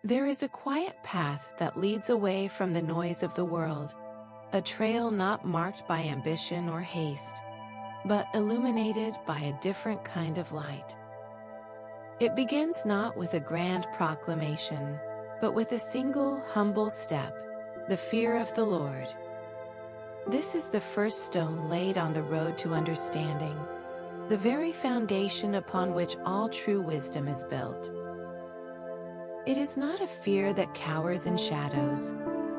There is a quiet path that leads away from the noise of the world, a trail not marked by ambition or haste, but illuminated by a different kind of light. It begins not with a grand proclamation, but with a single humble step, the fear of the Lord. This is the first stone laid on the road to understanding, the very foundation upon which all true wisdom is built. It is not a fear that cowers in shadows,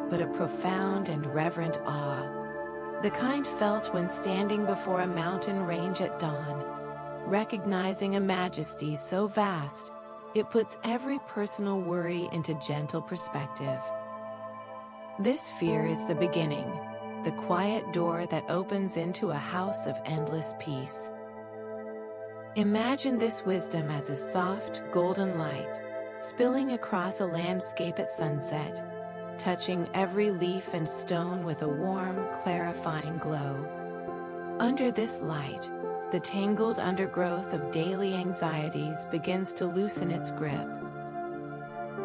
but a profound and reverent awe, the kind felt when standing before a mountain range at dawn, recognizing a majesty so vast, it puts every personal worry into gentle perspective. This fear is the beginning, the quiet door that opens into a house of endless peace. Imagine this wisdom as a soft, golden light, spilling across a landscape at sunset, touching every leaf and stone with a warm, clarifying glow. Under this light, the tangled undergrowth of daily anxieties begins to loosen its grip.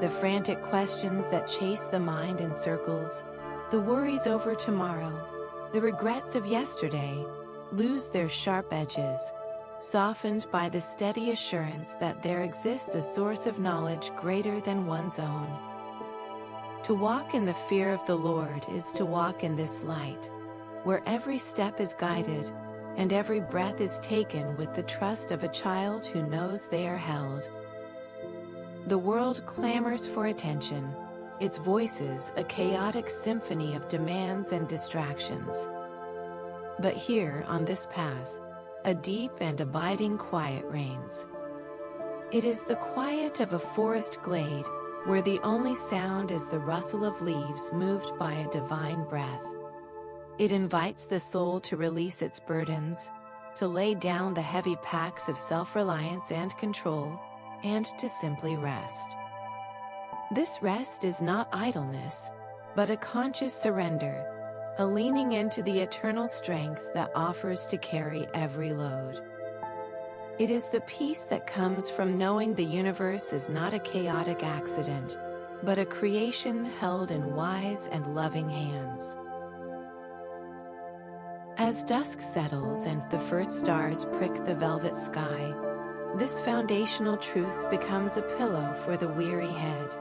The frantic questions that chase the mind in circles, the worries over tomorrow, the regrets of yesterday, lose their sharp edges, softened by the steady assurance that there exists a source of knowledge greater than one's own. To walk in the fear of the Lord is to walk in this light, where every step is guided, and every breath is taken with the trust of a child who knows they are held. The world clamors for attention, its voices a chaotic symphony of demands and distractions. But here on this path, a deep and abiding quiet reigns. It is the quiet of a forest glade, where the only sound is the rustle of leaves moved by a divine breath. It invites the soul to release its burdens, to lay down the heavy packs of self-reliance and control, and to simply rest. This rest is not idleness, but a conscious surrender, a leaning into the eternal strength that offers to carry every load. It is the peace that comes from knowing the universe is not a chaotic accident, but a creation held in wise and loving hands. As dusk settles and the first stars prick the velvet sky, this foundational truth becomes a pillow for the weary head.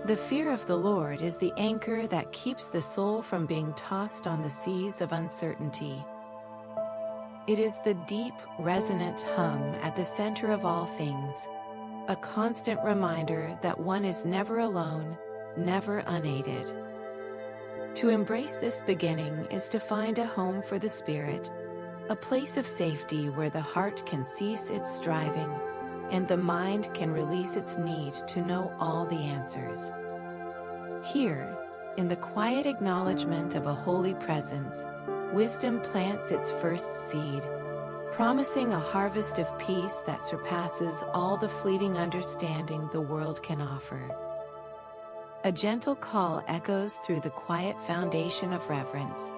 The fear of the Lord is the anchor that keeps the soul from being tossed on the seas of uncertainty. It is the deep, resonant hum at the center of all things, a constant reminder that one is never alone, never unaided. To embrace this beginning is to find a home for the spirit, a place of safety where the heart can cease its striving, and the mind can release its need to know all the answers. Here, in the quiet acknowledgement of a holy presence, wisdom plants its first seed, promising a harvest of peace that surpasses all the fleeting understanding the world can offer. A gentle call echoes through the quiet foundation of reverence,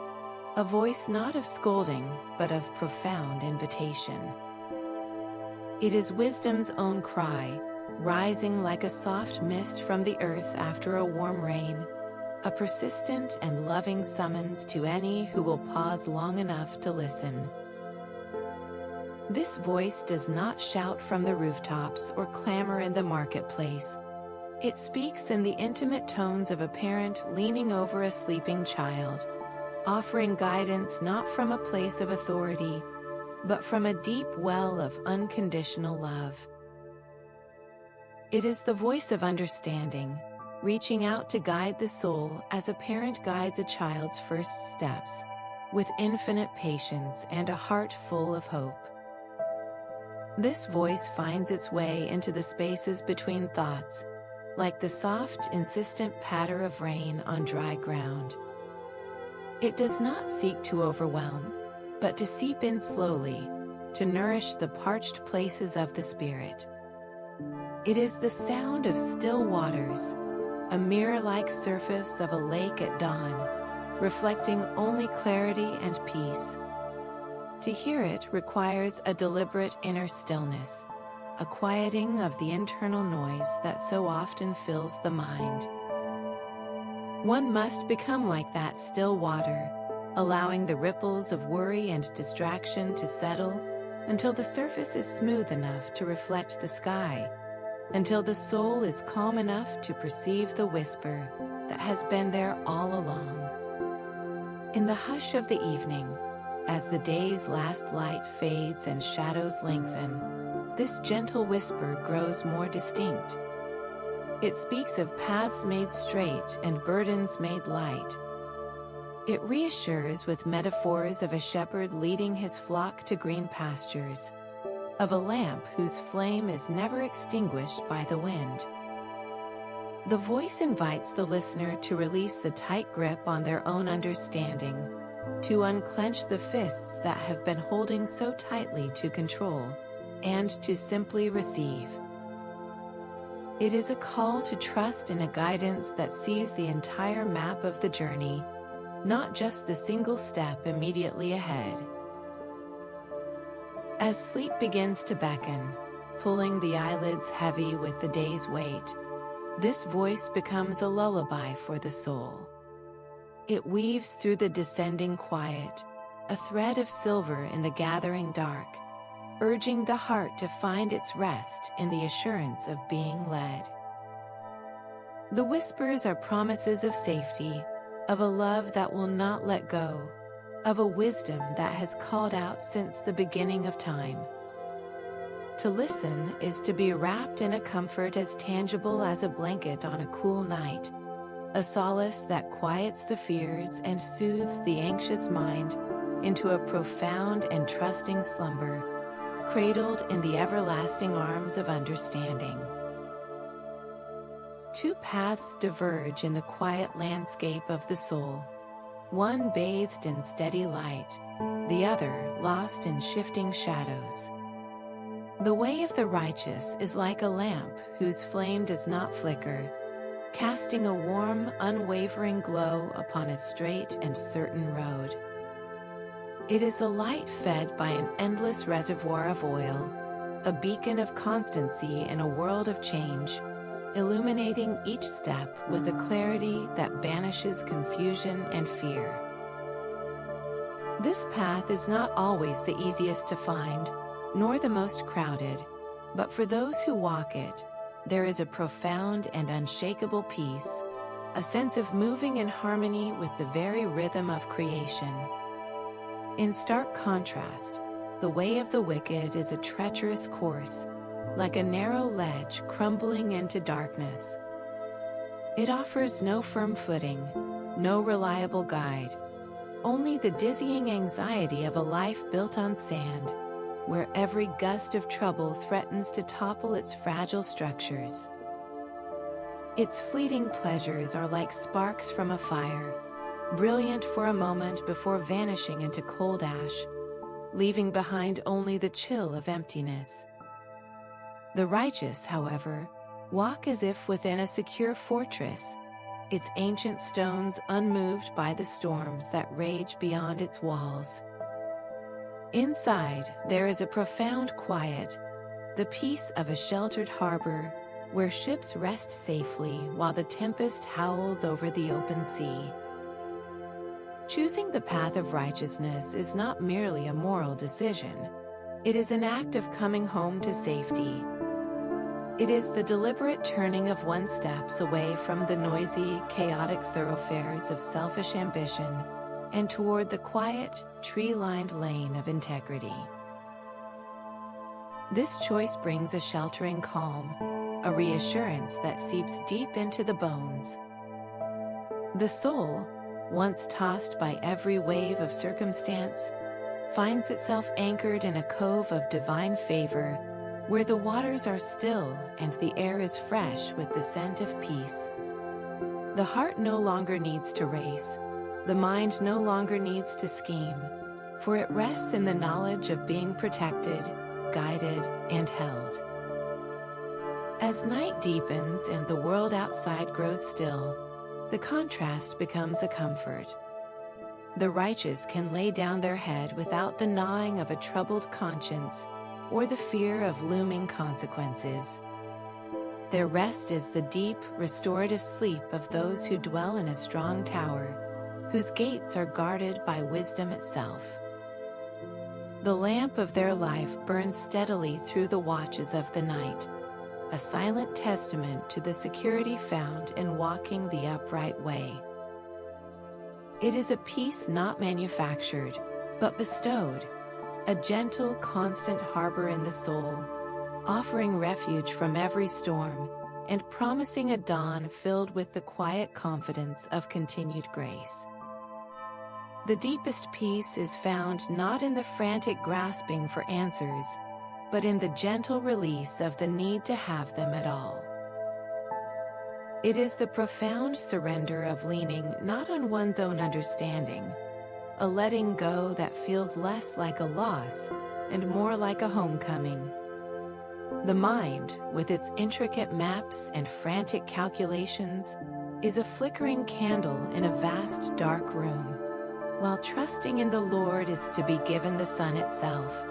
a voice not of scolding, but of profound invitation. It is wisdom's own cry, rising like a soft mist from the earth after a warm rain, a persistent and loving summons to any who will pause long enough to listen. This voice does not shout from the rooftops or clamor in the marketplace. It speaks in the intimate tones of a parent leaning over a sleeping child, offering guidance not from a place of authority, but from a deep well of unconditional love. It is the voice of understanding, reaching out to guide the soul as a parent guides a child's first steps, with infinite patience and a heart full of hope. This voice finds its way into the spaces between thoughts, like the soft, insistent patter of rain on dry ground. It does not seek to overwhelm, but to seep in slowly, to nourish the parched places of the spirit. It is the sound of still waters, a mirror-like surface of a lake at dawn, reflecting only clarity and peace. To hear it requires a deliberate inner stillness, a quieting of the internal noise that so often fills the mind. One must become like that still water, allowing the ripples of worry and distraction to settle until the surface is smooth enough to reflect the sky, until the soul is calm enough to perceive the whisper that has been there all along. In the hush of the evening, as the day's last light fades and shadows lengthen, this gentle whisper grows more distinct. It speaks of paths made straight and burdens made light. It reassures with metaphors of a shepherd leading his flock to green pastures, of a lamp whose flame is never extinguished by the wind. The voice invites the listener to release the tight grip on their own understanding, to unclench the fists that have been holding so tightly to control, and to simply receive. It is a call to trust in a guidance that sees the entire map of the journey, not just the single step immediately ahead. As sleep begins to beckon, pulling the eyelids heavy with the day's weight, this voice becomes a lullaby for the soul. It weaves through the descending quiet, a thread of silver in the gathering dark, urging the heart to find its rest in the assurance of being led. The whispers are promises of safety, of a love that will not let go, of a wisdom that has called out since the beginning of time. To listen is to be wrapped in a comfort as tangible as a blanket on a cool night, a solace that quiets the fears and soothes the anxious mind into a profound and trusting slumber, cradled in the everlasting arms of understanding. Two paths diverge in the quiet landscape of the soul, one bathed in steady light, the other lost in shifting shadows. The way of the righteous is like a lamp whose flame does not flicker, casting a warm, unwavering glow upon a straight and certain road. It is a light fed by an endless reservoir of oil, a beacon of constancy in a world of change, illuminating each step with a clarity that banishes confusion and fear. This path is not always the easiest to find, nor the most crowded, but for those who walk it, there is a profound and unshakable peace, a sense of moving in harmony with the very rhythm of creation. In stark contrast, the way of the wicked is a treacherous course, like a narrow ledge crumbling into darkness. It offers no firm footing, no reliable guide, only the dizzying anxiety of a life built on sand, where every gust of trouble threatens to topple its fragile structures. Its fleeting pleasures are like sparks from a fire, brilliant for a moment before vanishing into cold ash, leaving behind only the chill of emptiness. The righteous, however, walk as if within a secure fortress, its ancient stones unmoved by the storms that rage beyond its walls. Inside, there is a profound quiet, the peace of a sheltered harbor, where ships rest safely while the tempest howls over the open sea. Choosing the path of righteousness is not merely a moral decision. It is an act of coming home to safety. It is the deliberate turning of one's steps away from the noisy, chaotic thoroughfares of selfish ambition and toward the quiet, tree-lined lane of integrity. This choice brings a sheltering calm, a reassurance that seeps deep into the bones. The soul, once tossed by every wave of circumstance, finds itself anchored in a cove of divine favor, where the waters are still and the air is fresh with the scent of peace. The heart no longer needs to race, the mind no longer needs to scheme, for it rests in the knowledge of being protected, guided, and held. As night deepens and the world outside grows still, the contrast becomes a comfort. The righteous can lay down their head without the gnawing of a troubled conscience, or the fear of looming consequences. Their rest is the deep, restorative sleep of those who dwell in a strong tower, whose gates are guarded by wisdom itself. The lamp of their life burns steadily through the watches of the night, a silent testament to the security found in walking the upright way. It is a peace not manufactured, but bestowed, a gentle, constant harbor in the soul, offering refuge from every storm, and promising a dawn filled with the quiet confidence of continued grace. The deepest peace is found not in the frantic grasping for answers, but in the gentle release of the need to have them at all. It is the profound surrender of leaning not on one's own understanding, a letting go that feels less like a loss and more like a homecoming. The mind, with its intricate maps and frantic calculations, is a flickering candle in a vast dark room, while trusting in the Lord is to be given the sun itself,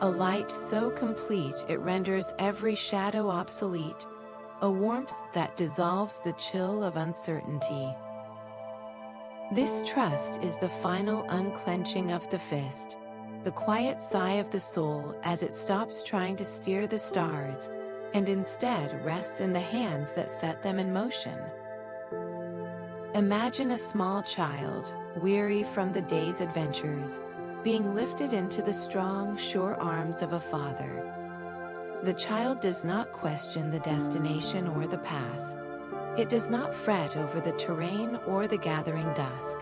a light so complete it renders every shadow obsolete, a warmth that dissolves the chill of uncertainty. This trust is the final unclenching of the fist, the quiet sigh of the soul as it stops trying to steer the stars, and instead rests in the hands that set them in motion. Imagine a small child, weary from the day's adventures, being lifted into the strong, sure arms of a father. The child does not question the destination or the path. It does not fret over the terrain or the gathering dusk.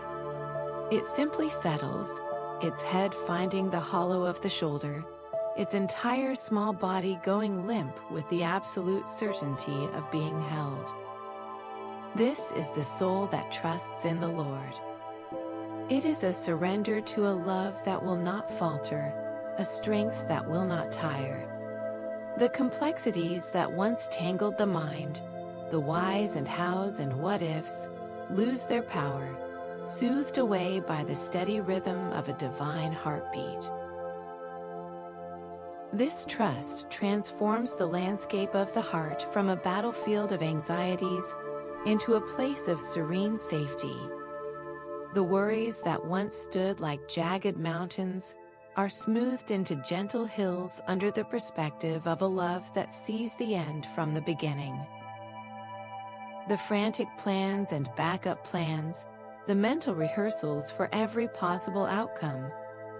It simply settles, its head finding the hollow of the shoulder, its entire small body going limp with the absolute certainty of being held. This is the soul that trusts in the Lord. It is a surrender to a love that will not falter, a strength that will not tire. The complexities that once tangled the mind, the whys and hows and what-ifs, lose their power, soothed away by the steady rhythm of a divine heartbeat. This trust transforms the landscape of the heart from a battlefield of anxieties into a place of serene safety. The worries that once stood like jagged mountains are smoothed into gentle hills under the perspective of a love that sees the end from the beginning. The frantic plans and backup plans, the mental rehearsals for every possible outcome,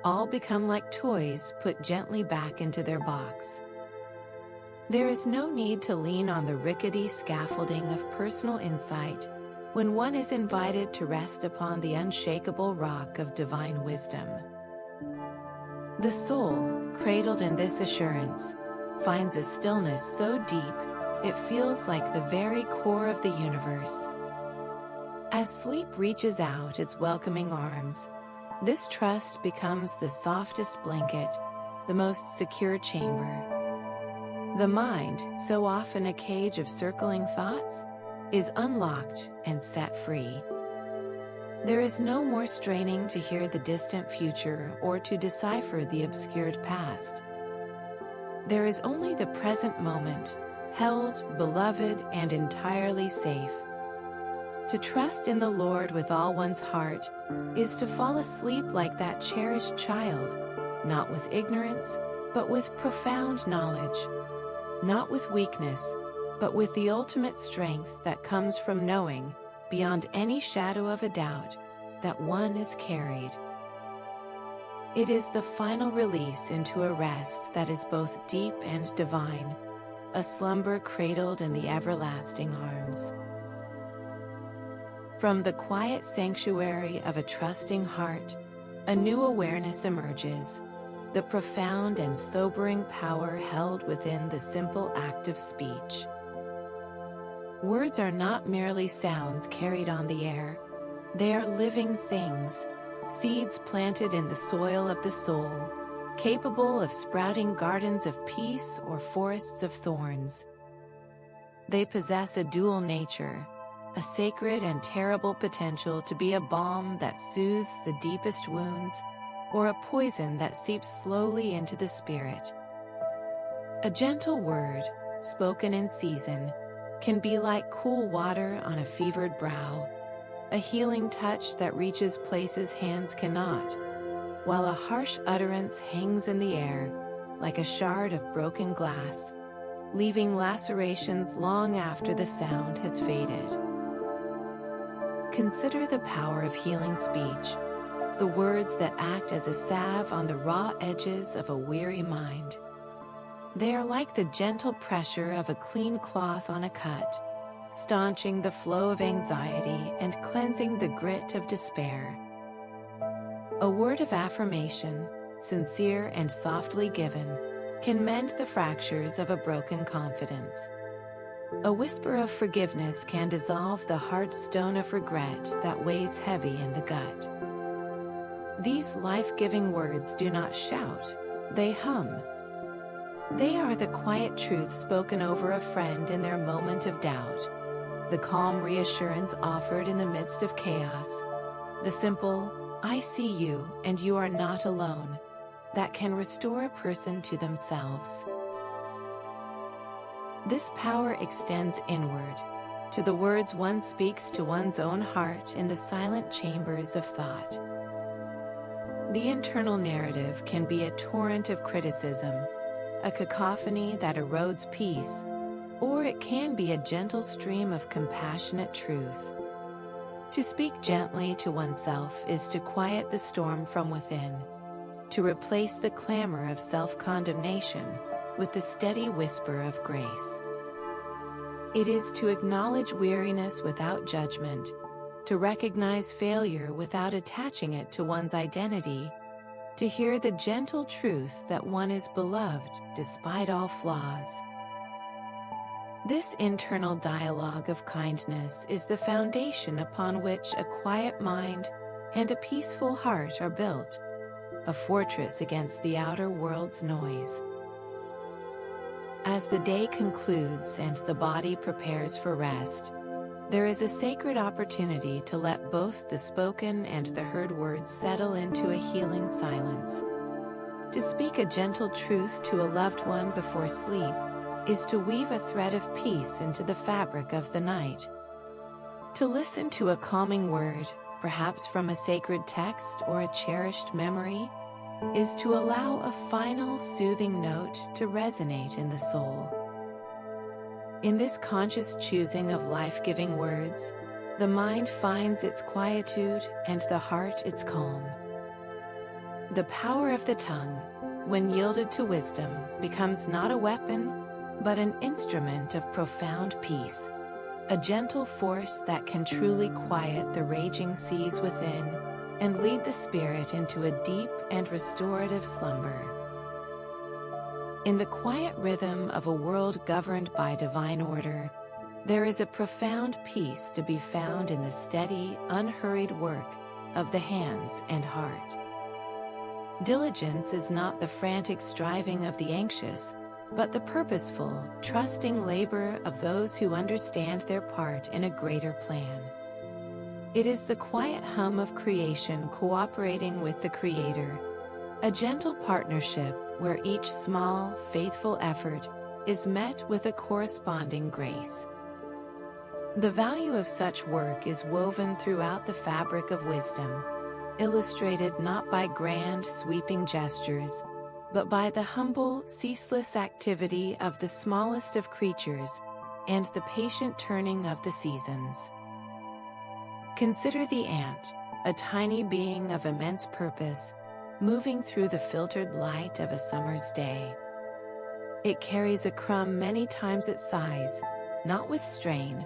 all become like toys put gently back into their box. There is no need to lean on the rickety scaffolding of personal insight when one is invited to rest upon the unshakable rock of divine wisdom. The soul, cradled in this assurance, finds a stillness so deep it feels like the very core of the universe. As sleep reaches out its welcoming arms, this trust becomes the softest blanket, the most secure chamber. The mind, so often a cage of circling thoughts, is unlocked and set free. There is no more straining to hear the distant future or to decipher the obscured past. There is only the present moment, held, beloved, and entirely safe. To trust in the Lord with all one's heart is to fall asleep like that cherished child, not with ignorance, but with profound knowledge, not with weakness, but with the ultimate strength that comes from knowing, beyond any shadow of a doubt, that one is carried. It is the final release into a rest that is both deep and divine, a slumber cradled in the everlasting arms. From the quiet sanctuary of a trusting heart, a new awareness emerges, the profound and sobering power held within the simple act of speech. Words are not merely sounds carried on the air, they are living things, seeds planted in the soil of the soul, capable of sprouting gardens of peace or forests of thorns. They possess a dual nature, a sacred and terrible potential to be a balm that soothes the deepest wounds, or a poison that seeps slowly into the spirit, A gentle word, spoken in season, can be like cool water on a fevered brow, a healing touch that reaches places hands cannot, while a harsh utterance hangs in the air, like a shard of broken glass, leaving lacerations long after the sound has faded. Consider the power of healing speech, the words that act as a salve on the raw edges of a weary mind. They are like the gentle pressure of a clean cloth on a cut, staunching the flow of anxiety and cleansing the grit of despair. A word of affirmation, sincere and softly given, can mend the fractures of a broken confidence. A whisper of forgiveness can dissolve the hard stone of regret that weighs heavy in the gut. These life-giving words do not shout, they hum. They are the quiet truth spoken over a friend in their moment of doubt, the calm reassurance offered in the midst of chaos, the simple, "I see you and you are not alone," that can restore a person to themselves. This power extends inward, to the words one speaks to one's own heart in the silent chambers of thought. The internal narrative can be a torrent of criticism, a cacophony that erodes peace, or it can be a gentle stream of compassionate truth. To speak gently to oneself is to quiet the storm from within, to replace the clamor of self-condemnation with the steady whisper of grace. It is to acknowledge weariness without judgment, to recognize failure without attaching it to one's identity, to hear the gentle truth that one is beloved despite all flaws. This internal dialogue of kindness is the foundation upon which a quiet mind and a peaceful heart are built, a fortress against the outer world's noise. As the day concludes and the body prepares for rest, there is a sacred opportunity to let both the spoken and the heard words settle into a healing silence. To speak a gentle truth to a loved one before sleep is to weave a thread of peace into the fabric of the night. To listen to a calming word, perhaps from a sacred text or a cherished memory, is to allow a final soothing note to resonate in the soul. In this conscious choosing of life-giving words, the mind finds its quietude and the heart its calm. The power of the tongue, when yielded to wisdom, becomes not a weapon, but an instrument of profound peace, a gentle force that can truly quiet the raging seas within and lead the spirit into a deep and restorative slumber. In the quiet rhythm of a world governed by divine order, there is a profound peace to be found in the steady, unhurried work of the hands and heart. Diligence is not the frantic striving of the anxious, but the purposeful, trusting labor of those who understand their part in a greater plan. It is the quiet hum of creation cooperating with the Creator, a gentle partnership where each small, faithful effort is met with a corresponding grace. The value of such work is woven throughout the fabric of wisdom, illustrated not by grand, sweeping gestures, but by the humble, ceaseless activity of the smallest of creatures, and the patient turning of the seasons. Consider the ant, a tiny being of immense purpose, moving through the filtered light of a summer's day. It carries a crumb many times its size, not with strain,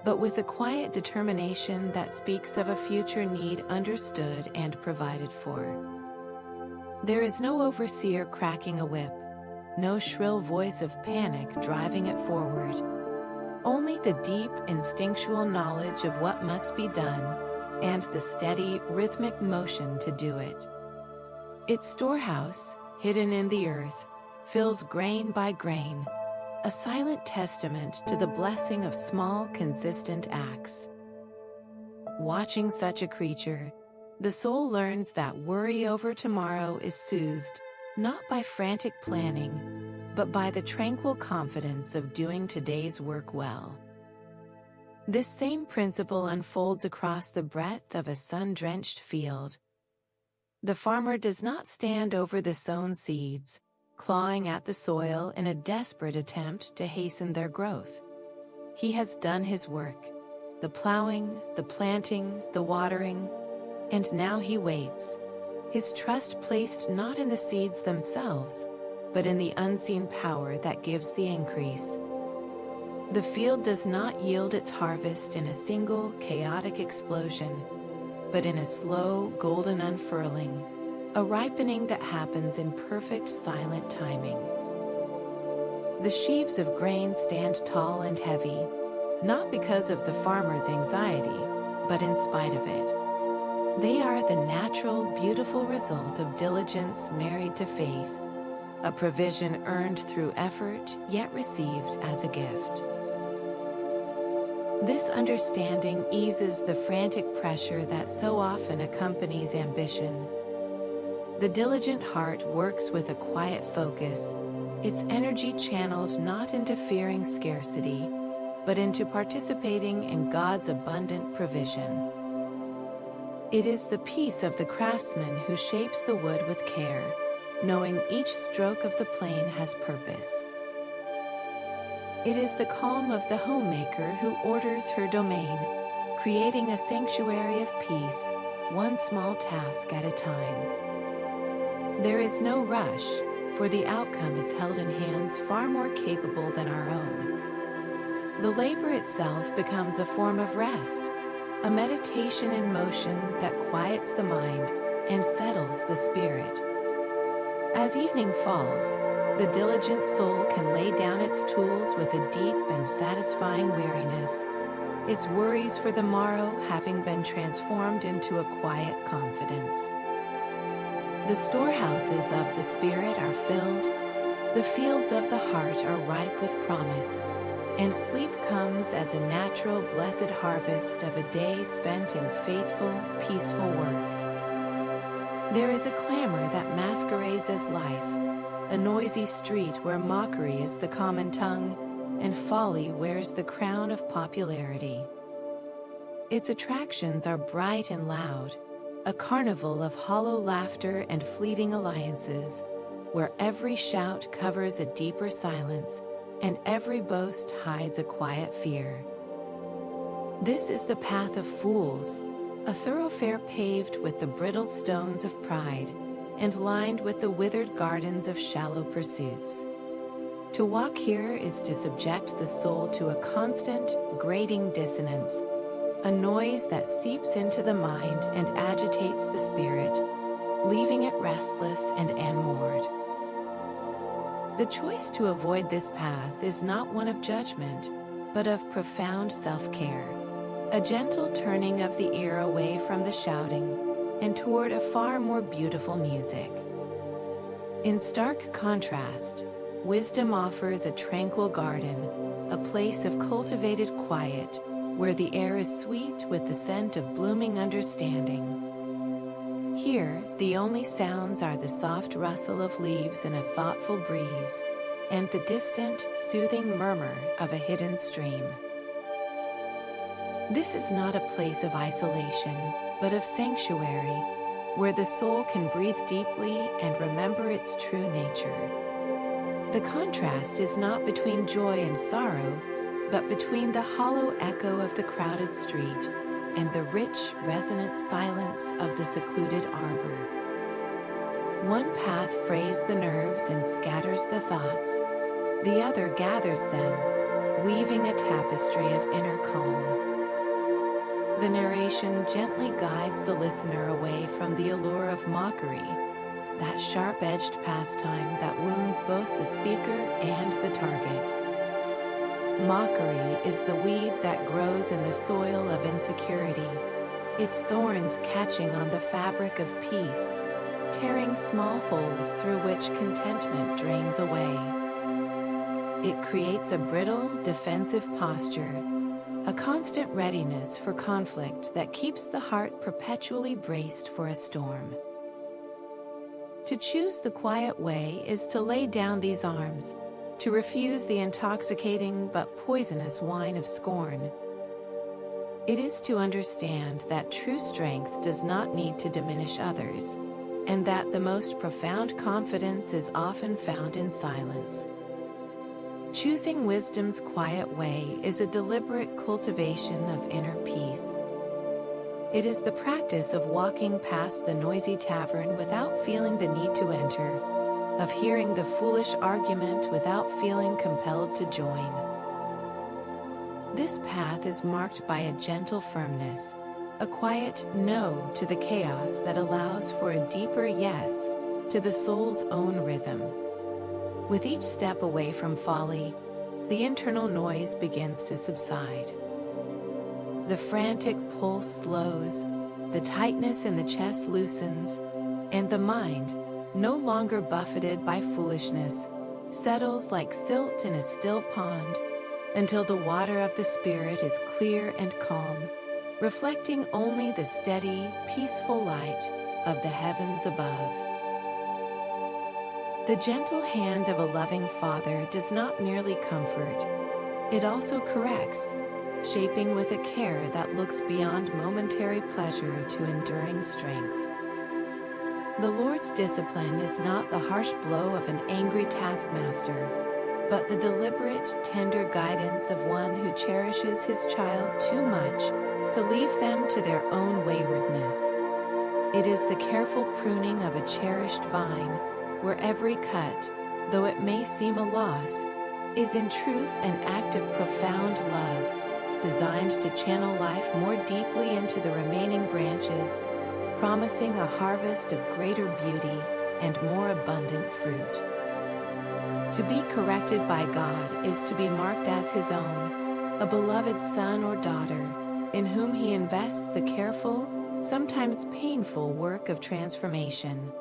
but with a quiet determination that speaks of a future need understood and provided for. There is no overseer cracking a whip, no shrill voice of panic driving it forward. Only the deep, instinctual knowledge of what must be done, and the steady, rhythmic motion to do it. Its storehouse, hidden in the earth, fills grain by grain, a silent testament to the blessing of small, consistent acts. Watching such a creature, the soul learns that worry over tomorrow is soothed, not by frantic planning, but by the tranquil confidence of doing today's work well. This same principle unfolds across the breadth of a sun-drenched field. The farmer does not stand over the sown seeds, clawing at the soil in a desperate attempt to hasten their growth. He has done his work, the plowing, the planting, the watering, and now he waits, his trust placed not in the seeds themselves, but in the unseen power that gives the increase. The field does not yield its harvest in a single chaotic explosion, but in a slow, golden unfurling, a ripening that happens in perfect silent timing. The sheaves of grain stand tall and heavy, not because of the farmer's anxiety, but in spite of it. They are the natural, beautiful result of diligence married to faith, a provision earned through effort, yet received as a gift. This understanding eases the frantic pressure that so often accompanies ambition. The diligent heart works with a quiet focus, its energy channeled not into fearing scarcity, but into participating in God's abundant provision. It is the peace of the craftsman who shapes the wood with care, knowing each stroke of the plane has purpose. It is the calm of the homemaker who orders her domain, creating a sanctuary of peace, one small task at a time. There is no rush, for the outcome is held in hands far more capable than our own. The labor itself becomes a form of rest, a meditation in motion that quiets the mind and settles the spirit. As evening falls, the diligent soul can lay down its tools with a deep and satisfying weariness, its worries for the morrow having been transformed into a quiet confidence. The storehouses of the Spirit are filled, the fields of the heart are ripe with promise, and sleep comes as a natural, blessed harvest of a day spent in faithful, peaceful work. There is a clamor that masquerades as life, a noisy street where mockery is the common tongue, and folly wears the crown of popularity. Its attractions are bright and loud, a carnival of hollow laughter and fleeting alliances, where every shout covers a deeper silence, and every boast hides a quiet fear. This is the path of fools, a thoroughfare paved with the brittle stones of pride, and lined with the withered gardens of shallow pursuits. To walk here is to subject the soul to a constant, grating dissonance, a noise that seeps into the mind and agitates the spirit, leaving it restless and unmoored. The choice to avoid this path is not one of judgment, but of profound self-care, a gentle turning of the ear away from the shouting, and toward a far more beautiful music. In stark contrast, wisdom offers a tranquil garden, a place of cultivated quiet, where the air is sweet with the scent of blooming understanding. Here, the only sounds are the soft rustle of leaves in a thoughtful breeze, and the distant, soothing murmur of a hidden stream. This is not a place of isolation, but of sanctuary, where the soul can breathe deeply and remember its true nature. The contrast is not between joy and sorrow, but between the hollow echo of the crowded street and the rich, resonant silence of the secluded arbor. One path frays the nerves and scatters the thoughts, the other gathers them, weaving a tapestry of inner calm. The narration gently guides the listener away from the allure of mockery, that sharp-edged pastime that wounds both the speaker and the target. Mockery is the weed that grows in the soil of insecurity, its thorns catching on the fabric of peace, tearing small holes through which contentment drains away. It creates a brittle, defensive posture, a constant readiness for conflict that keeps the heart perpetually braced for a storm. To choose the quiet way is to lay down these arms, to refuse the intoxicating but poisonous wine of scorn. It is to understand that true strength does not need to diminish others, and that the most profound confidence is often found in silence. Choosing wisdom's quiet way is a deliberate cultivation of inner peace. It is the practice of walking past the noisy tavern without feeling the need to enter, of hearing the foolish argument without feeling compelled to join. This path is marked by a gentle firmness, a quiet no to the chaos that allows for a deeper yes to the soul's own rhythm. With each step away from folly, the internal noise begins to subside. The frantic pulse slows, the tightness in the chest loosens, and the mind, no longer buffeted by foolishness, settles like silt in a still pond, until the water of the Spirit is clear and calm, reflecting only the steady, peaceful light of the heavens above. The gentle hand of a loving Father does not merely comfort, it also corrects, shaping with a care that looks beyond momentary pleasure to enduring strength. The Lord's discipline is not the harsh blow of an angry taskmaster, but the deliberate, tender guidance of one who cherishes his child too much to leave them to their own waywardness. It is the careful pruning of a cherished vine, where every cut, though it may seem a loss, is in truth an act of profound love, designed to channel life more deeply into the remaining branches, promising a harvest of greater beauty and more abundant fruit. To be corrected by God is to be marked as His own, a beloved son or daughter, in whom He invests the careful, sometimes painful work of transformation.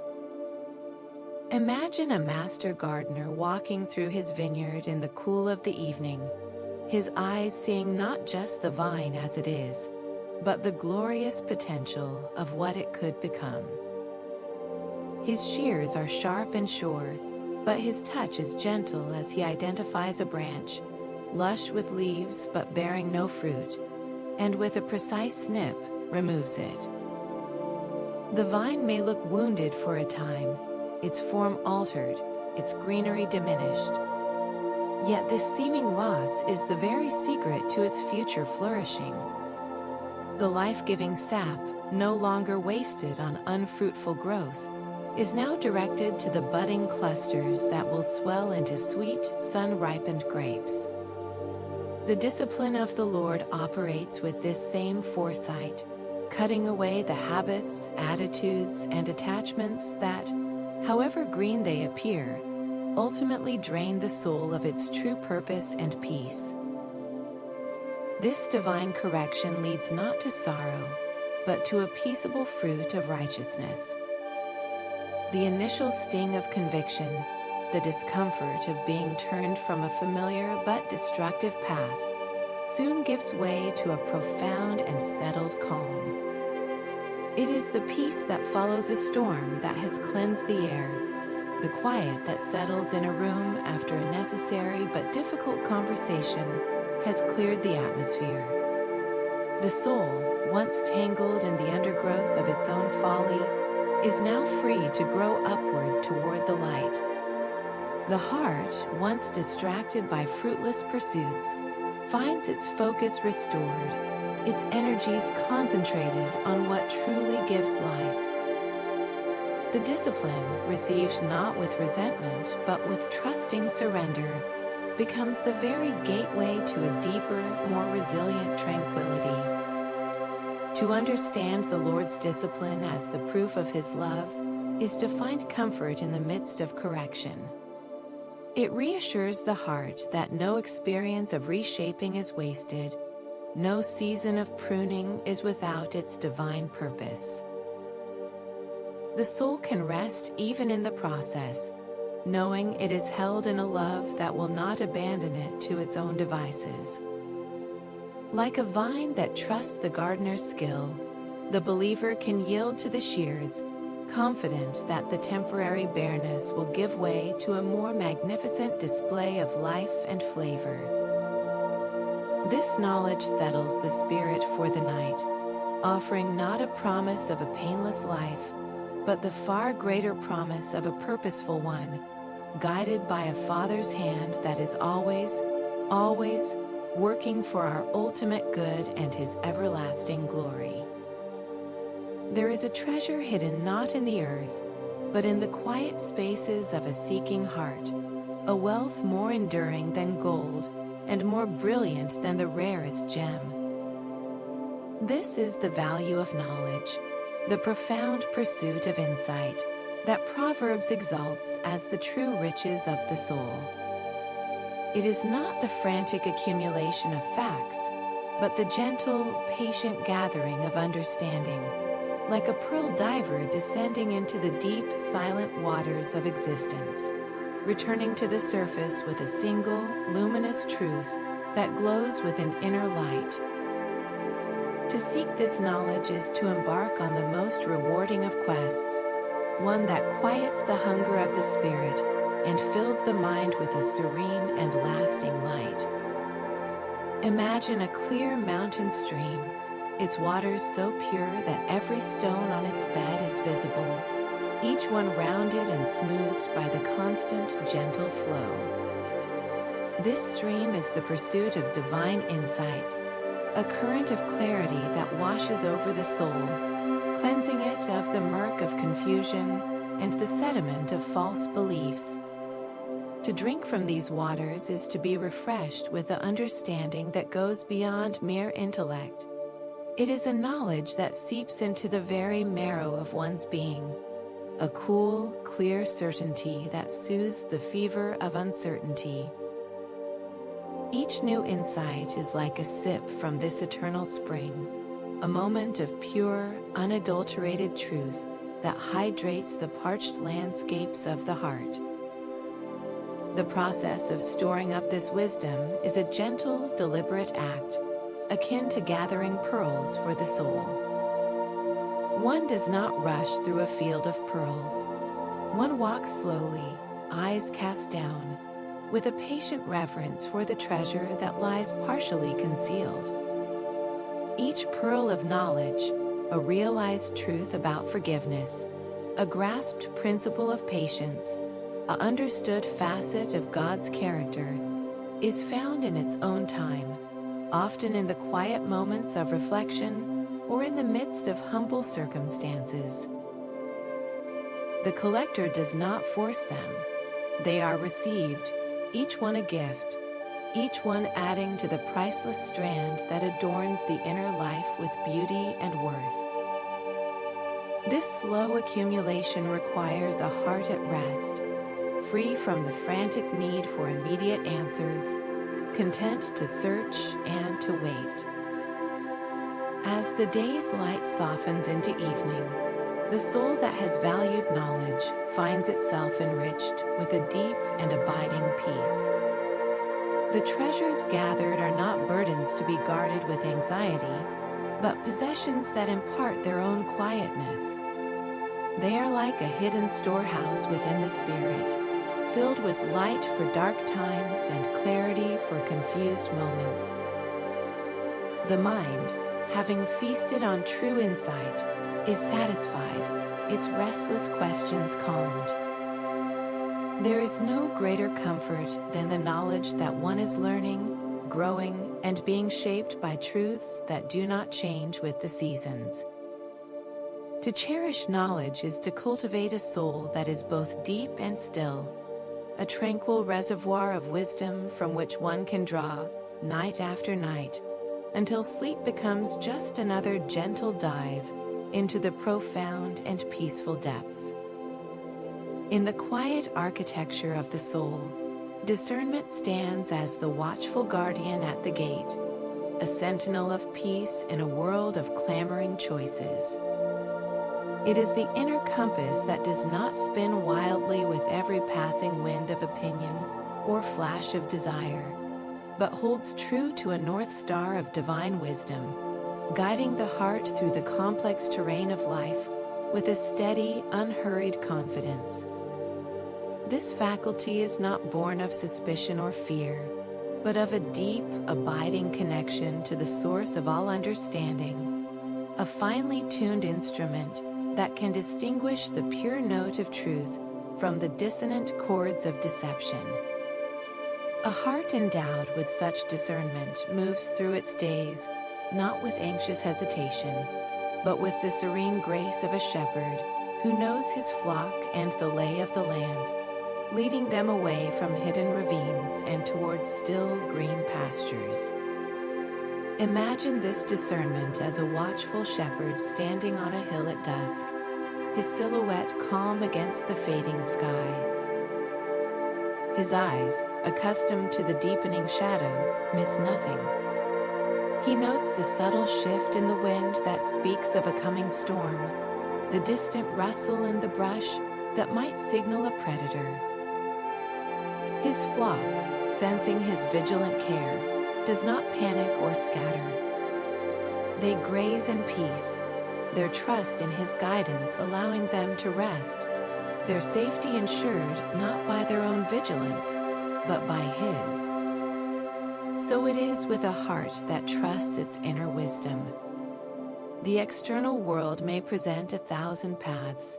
Imagine a master gardener walking through his vineyard in the cool of the evening, his eyes seeing not just the vine as it is, but the glorious potential of what it could become. His shears are sharp and sure, but his touch is gentle as he identifies a branch, lush with leaves but bearing no fruit, and with a precise snip, removes it. The vine may look wounded for a time, its form altered, its greenery diminished. Yet this seeming loss is the very secret to its future flourishing. The life-giving sap, no longer wasted on unfruitful growth, is now directed to the budding clusters that will swell into sweet, sun-ripened grapes. The discipline of the Lord operates with this same foresight, cutting away the habits, attitudes, and attachments that, however green they appear, ultimately drain the soul of its true purpose and peace. This divine correction leads not to sorrow, but to a peaceable fruit of righteousness. The initial sting of conviction, the discomfort of being turned from a familiar but destructive path, soon gives way to a profound and settled calm. It is the peace that follows a storm that has cleansed the air, the quiet that settles in a room after a necessary but difficult conversation has cleared the atmosphere. The soul, once tangled in the undergrowth of its own folly, is now free to grow upward toward the light. The heart, once distracted by fruitless pursuits, finds its focus restored, its energies concentrated on what truly gives life. The discipline, received not with resentment but with trusting surrender, becomes the very gateway to a deeper, more resilient tranquility. To understand the Lord's discipline as the proof of His love is to find comfort in the midst of correction. It reassures the heart that no experience of reshaping is wasted, no season of pruning is without its divine purpose. The soul can rest even in the process, knowing it is held in a love that will not abandon it to its own devices. Like a vine that trusts the gardener's skill, the believer can yield to the shears, confident that the temporary bareness will give way to a more magnificent display of life and flavor. This knowledge settles the spirit for the night, offering not a promise of a painless life, but the far greater promise of a purposeful one, guided by a Father's hand that is always, always working for our ultimate good and His everlasting glory. There is a treasure hidden not in the earth, but in the quiet spaces of a seeking heart, a wealth more enduring than gold, and more brilliant than the rarest gem. This is the value of knowledge, the profound pursuit of insight, that Proverbs exalts as the true riches of the soul. It is not the frantic accumulation of facts, but the gentle, patient gathering of understanding, like a pearl diver descending into the deep, silent waters of existence, returning to the surface with a single, luminous truth that glows with an inner light. To seek this knowledge is to embark on the most rewarding of quests, one that quiets the hunger of the spirit and fills the mind with a serene and lasting light. Imagine a clear mountain stream, its waters so pure that every stone on its bed is visible, each one rounded and smoothed by the constant, gentle flow. This stream is the pursuit of divine insight, a current of clarity that washes over the soul, cleansing it of the murk of confusion and the sediment of false beliefs. To drink from these waters is to be refreshed with an understanding that goes beyond mere intellect. It is a knowledge that seeps into the very marrow of one's being, a cool, clear certainty that soothes the fever of uncertainty. Each new insight is like a sip from this eternal spring, a moment of pure, unadulterated truth that hydrates the parched landscapes of the heart. The process of storing up this wisdom is a gentle, deliberate act, akin to gathering pearls for the soul. One does not rush through a field of pearls. One walks slowly, eyes cast down, with a patient reverence for the treasure that lies partially concealed. Each pearl of knowledge, a realized truth about forgiveness, a grasped principle of patience, an understood facet of God's character, is found in its own time, often in the quiet moments of reflection or in the midst of humble circumstances. The collector does not force them. They are received, each one a gift, each one adding to the priceless strand that adorns the inner life with beauty and worth. This slow accumulation requires a heart at rest, free from the frantic need for immediate answers, content to search and to wait. As the day's light softens into evening, the soul that has valued knowledge finds itself enriched with a deep and abiding peace. The treasures gathered are not burdens to be guarded with anxiety, but possessions that impart their own quietness. They are like a hidden storehouse within the spirit, filled with light for dark times and clarity for confused moments. The mind, having feasted on true insight, is satisfied, its restless questions calmed. There is no greater comfort than the knowledge that one is learning, growing, and being shaped by truths that do not change with the seasons. To cherish knowledge is to cultivate a soul that is both deep and still, a tranquil reservoir of wisdom from which one can draw, night after night, until sleep becomes just another gentle dive into the profound and peaceful depths. In the quiet architecture of the soul, discernment stands as the watchful guardian at the gate, a sentinel of peace in a world of clamoring choices. It is the inner compass that does not spin wildly with every passing wind of opinion or flash of desire, but holds true to a north star of divine wisdom, guiding the heart through the complex terrain of life, with a steady, unhurried confidence. This faculty is not born of suspicion or fear, but of a deep, abiding connection to the source of all understanding, a finely tuned instrument that can distinguish the pure note of truth from the dissonant chords of deception. A heart endowed with such discernment moves through its days, not with anxious hesitation, but with the serene grace of a shepherd who knows his flock and the lay of the land, leading them away from hidden ravines and towards still green pastures. Imagine this discernment as a watchful shepherd standing on a hill at dusk, his silhouette calm against the fading sky. His eyes, accustomed to the deepening shadows, miss nothing. He notes the subtle shift in the wind that speaks of a coming storm, the distant rustle in the brush that might signal a predator. His flock, sensing his vigilant care, does not panic or scatter. They graze in peace, their trust in his guidance allowing them to rest, their safety ensured not by their own vigilance, but by his. So it is with a heart that trusts its inner wisdom. The external world may present 1,000 paths,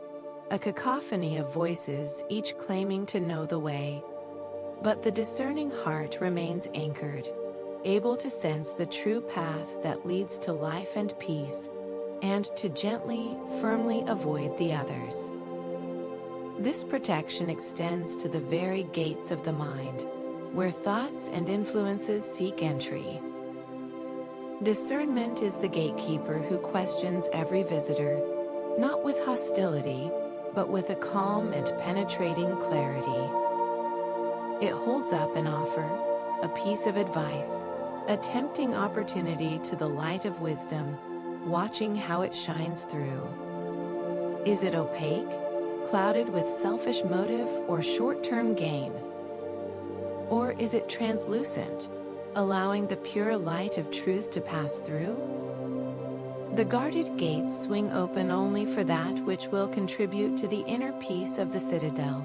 a cacophony of voices each claiming to know the way. But the discerning heart remains anchored, able to sense the true path that leads to life and peace, and to gently, firmly avoid the others. This protection extends to the very gates of the mind, where thoughts and influences seek entry. Discernment is the gatekeeper who questions every visitor, not with hostility, but with a calm and penetrating clarity. It holds up an offer, a piece of advice, a tempting opportunity to the light of wisdom, watching how it shines through. Is it opaque, clouded with selfish motive or short-term gain? Or is it translucent, allowing the pure light of truth to pass through? The guarded gates swing open only for that which will contribute to the inner peace of the citadel,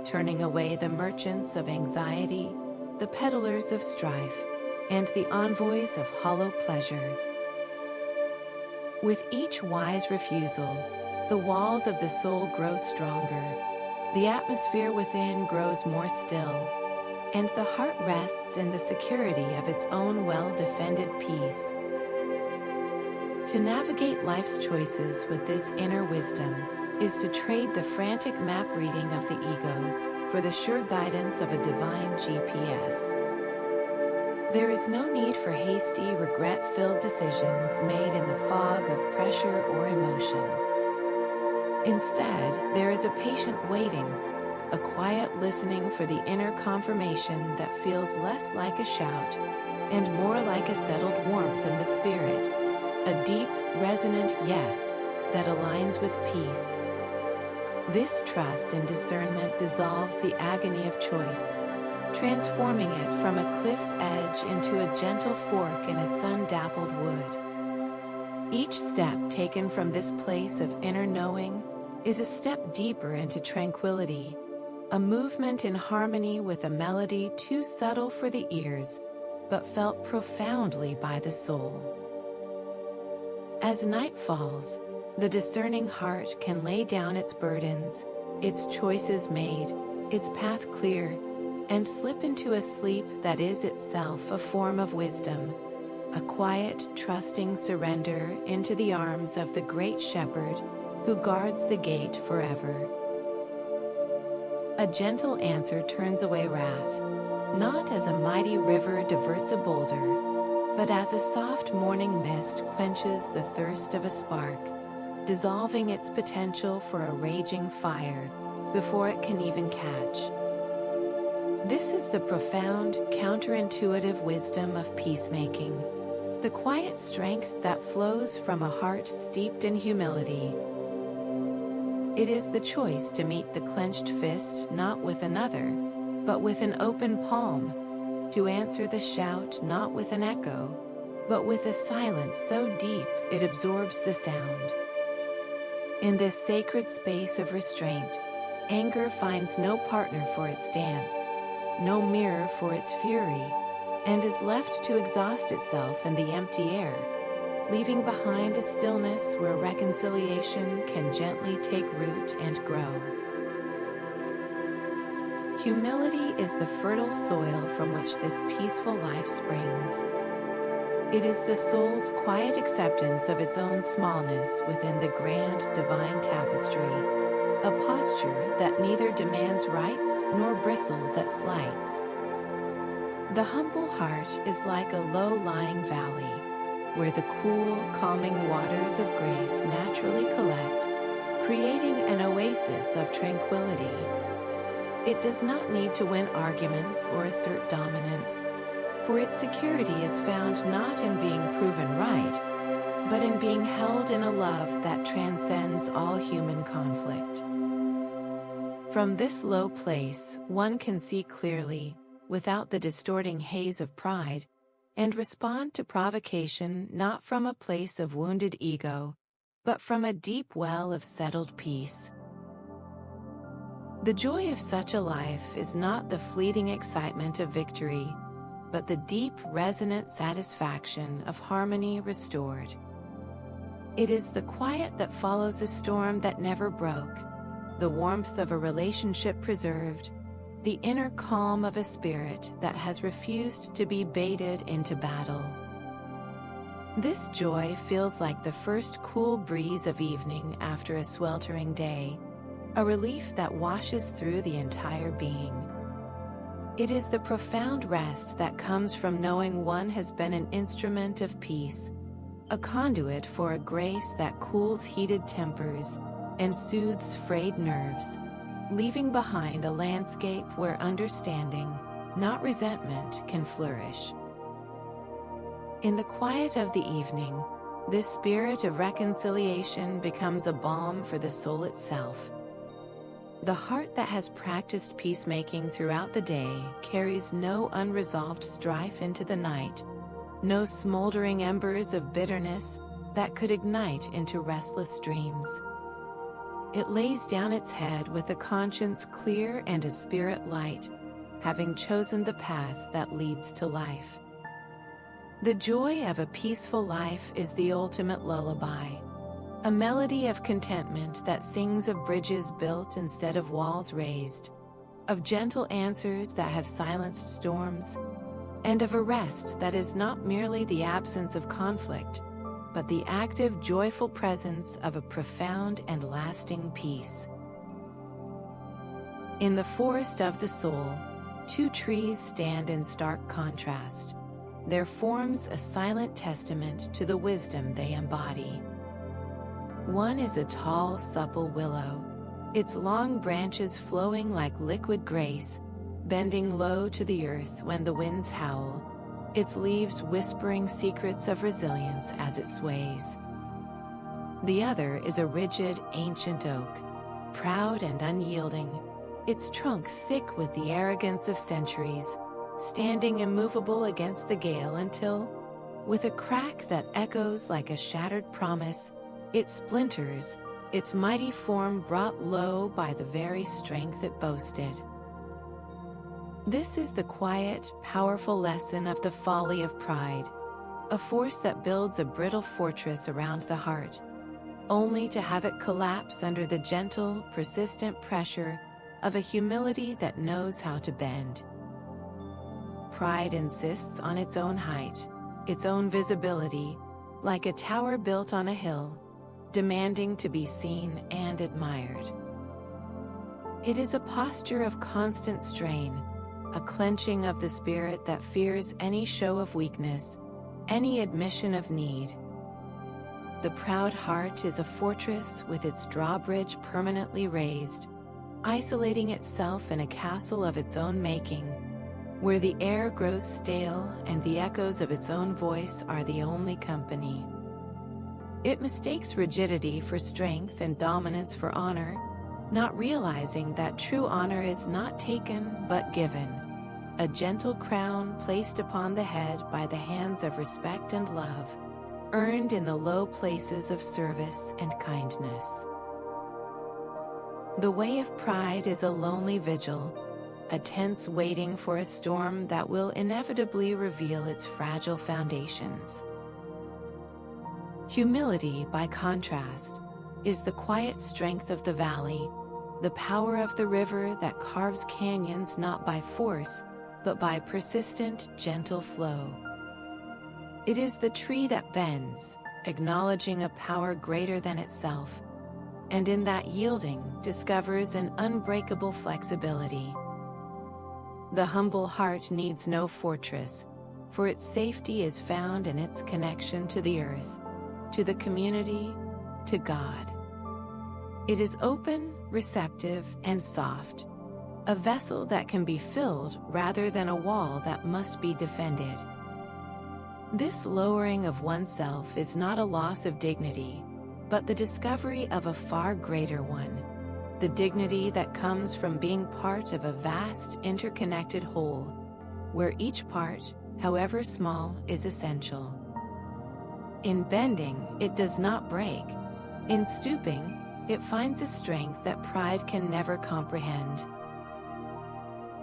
turning away the merchants of anxiety, the peddlers of strife, and the envoys of hollow pleasure. With each wise refusal, the walls of the soul grow stronger, the atmosphere within grows more still, and the heart rests in the security of its own well-defended peace. To navigate life's choices with this inner wisdom is to trade the frantic map reading of the ego for the sure guidance of a divine GPS. There is no need for hasty, regret-filled decisions made in the fog of pressure or emotion. Instead, there is a patient waiting, a quiet listening for the inner confirmation that feels less like a shout and more like a settled warmth in the spirit, a deep, resonant yes that aligns with peace. This trust and discernment dissolves the agony of choice, transforming it from a cliff's edge into a gentle fork in a sun-dappled wood. Each step taken from this place of inner knowing is a step deeper into tranquility, a movement in harmony with a melody too subtle for the ears, but felt profoundly by the soul. As night falls, the discerning heart can lay down its burdens, its choices made, its path clear, and slip into a sleep that is itself a form of wisdom, a quiet, trusting surrender into the arms of the great shepherd who guards the gate forever. A gentle answer turns away wrath, not as a mighty river diverts a boulder, but as a soft morning mist quenches the thirst of a spark, dissolving its potential for a raging fire before it can even catch. This is the profound, counterintuitive wisdom of peacemaking, the quiet strength that flows from a heart steeped in humility. It is the choice to meet the clenched fist not with another, but with an open palm, to answer the shout not with an echo, but with a silence so deep it absorbs the sound. In this sacred space of restraint, anger finds no partner for its dance, no mirror for its fury, and is left to exhaust itself in the empty air, leaving behind a stillness where reconciliation can gently take root and grow. Humility is the fertile soil from which this peaceful life springs. It is the soul's quiet acceptance of its own smallness within the grand divine tapestry, a posture that neither demands rights nor bristles at slights. The humble heart is like a low-lying valley, where the cool, calming waters of grace naturally collect, creating an oasis of tranquility. It does not need to win arguments or assert dominance, for its security is found not in being proven right, but in being held in a love that transcends all human conflict. From this low place, one can see clearly, without the distorting haze of pride, and respond to provocation not from a place of wounded ego, but from a deep well of settled peace. The joy of such a life is not the fleeting excitement of victory, but the deep, resonant satisfaction of harmony restored. It is the quiet that follows a storm that never broke, the warmth of a relationship preserved, the inner calm of a spirit that has refused to be baited into battle. This joy feels like the first cool breeze of evening after a sweltering day, a relief that washes through the entire being. It is the profound rest that comes from knowing one has been an instrument of peace, a conduit for a grace that cools heated tempers and soothes frayed nerves, leaving behind a landscape where understanding, not resentment, can flourish. In the quiet of the evening, this spirit of reconciliation becomes a balm for the soul itself. The heart that has practiced peacemaking throughout the day carries no unresolved strife into the night, no smoldering embers of bitterness that could ignite into restless dreams. It lays down its head with a conscience clear and a spirit light, having chosen the path that leads to life. The joy of a peaceful life is the ultimate lullaby, a melody of contentment that sings of bridges built instead of walls raised, of gentle answers that have silenced storms, and of a rest that is not merely the absence of conflict, but the active, joyful presence of a profound and lasting peace. In the forest of the soul, two trees stand in stark contrast, their forms a silent testament to the wisdom they embody. One is a tall, supple willow, its long branches flowing like liquid grace, bending low to the earth when the winds howl, its leaves whispering secrets of resilience as it sways. The other is a rigid, ancient oak, proud and unyielding, its trunk thick with the arrogance of centuries, standing immovable against the gale until, with a crack that echoes like a shattered promise, it splinters, its mighty form brought low by the very strength it boasted. This is the quiet, powerful lesson of the folly of pride, a force that builds a brittle fortress around the heart, only to have it collapse under the gentle, persistent pressure of a humility that knows how to bend. Pride insists on its own height, its own visibility, like a tower built on a hill, demanding to be seen and admired. It is a posture of constant strain, a clenching of the spirit that fears any show of weakness, any admission of need. The proud heart is a fortress with its drawbridge permanently raised, isolating itself in a castle of its own making, where the air grows stale and the echoes of its own voice are the only company. It mistakes rigidity for strength and dominance for honor, not realizing that true honor is not taken but given, a gentle crown placed upon the head by the hands of respect and love, earned in the low places of service and kindness. The way of pride is a lonely vigil, a tense waiting for a storm that will inevitably reveal its fragile foundations. Humility, by contrast, is the quiet strength of the valley, the power of the river that carves canyons not by force, but by persistent, gentle flow. It is the tree that bends, acknowledging a power greater than itself, and in that yielding discovers an unbreakable flexibility. The humble heart needs no fortress, for its safety is found in its connection to the earth, to the community, to God. It is open, receptive, and soft, a vessel that can be filled rather than a wall that must be defended. This lowering of oneself is not a loss of dignity, but the discovery of a far greater one, the dignity that comes from being part of a vast, interconnected whole, where each part, however small, is essential. In bending, it does not break. In stooping, it finds a strength that pride can never comprehend.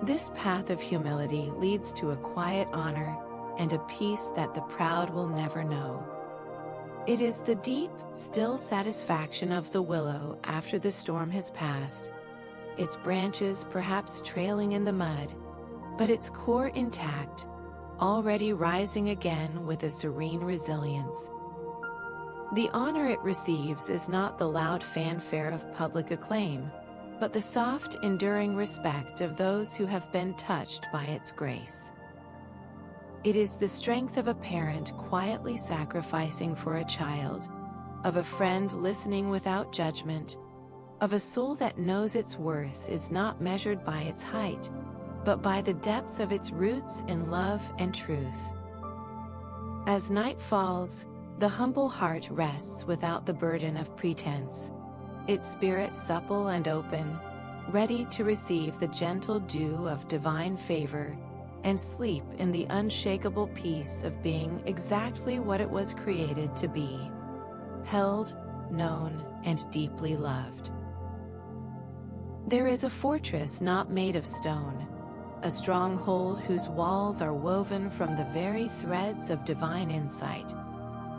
This path of humility leads to a quiet honor and a peace that the proud will never know. It is the deep, still satisfaction of the willow after the storm has passed, its branches perhaps trailing in the mud, but its core intact, already rising again with a serene resilience. The honor it receives is not the loud fanfare of public acclaim, but the soft, enduring respect of those who have been touched by its grace. It is the strength of a parent quietly sacrificing for a child, of a friend listening without judgment, of a soul that knows its worth is not measured by its height, but by the depth of its roots in love and truth. As night falls, the humble heart rests without the burden of pretense, its spirit supple and open, ready to receive the gentle dew of divine favor, and sleep in the unshakable peace of being exactly what it was created to be: held, known, and deeply loved. There is a fortress not made of stone, a stronghold whose walls are woven from the very threads of divine insight,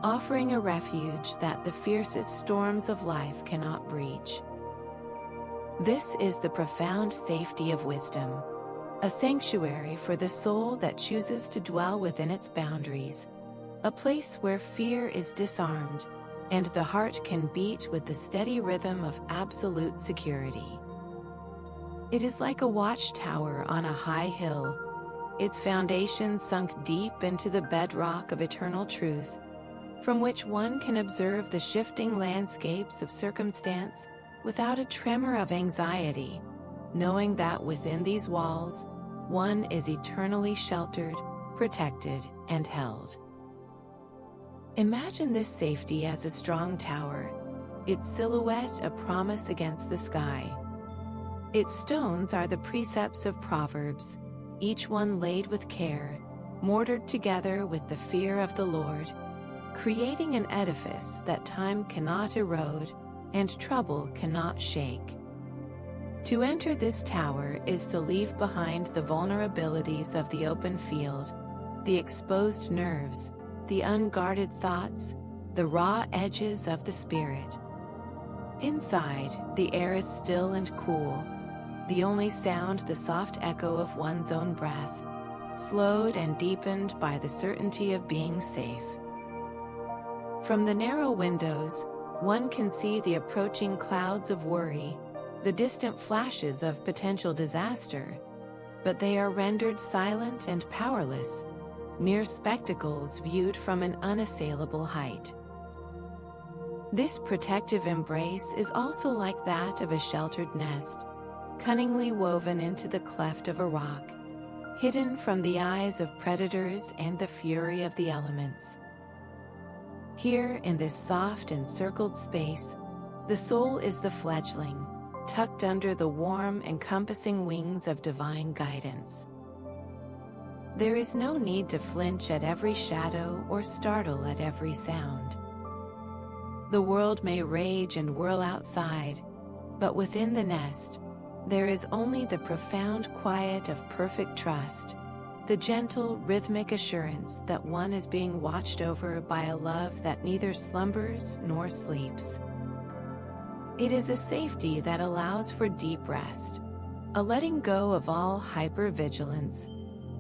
offering a refuge that the fiercest storms of life cannot breach. This is the profound safety of wisdom, a sanctuary for the soul that chooses to dwell within its boundaries, a place where fear is disarmed, and the heart can beat with the steady rhythm of absolute security. It is like a watchtower on a high hill, its foundations sunk deep into the bedrock of eternal truth, from which one can observe the shifting landscapes of circumstance without a tremor of anxiety, knowing that within these walls, one is eternally sheltered, protected, and held. Imagine this safety as a strong tower, its silhouette a promise against the sky. Its stones are the precepts of Proverbs, each one laid with care, mortared together with the fear of the Lord, creating an edifice that time cannot erode and trouble cannot shake. To enter this tower is to leave behind the vulnerabilities of the open field, the exposed nerves, the unguarded thoughts, the raw edges of the spirit. Inside, the air is still and cool, the only sound the soft echo of one's own breath, slowed and deepened by the certainty of being safe. From the narrow windows, one can see the approaching clouds of worry, the distant flashes of potential disaster, but they are rendered silent and powerless, mere spectacles viewed from an unassailable height. This protective embrace is also like that of a sheltered nest, cunningly woven into the cleft of a rock, hidden from the eyes of predators and the fury of the elements. Here, in this soft encircled space, the soul is the fledgling, tucked under the warm, encompassing wings of divine guidance. There is no need to flinch at every shadow or startle at every sound. The world may rage and whirl outside, But within the nest, there is only the profound quiet of perfect trust, the gentle, rhythmic assurance that one is being watched over by a love that neither slumbers nor sleeps. It is a safety that allows for deep rest, a letting go of all hypervigilance,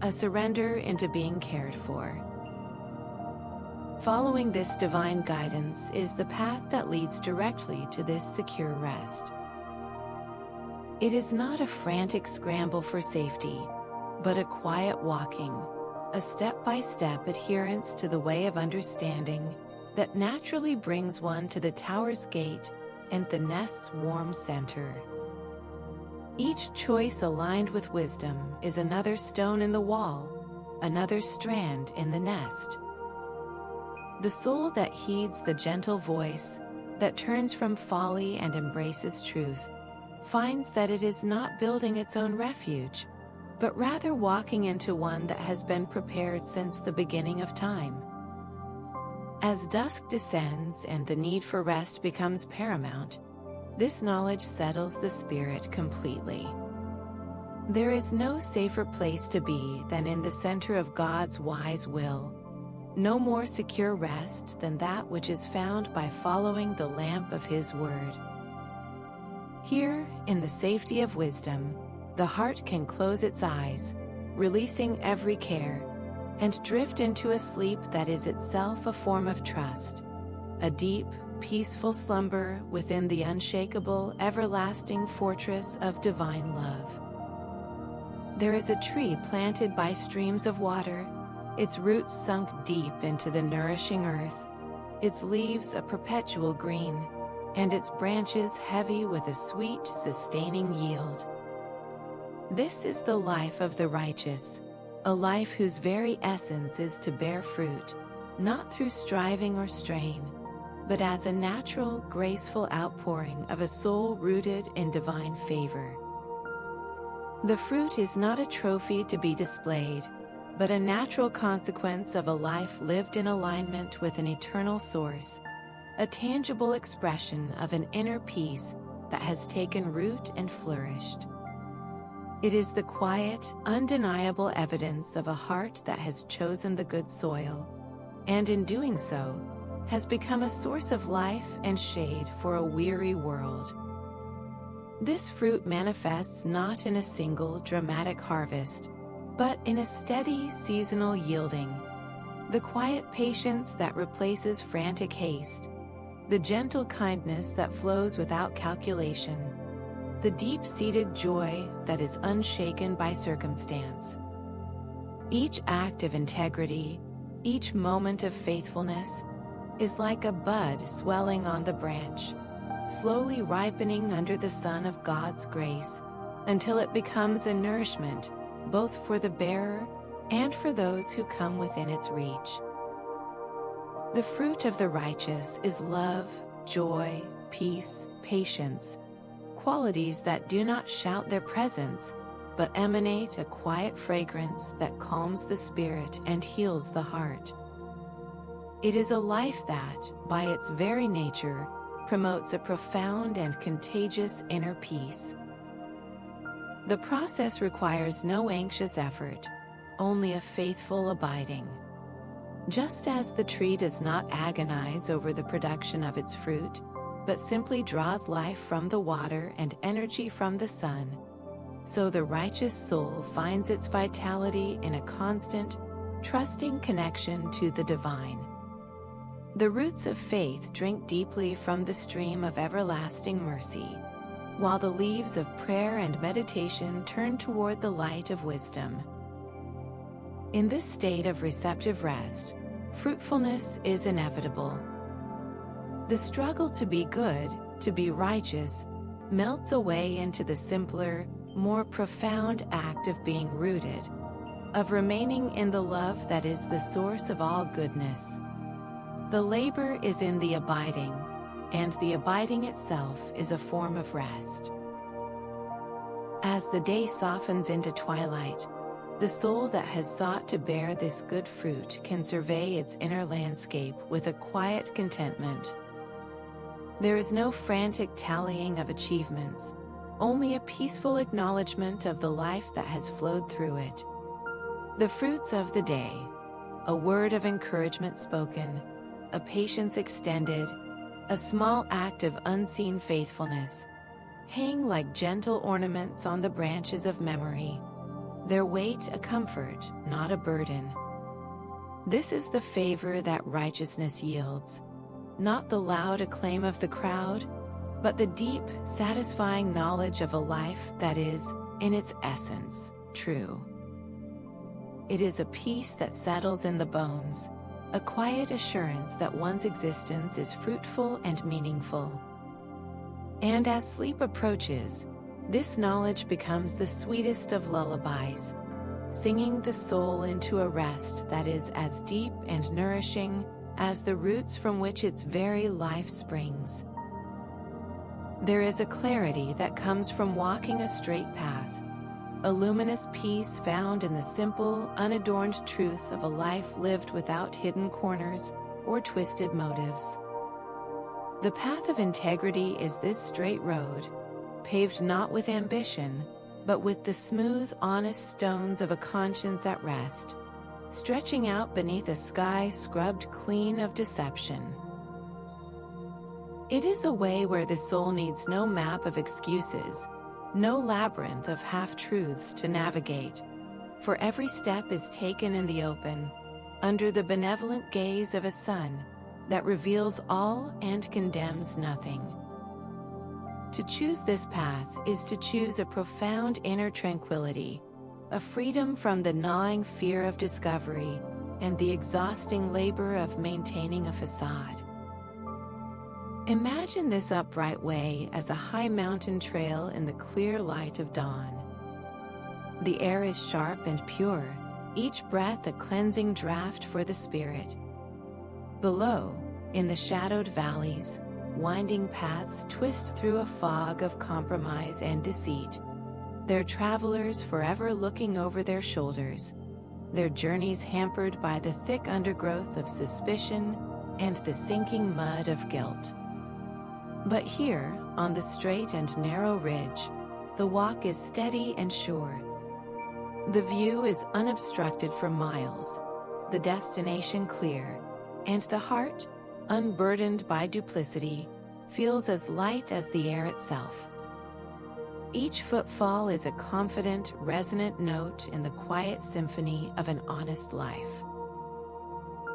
a surrender into being cared for. Following this divine guidance is the path that leads directly to this secure rest. It is not a frantic scramble for safety, but a quiet walking, a step-by-step adherence to the way of understanding that naturally brings one to the tower's gate and the nest's warm center. Each choice aligned with wisdom is another stone in the wall, another strand in the nest. The soul that heeds the gentle voice, that turns from folly and embraces truth, finds that it is not building its own refuge, but rather walking into one that has been prepared since the beginning of time. As dusk descends and the need for rest becomes paramount, this knowledge settles the spirit completely. There is no safer place to be than in the center of God's wise will. No more secure rest than that which is found by following the lamp of His Word. Here, in the safety of wisdom, the heart can close its eyes, releasing every care, and drift into a sleep that is itself a form of trust, a deep, peaceful slumber within the unshakable, everlasting fortress of divine love. There is a tree planted by streams of water, its roots sunk deep into the nourishing earth, its leaves a perpetual green, and its branches heavy with a sweet, sustaining yield. This is the life of the righteous, a life whose very essence is to bear fruit, not through striving or strain, but as a natural, graceful outpouring of a soul rooted in divine favor. The fruit is not a trophy to be displayed, but a natural consequence of a life lived in alignment with an eternal source, a tangible expression of an inner peace that has taken root and flourished. It is the quiet, undeniable evidence of a heart that has chosen the good soil, and in doing so, has become a source of life and shade for a weary world. This fruit manifests not in a single dramatic harvest, but in a steady seasonal yielding, the quiet patience that replaces frantic haste, the gentle kindness that flows without calculation, the deep-seated joy that is unshaken by circumstance. Each act of integrity, each moment of faithfulness, is like a bud swelling on the branch, slowly ripening under the sun of God's grace, until it becomes a nourishment, both for the bearer and for those who come within its reach. The fruit of the righteous is love, joy, peace, patience, qualities that do not shout their presence, but emanate a quiet fragrance that calms the spirit and heals the heart. It is a life that, by its very nature, promotes a profound and contagious inner peace. The process requires no anxious effort, only a faithful abiding. Just as the tree does not agonize over the production of its fruit, but simply draws life from the water and energy from the sun, so the righteous soul finds its vitality in a constant, trusting connection to the divine. The roots of faith drink deeply from the stream of everlasting mercy, while the leaves of prayer and meditation turn toward the light of wisdom. In this state of receptive rest, fruitfulness is inevitable. The struggle to be good, to be righteous, melts away into the simpler, more profound act of being rooted, of remaining in the love that is the source of all goodness. The labor is in the abiding, and the abiding itself is a form of rest. As the day softens into twilight, the soul that has sought to bear this good fruit can survey its inner landscape with a quiet contentment. There is no frantic tallying of achievements, only a peaceful acknowledgement of the life that has flowed through it. The fruits of the day: a word of encouragement spoken, a patience extended, a small act of unseen faithfulness, hang like gentle ornaments on the branches of memory, their weight a comfort, not a burden. This is the favor that righteousness yields, not the loud acclaim of the crowd, but the deep, satisfying knowledge of a life that is, in its essence, true. It is a peace that settles in the bones, a quiet assurance that one's existence is fruitful and meaningful. And as sleep approaches, this knowledge becomes the sweetest of lullabies, singing the soul into a rest that is as deep and nourishing as the roots from which its very life springs. There is a clarity that comes from walking a straight path, a luminous peace found in the simple, unadorned truth of a life lived without hidden corners or twisted motives. The path of integrity is this straight road, paved not with ambition, but with the smooth, honest stones of a conscience at rest, stretching out beneath a sky scrubbed clean of deception. It is a way where the soul needs no map of excuses, no labyrinth of half-truths to navigate, for every step is taken in the open, under the benevolent gaze of a sun that reveals all and condemns nothing. To choose this path is to choose a profound inner tranquility, a freedom from the gnawing fear of discovery and the exhausting labor of maintaining a facade. Imagine this upright way as a high mountain trail in the clear light of dawn. The air is sharp and pure, each breath a cleansing draught for the spirit. Below, in the shadowed valleys, winding paths twist through a fog of compromise and deceit, their travelers forever looking over their shoulders, their journeys hampered by the thick undergrowth of suspicion and the sinking mud of guilt. But here, on the straight and narrow ridge, the walk is steady and sure. The view is unobstructed for miles, the destination clear, and the heart, unburdened by duplicity, feels as light as the air itself. Each footfall is a confident, resonant note in the quiet symphony of an honest life.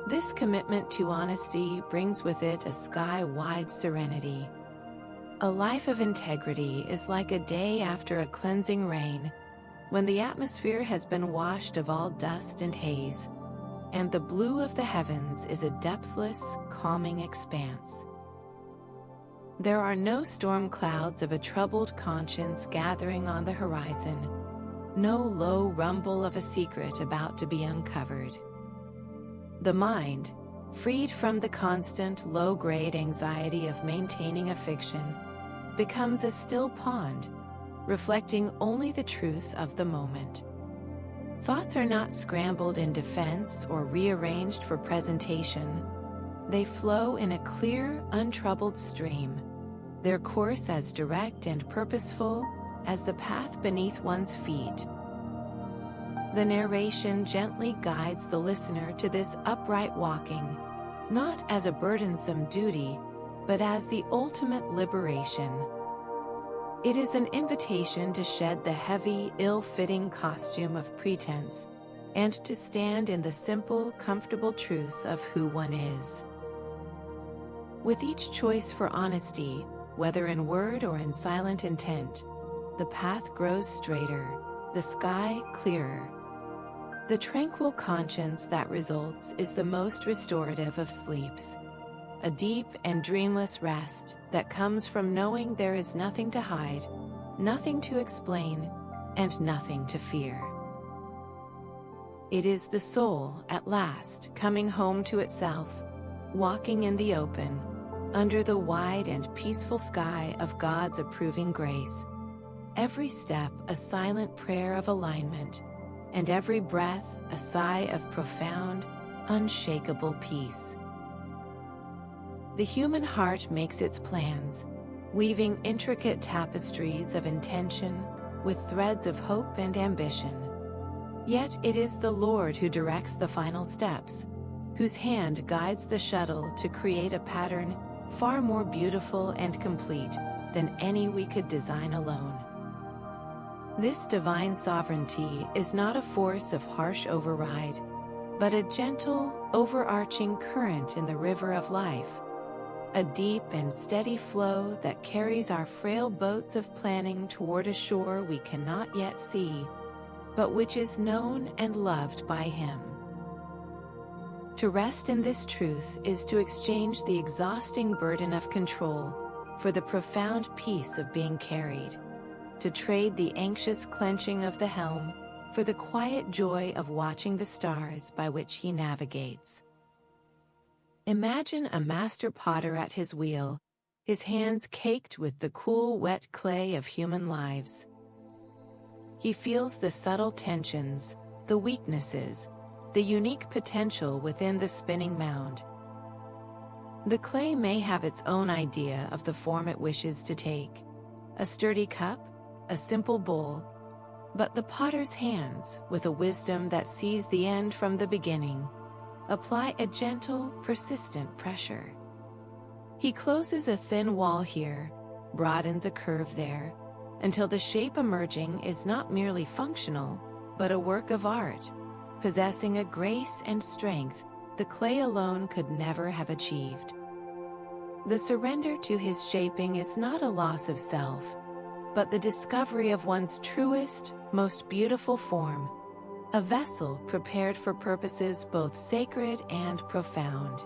This commitment to honesty brings with it a sky-wide serenity. A life of integrity is like a day after a cleansing rain, when the atmosphere has been washed of all dust and haze, and the blue of the heavens is a depthless, calming expanse. There are no storm clouds of a troubled conscience gathering on the horizon, no low rumble of a secret about to be uncovered. The mind, freed from the constant low-grade anxiety of maintaining a fiction, becomes a still pond, reflecting only the truth of the moment. Thoughts are not scrambled in defense or rearranged for presentation. They flow in a clear, untroubled stream, their course as direct and purposeful as the path beneath one's feet. The narration gently guides the listener to this upright walking, not as a burdensome duty, but as the ultimate liberation. It is an invitation to shed the heavy, ill-fitting costume of pretense, and to stand in the simple, comfortable truth of who one is. With each choice for honesty, whether in word or in silent intent, the path grows straighter, the sky clearer. The tranquil conscience that results is the most restorative of sleeps, a deep and dreamless rest that comes from knowing there is nothing to hide, nothing to explain, and nothing to fear. It is the soul, at last, coming home to itself, walking in the open, under the wide and peaceful sky of God's approving grace. Every step a silent prayer of alignment, and every breath a sigh of profound, unshakable peace. The human heart makes its plans, weaving intricate tapestries of intention with threads of hope and ambition. Yet it is the Lord who directs the final steps, whose hand guides the shuttle to create a pattern far more beautiful and complete than any we could design alone. This divine sovereignty is not a force of harsh override, but a gentle, overarching current in the river of life, a deep and steady flow that carries our frail boats of planning toward a shore we cannot yet see, but which is known and loved by Him. To rest in this truth is to exchange the exhausting burden of control for the profound peace of being carried, to trade the anxious clenching of the helm for the quiet joy of watching the stars by which He navigates. Imagine a master potter at his wheel, his hands caked with the cool, wet clay of human lives. He feels the subtle tensions, the weaknesses, the unique potential within the spinning mound. The clay may have its own idea of the form it wishes to take, a sturdy cup, a simple bowl, but the potter's hands, with a wisdom that sees the end from the beginning, apply a gentle, persistent pressure. He closes a thin wall here, broadens a curve there, until the shape emerging is not merely functional, but a work of art, possessing a grace and strength the clay alone could never have achieved. The surrender to His shaping is not a loss of self, but the discovery of one's truest, most beautiful form, a vessel prepared for purposes both sacred and profound.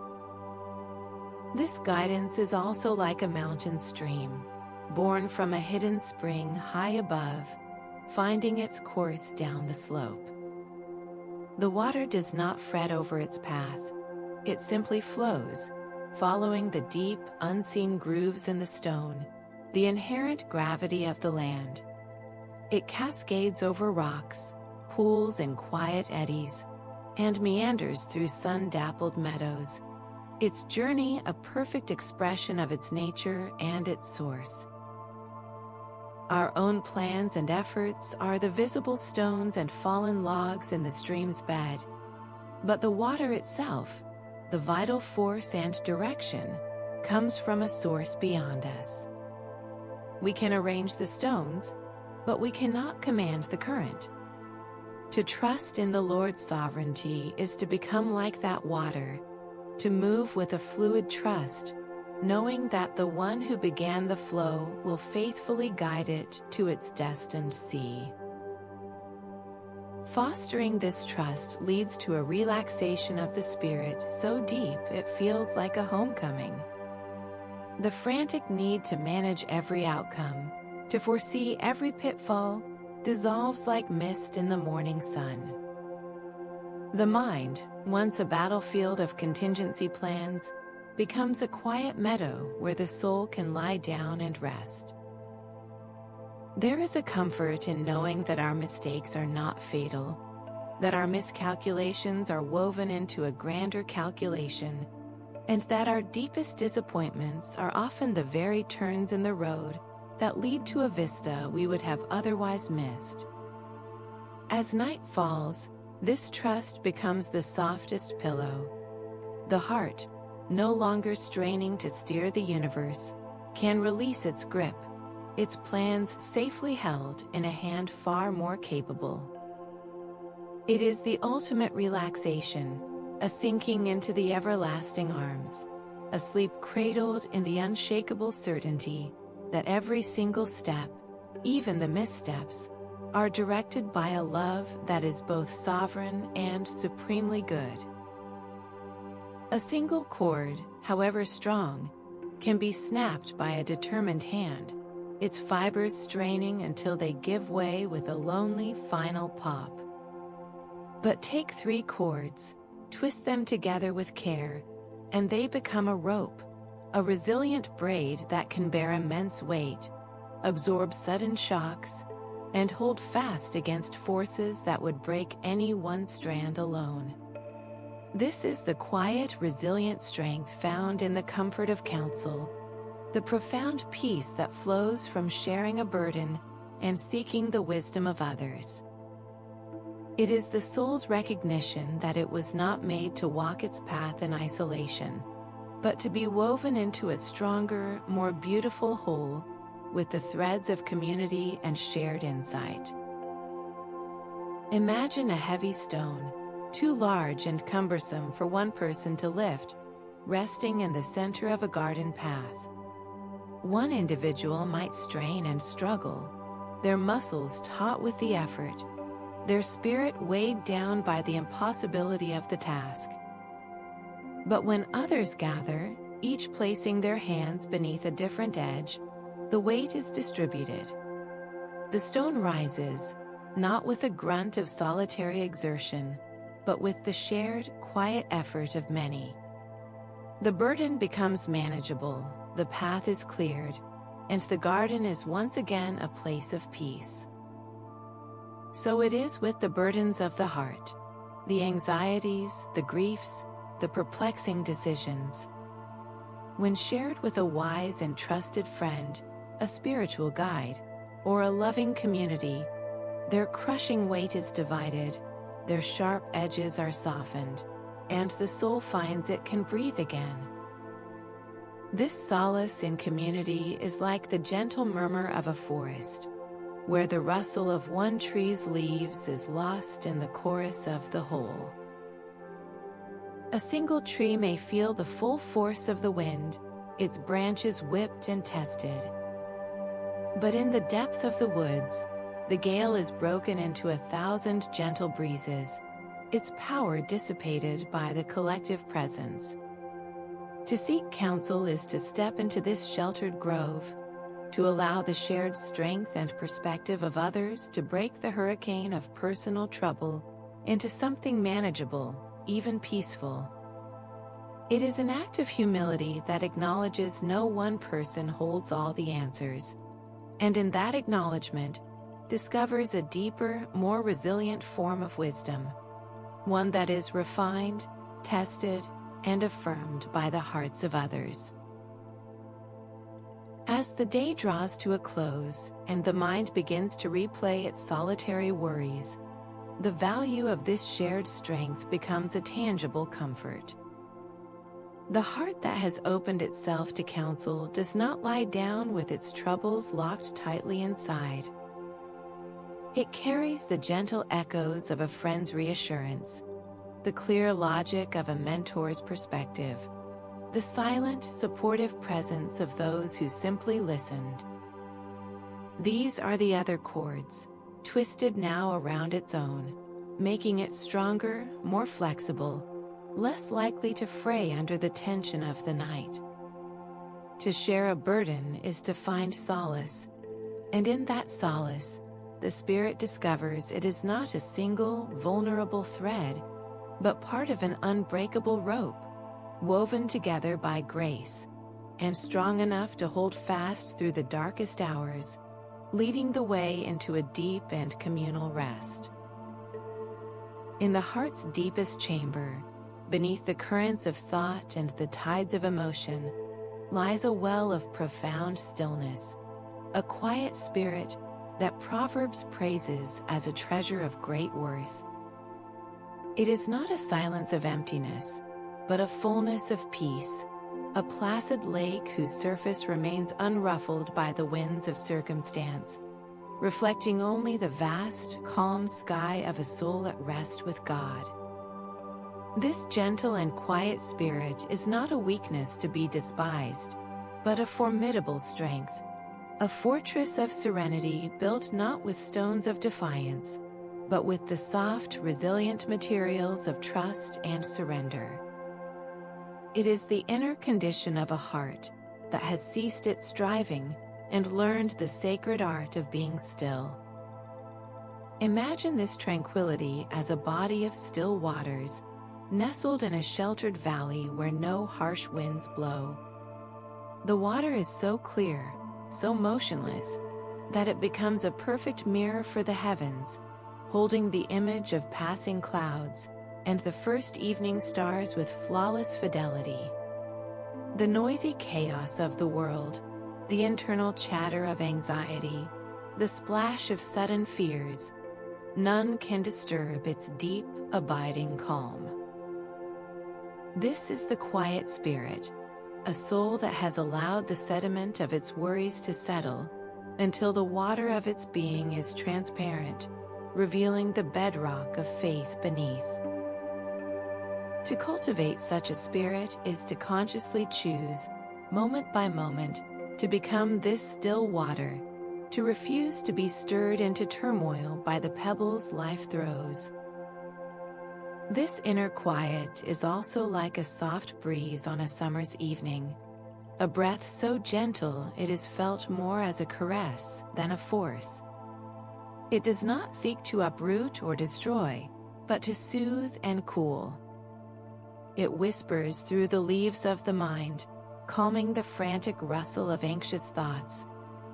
This guidance is also like a mountain stream, born from a hidden spring high above, finding its course down the slope. The water does not fret over its path, it simply flows, following the deep, unseen grooves in the stone, the inherent gravity of the land. It cascades over rocks, pools in quiet eddies, and meanders through sun-dappled meadows, its journey a perfect expression of its nature and its source. Our own plans and efforts are the visible stones and fallen logs in the stream's bed, but the water itself, the vital force and direction, comes from a source beyond us. We can arrange the stones, but we cannot command the current. To trust in the Lord's sovereignty is to become like that water, to move with a fluid trust, knowing that the one who began the flow will faithfully guide it to its destined sea. Fostering this trust leads to a relaxation of the spirit so deep it feels like a homecoming. The frantic need to manage every outcome, to foresee every pitfall, dissolves like mist in the morning sun. The mind, once a battlefield of contingency plans, becomes a quiet meadow where the soul can lie down and rest. There is a comfort in knowing that our mistakes are not fatal, that our miscalculations are woven into a grander calculation, and that our deepest disappointments are often the very turns in the road that lead to a vista we would have otherwise missed. As night falls, this trust becomes the softest pillow. The heart, no longer straining to steer the universe, can release its grip, its plans safely held in a hand far more capable. It is the ultimate relaxation, a sinking into the everlasting arms, a sleep cradled in the unshakable certainty that every single step, even the missteps, are directed by a love that is both sovereign and supremely good. A single cord, however strong, can be snapped by a determined hand, its fibers straining until they give way with a lonely final pop. But take 3 cords, twist them together with care, and they become a rope, a resilient braid that can bear immense weight, absorb sudden shocks, and hold fast against forces that would break any one strand alone. This is the quiet, resilient strength found in the comfort of counsel, the profound peace that flows from sharing a burden and seeking the wisdom of others. It is the soul's recognition that it was not made to walk its path in isolation, but to be woven into a stronger, more beautiful whole, with the threads of community and shared insight. Imagine a heavy stone, too large and cumbersome for one person to lift, resting in the center of a garden path. One individual might strain and struggle, their muscles taut with the effort, their spirit weighed down by the impossibility of the task. But when others gather, each placing their hands beneath a different edge, the weight is distributed. The stone rises, not with a grunt of solitary exertion, but with the shared, quiet effort of many. The burden becomes manageable, the path is cleared, and the garden is once again a place of peace. So it is with the burdens of the heart, the anxieties, the griefs, the perplexing decisions. When shared with a wise and trusted friend, a spiritual guide, or a loving community, their crushing weight is divided, their sharp edges are softened, and the soul finds it can breathe again. This solace in community is like the gentle murmur of a forest, where the rustle of one tree's leaves is lost in the chorus of the whole. A single tree may feel the full force of the wind, its branches whipped and tested. But in the depth of the woods, the gale is broken into 1,000 gentle breezes, its power dissipated by the collective presence. To seek counsel is to step into this sheltered grove, to allow the shared strength and perspective of others to break the hurricane of personal trouble into something manageable, even peaceful. It is an act of humility that acknowledges no one person holds all the answers, and in that acknowledgement, discovers a deeper, more resilient form of wisdom, one that is refined, tested, and affirmed by the hearts of others. As the day draws to a close, and the mind begins to replay its solitary worries, the value of this shared strength becomes a tangible comfort. The heart that has opened itself to counsel does not lie down with its troubles locked tightly inside. It carries the gentle echoes of a friend's reassurance, the clear logic of a mentor's perspective, the silent, supportive presence of those who simply listened. These are the other chords, twisted now around its own, making it stronger, more flexible, less likely to fray under the tension of the night. To share a burden is to find solace, and in that solace, the spirit discovers it is not a single, vulnerable thread, but part of an unbreakable rope, woven together by grace, and strong enough to hold fast through the darkest hours, leading the way into a deep and communal rest. In the heart's deepest chamber, beneath the currents of thought and the tides of emotion, lies a well of profound stillness, a quiet spirit that Proverbs praises as a treasure of great worth. It is not a silence of emptiness, but a fullness of peace, a placid lake whose surface remains unruffled by the winds of circumstance, reflecting only the vast, calm sky of a soul at rest with God. This gentle and quiet spirit is not a weakness to be despised, but a formidable strength, a fortress of serenity built not with stones of defiance, but with the soft, resilient materials of trust and surrender. It is the inner condition of a heart that has ceased its striving and learned the sacred art of being still. Imagine this tranquility as a body of still waters, nestled in a sheltered valley where no harsh winds blow. The water is so clear, so motionless, that it becomes a perfect mirror for the heavens, holding the image of passing clouds, and the first evening stars with flawless fidelity. The noisy chaos of the world, the internal chatter of anxiety, the splash of sudden fears, none can disturb its deep, abiding calm. This is the quiet spirit, a soul that has allowed the sediment of its worries to settle, until the water of its being is transparent, revealing the bedrock of faith beneath. To cultivate such a spirit is to consciously choose, moment by moment, to become this still water, to refuse to be stirred into turmoil by the pebbles life throws. This inner quiet is also like a soft breeze on a summer's evening, a breath so gentle it is felt more as a caress than a force. It does not seek to uproot or destroy, but to soothe and cool. It whispers through the leaves of the mind, calming the frantic rustle of anxious thoughts,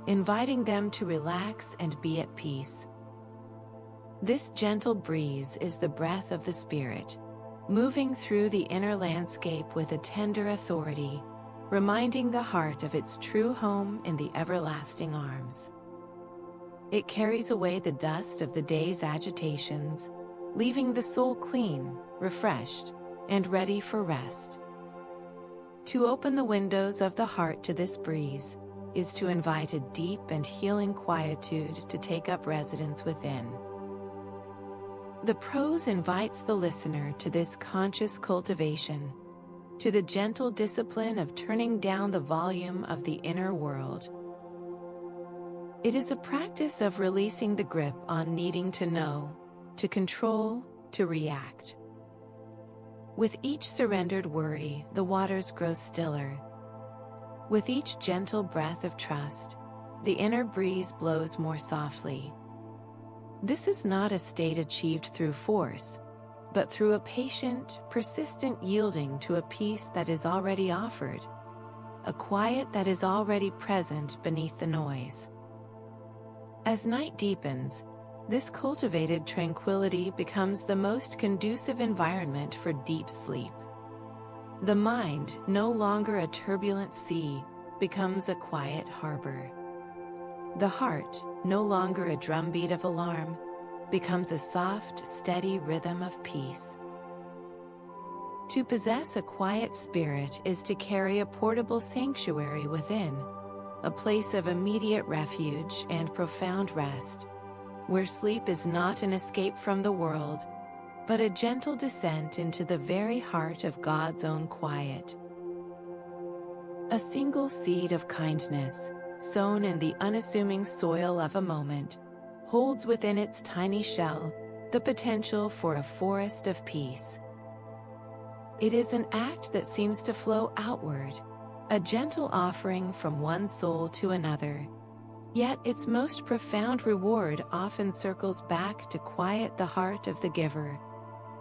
inviting them to relax and be at peace. This gentle breeze is the breath of the Spirit, moving through the inner landscape with a tender authority, reminding the heart of its true home in the everlasting arms. It carries away the dust of the day's agitations, leaving the soul clean, refreshed, and ready for rest. To open the windows of the heart to this breeze is to invite a deep and healing quietude to take up residence within. The prose invites the listener to this conscious cultivation, to the gentle discipline of turning down the volume of the inner world. It is a practice of releasing the grip on needing to know, to control, to react. With each surrendered worry, the waters grow stiller. With each gentle breath of trust, the inner breeze blows more softly. This is not a state achieved through force, but through a patient, persistent yielding to a peace that is already offered, a quiet that is already present beneath the noise. As night deepens, this cultivated tranquility becomes the most conducive environment for deep sleep. The mind, no longer a turbulent sea, becomes a quiet harbor. The heart, no longer a drumbeat of alarm, becomes a soft, steady rhythm of peace. To possess a quiet spirit is to carry a portable sanctuary within, a place of immediate refuge and profound rest, where sleep is not an escape from the world, but a gentle descent into the very heart of God's own quiet. A single seed of kindness, sown in the unassuming soil of a moment, holds within its tiny shell the potential for a forest of peace. It is an act that seems to flow outward, a gentle offering from one soul to another. Yet its most profound reward often circles back to quiet the heart of the giver,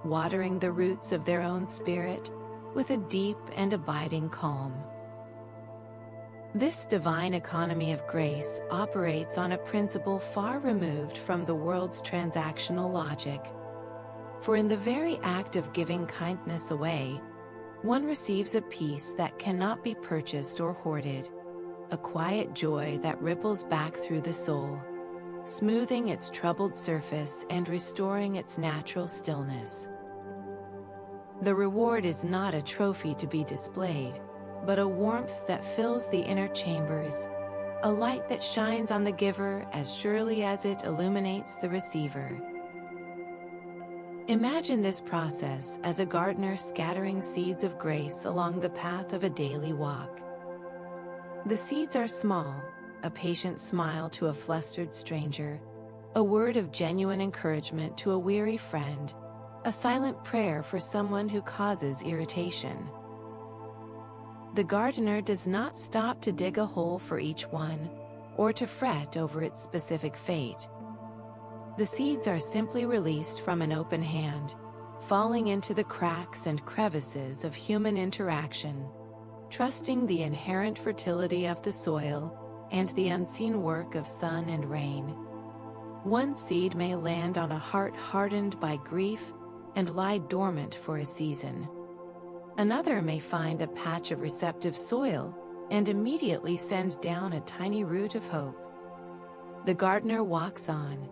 watering the roots of their own spirit with a deep and abiding calm. This divine economy of grace operates on a principle far removed from the world's transactional logic. For in the very act of giving kindness away, one receives a peace that cannot be purchased or hoarded, a quiet joy that ripples back through the soul, smoothing its troubled surface and restoring its natural stillness. The reward is not a trophy to be displayed, but a warmth that fills the inner chambers, a light that shines on the giver as surely as it illuminates the receiver. Imagine this process as a gardener scattering seeds of grace along the path of a daily walk. The seeds are small, a patient smile to a flustered stranger, a word of genuine encouragement to a weary friend, a silent prayer for someone who causes irritation. The gardener does not stop to dig a hole for each one, or to fret over its specific fate. The seeds are simply released from an open hand, falling into the cracks and crevices of human interaction, trusting the inherent fertility of the soil and the unseen work of sun and rain. One seed may land on a heart hardened by grief, and lie dormant for a season. Another may find a patch of receptive soil and immediately send down a tiny root of hope. The gardener walks on,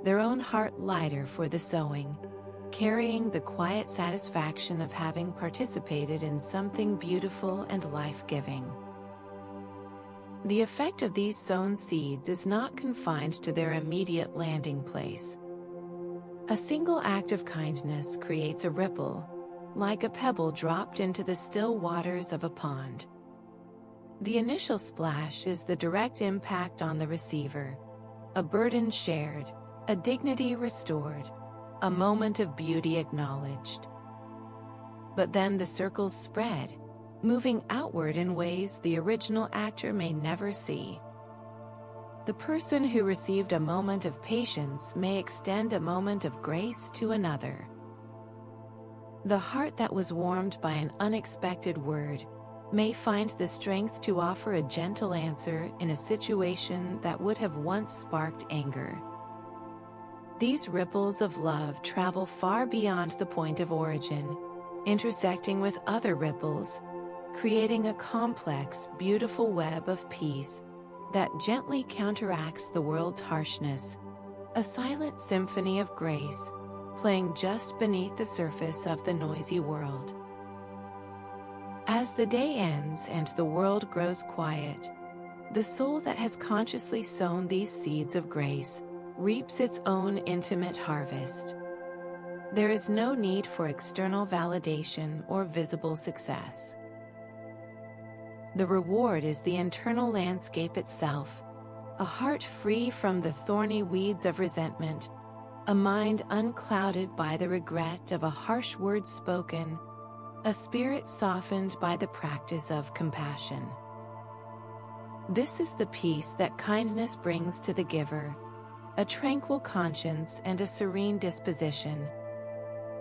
their own heart lighter for the sowing, carrying the quiet satisfaction of having participated in something beautiful and life-giving. The effect of these sown seeds is not confined to their immediate landing place. A single act of kindness creates a ripple, like a pebble dropped into the still waters of a pond. The initial splash is the direct impact on the receiver, a burden shared, a dignity restored, a moment of beauty acknowledged. But then the circles spread, moving outward in ways the original actor may never see. The person who received a moment of patience may extend a moment of grace to another. The heart that was warmed by an unexpected word may find the strength to offer a gentle answer in a situation that would have once sparked anger. These ripples of love travel far beyond the point of origin, intersecting with other ripples, creating a complex, beautiful web of peace that gently counteracts the world's harshness, a silent symphony of grace, playing just beneath the surface of the noisy world. As the day ends and the world grows quiet, the soul that has consciously sown these seeds of grace reaps its own intimate harvest. There is no need for external validation or visible success. The reward is the internal landscape itself, a heart free from the thorny weeds of resentment, a mind unclouded by the regret of a harsh word spoken, a spirit softened by the practice of compassion. This is the peace that kindness brings to the giver, a tranquil conscience and a serene disposition.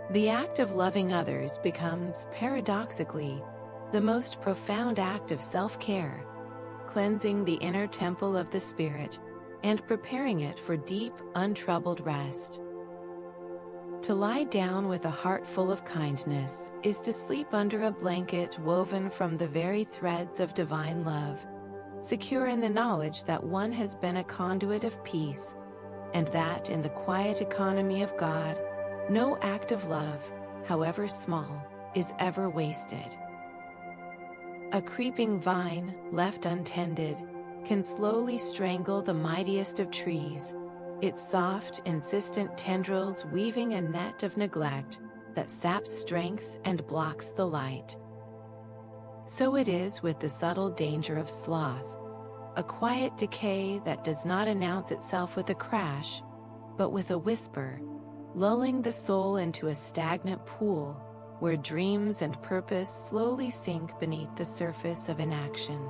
The act of loving others becomes, paradoxically, the most profound act of self-care, cleansing the inner temple of the spirit and preparing it for deep, untroubled rest. To lie down with a heart full of kindness is to sleep under a blanket woven from the very threads of divine love, secure in the knowledge that one has been a conduit of peace, and that in the quiet economy of God, no act of love, however small, is ever wasted. A creeping vine, left untended, can slowly strangle the mightiest of trees, its soft, insistent tendrils weaving a net of neglect that saps strength and blocks the light. So it is with the subtle danger of sloth, a quiet decay that does not announce itself with a crash, but with a whisper, lulling the soul into a stagnant pool, where dreams and purpose slowly sink beneath the surface of inaction.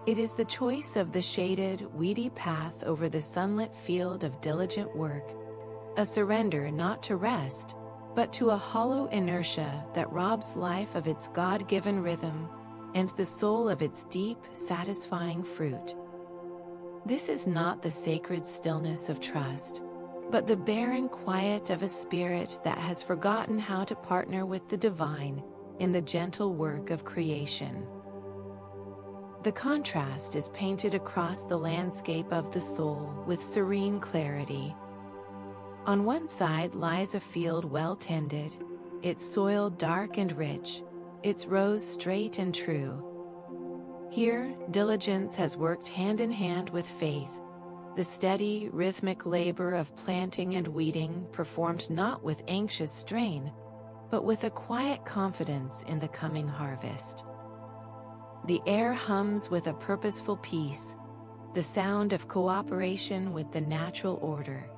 It is the choice of the shaded, weedy path over the sunlit field of diligent work, a surrender not to rest, but to a hollow inertia that robs life of its God-given rhythm, and the soul of its deep, satisfying fruit. This is not the sacred stillness of trust, but the barren quiet of a spirit that has forgotten how to partner with the divine in the gentle work of creation. The contrast is painted across the landscape of the soul with serene clarity. On one side lies a field well tended, its soil dark and rich, its rows straight and true. Here, diligence has worked hand in hand with faith, the steady, rhythmic labor of planting and weeding performed not with anxious strain, but with a quiet confidence in the coming harvest. The air hums with a purposeful peace, the sound of cooperation with the natural order.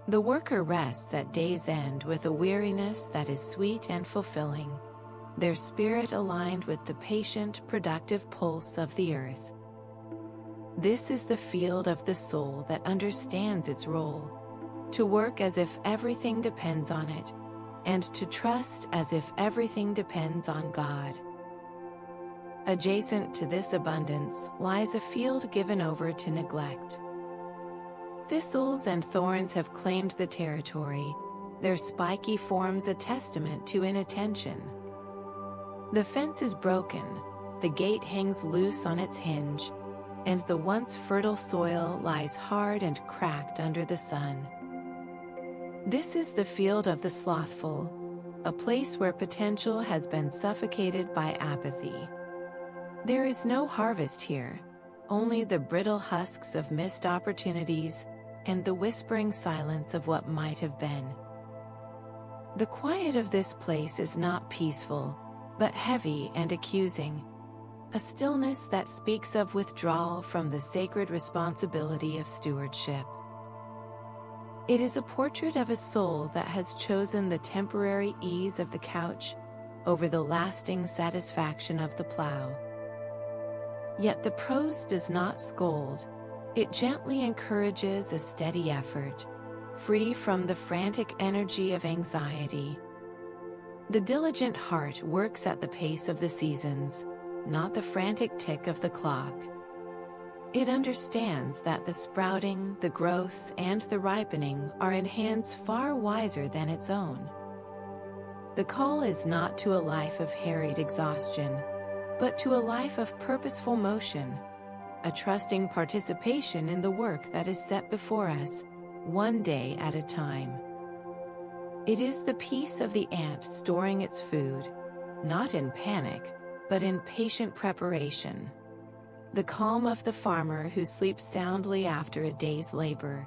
The worker rests at day's end with a weariness that is sweet and fulfilling, their spirit aligned with the patient, productive pulse of the earth. This is the field of the soul that understands its role, to work as if everything depends on it, and to trust as if everything depends on God. Adjacent to this abundance lies a field given over to neglect. Thistles and thorns have claimed the territory, their spiky forms a testament to inattention. The fence is broken, the gate hangs loose on its hinge, and the once fertile soil lies hard and cracked under the sun. This is the field of the slothful, a place where potential has been suffocated by apathy. There is no harvest here, only the brittle husks of missed opportunities and the whispering silence of what might have been. The quiet of this place is not peaceful, but heavy and accusing, a stillness that speaks of withdrawal from the sacred responsibility of stewardship. It is a portrait of a soul that has chosen the temporary ease of the couch over the lasting satisfaction of the plow. Yet the prose does not scold, it gently encourages a steady effort, free from the frantic energy of anxiety. The diligent heart works at the pace of the seasons, not the frantic tick of the clock. It understands that the sprouting, the growth, and the ripening are in hands far wiser than its own. The call is not to a life of harried exhaustion, but to a life of purposeful motion, a trusting participation in the work that is set before us, one day at a time. It is the peace of the ant storing its food, not in panic, but in patient preparation. The calm of the farmer who sleeps soundly after a day's labor,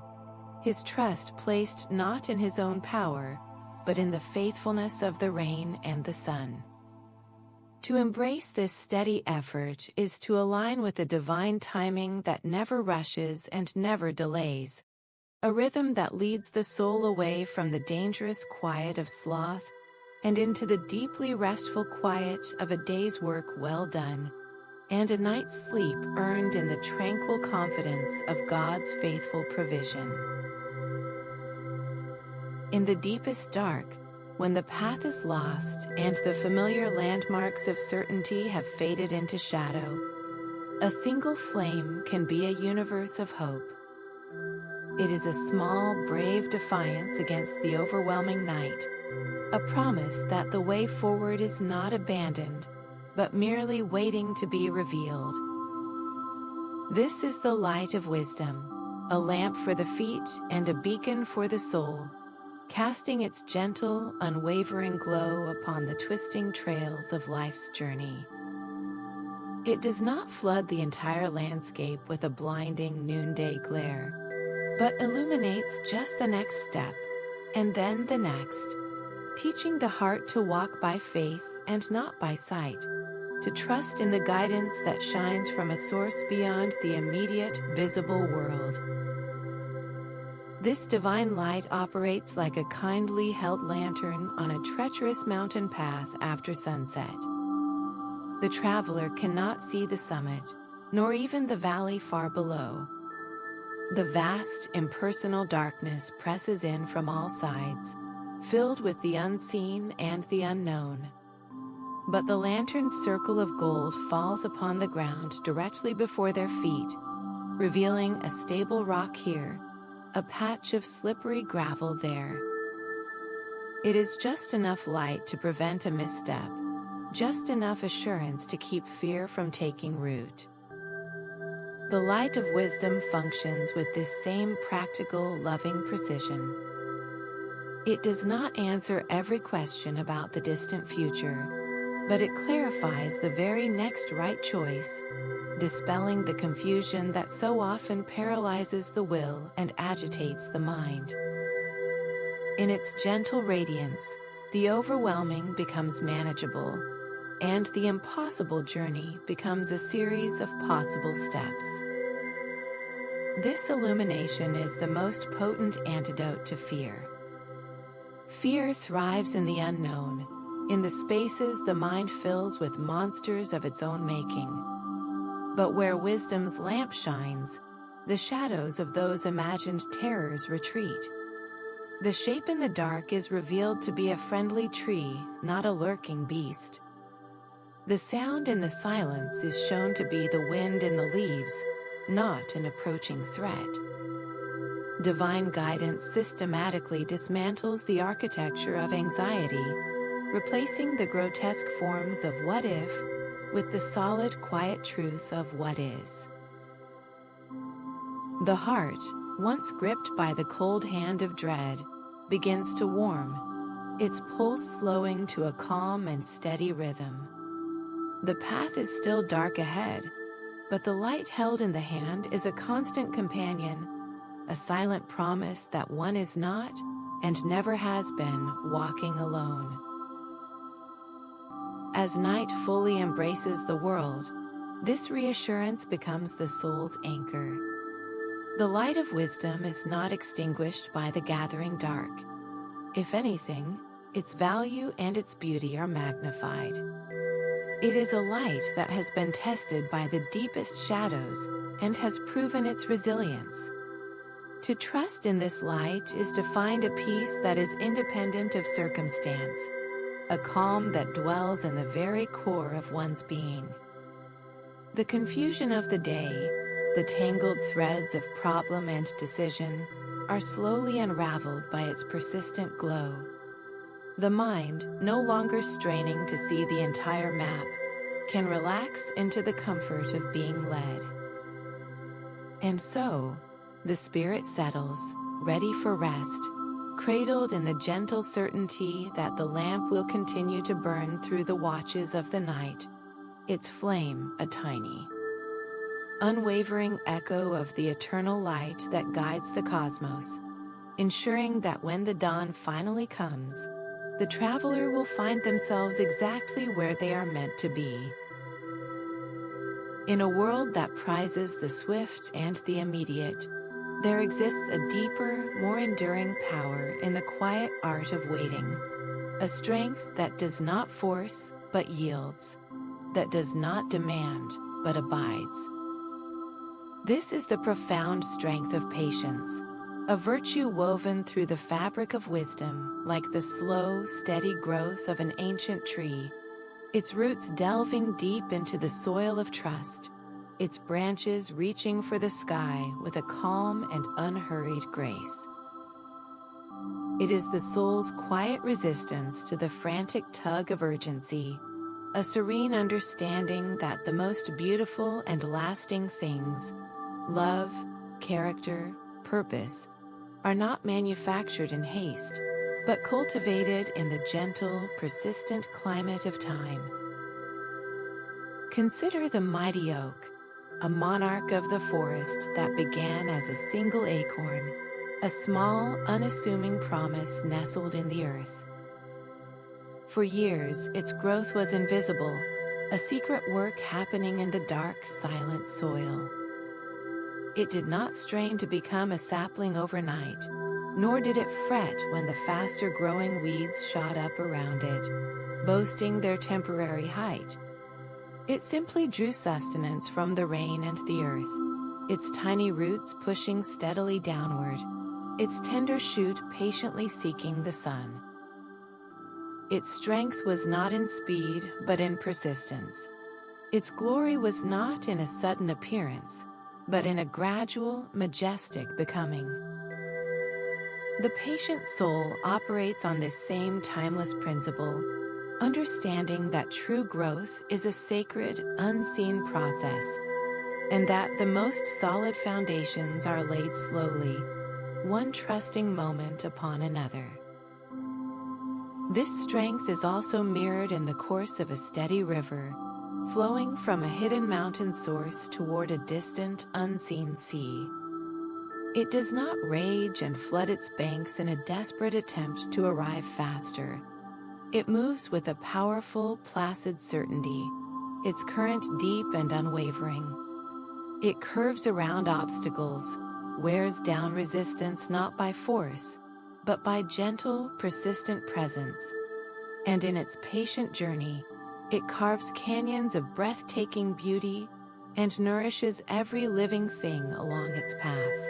his trust placed not in his own power, but in the faithfulness of the rain and the sun. To embrace this steady effort is to align with the divine timing that never rushes and never delays, a rhythm that leads the soul away from the dangerous quiet of sloth and into the deeply restful quiet of a day's work well done, and a night's sleep earned in the tranquil confidence of God's faithful provision. In the deepest dark, when the path is lost and the familiar landmarks of certainty have faded into shadow, a single flame can be a universe of hope. It is a small, brave defiance against the overwhelming night, a promise that the way forward is not abandoned, but merely waiting to be revealed. This is the light of wisdom, a lamp for the feet and a beacon for the soul, casting its gentle, unwavering glow upon the twisting trails of life's journey. It does not flood the entire landscape with a blinding noonday glare, but illuminates just the next step, and then the next, teaching the heart to walk by faith and not by sight, to trust in the guidance that shines from a source beyond the immediate, visible world. This divine light operates like a kindly held lantern on a treacherous mountain path after sunset. The traveler cannot see the summit, nor even the valley far below. The vast, impersonal darkness presses in from all sides, filled with the unseen and the unknown. But the lantern's circle of gold falls upon the ground directly before their feet, revealing a stable rock here, a patch of slippery gravel there. It is just enough light to prevent a misstep, just enough assurance to keep fear from taking root. The light of wisdom functions with this same practical, loving precision. It does not answer every question about the distant future, but it clarifies the very next right choice, dispelling the confusion that so often paralyzes the will and agitates the mind. In its gentle radiance, the overwhelming becomes manageable, and the impossible journey becomes a series of possible steps. This illumination is the most potent antidote to fear. Fear thrives in the unknown, in the spaces the mind fills with monsters of its own making. But where wisdom's lamp shines, the shadows of those imagined terrors retreat. The shape in the dark is revealed to be a friendly tree, not a lurking beast. The sound in the silence is shown to be the wind in the leaves, not an approaching threat. Divine guidance systematically dismantles the architecture of anxiety, replacing the grotesque forms of what if with the solid, quiet truth of what is. The heart, once gripped by the cold hand of dread, begins to warm, its pulse slowing to a calm and steady rhythm. The path is still dark ahead, but the light held in the hand is a constant companion, a silent promise that one is not, and never has been, walking alone. As night fully embraces the world, this reassurance becomes the soul's anchor. The light of wisdom is not extinguished by the gathering dark. If anything, its value and its beauty are magnified. It is a light that has been tested by the deepest shadows and has proven its resilience. To trust in this light is to find a peace that is independent of circumstance, a calm that dwells in the very core of one's being. The confusion of the day, the tangled threads of problem and decision, are slowly unraveled by its persistent glow. The mind, no longer straining to see the entire map, can relax into the comfort of being led. And so, the spirit settles, ready for rest, cradled in the gentle certainty that the lamp will continue to burn through the watches of the night, its flame a tiny, unwavering echo of the eternal light that guides the cosmos, ensuring that when the dawn finally comes, the traveler will find themselves exactly where they are meant to be. In a world that prizes the swift and the immediate, there exists a deeper, more enduring power in the quiet art of waiting, a strength that does not force, but yields, that does not demand, but abides. This is the profound strength of patience, a virtue woven through the fabric of wisdom, like the slow, steady growth of an ancient tree, its roots delving deep into the soil of trust, its branches reaching for the sky with a calm and unhurried grace. It is the soul's quiet resistance to the frantic tug of urgency, a serene understanding that the most beautiful and lasting things, love, character, purpose, are not manufactured in haste, but cultivated in the gentle, persistent climate of time. Consider the mighty oak, a monarch of the forest that began as a single acorn, a small, unassuming promise nestled in the earth. For years, its growth was invisible, a secret work happening in the dark, silent soil. It did not strain to become a sapling overnight, nor did it fret when the faster-growing weeds shot up around it, boasting their temporary height. It simply drew sustenance from the rain and the earth, its tiny roots pushing steadily downward, its tender shoot patiently seeking the sun. Its strength was not in speed, but in persistence. Its glory was not in a sudden appearance, but in a gradual, majestic becoming. The patient soul operates on this same timeless principle, understanding that true growth is a sacred, unseen process, and that the most solid foundations are laid slowly, one trusting moment upon another. This strength is also mirrored in the course of a steady river, flowing from a hidden mountain source toward a distant, unseen sea. It does not rage and flood its banks in a desperate attempt to arrive faster. It moves with a powerful, placid certainty, its current deep and unwavering. It curves around obstacles, wears down resistance not by force, but by gentle, persistent presence. And in its patient journey, it carves canyons of breathtaking beauty and nourishes every living thing along its path.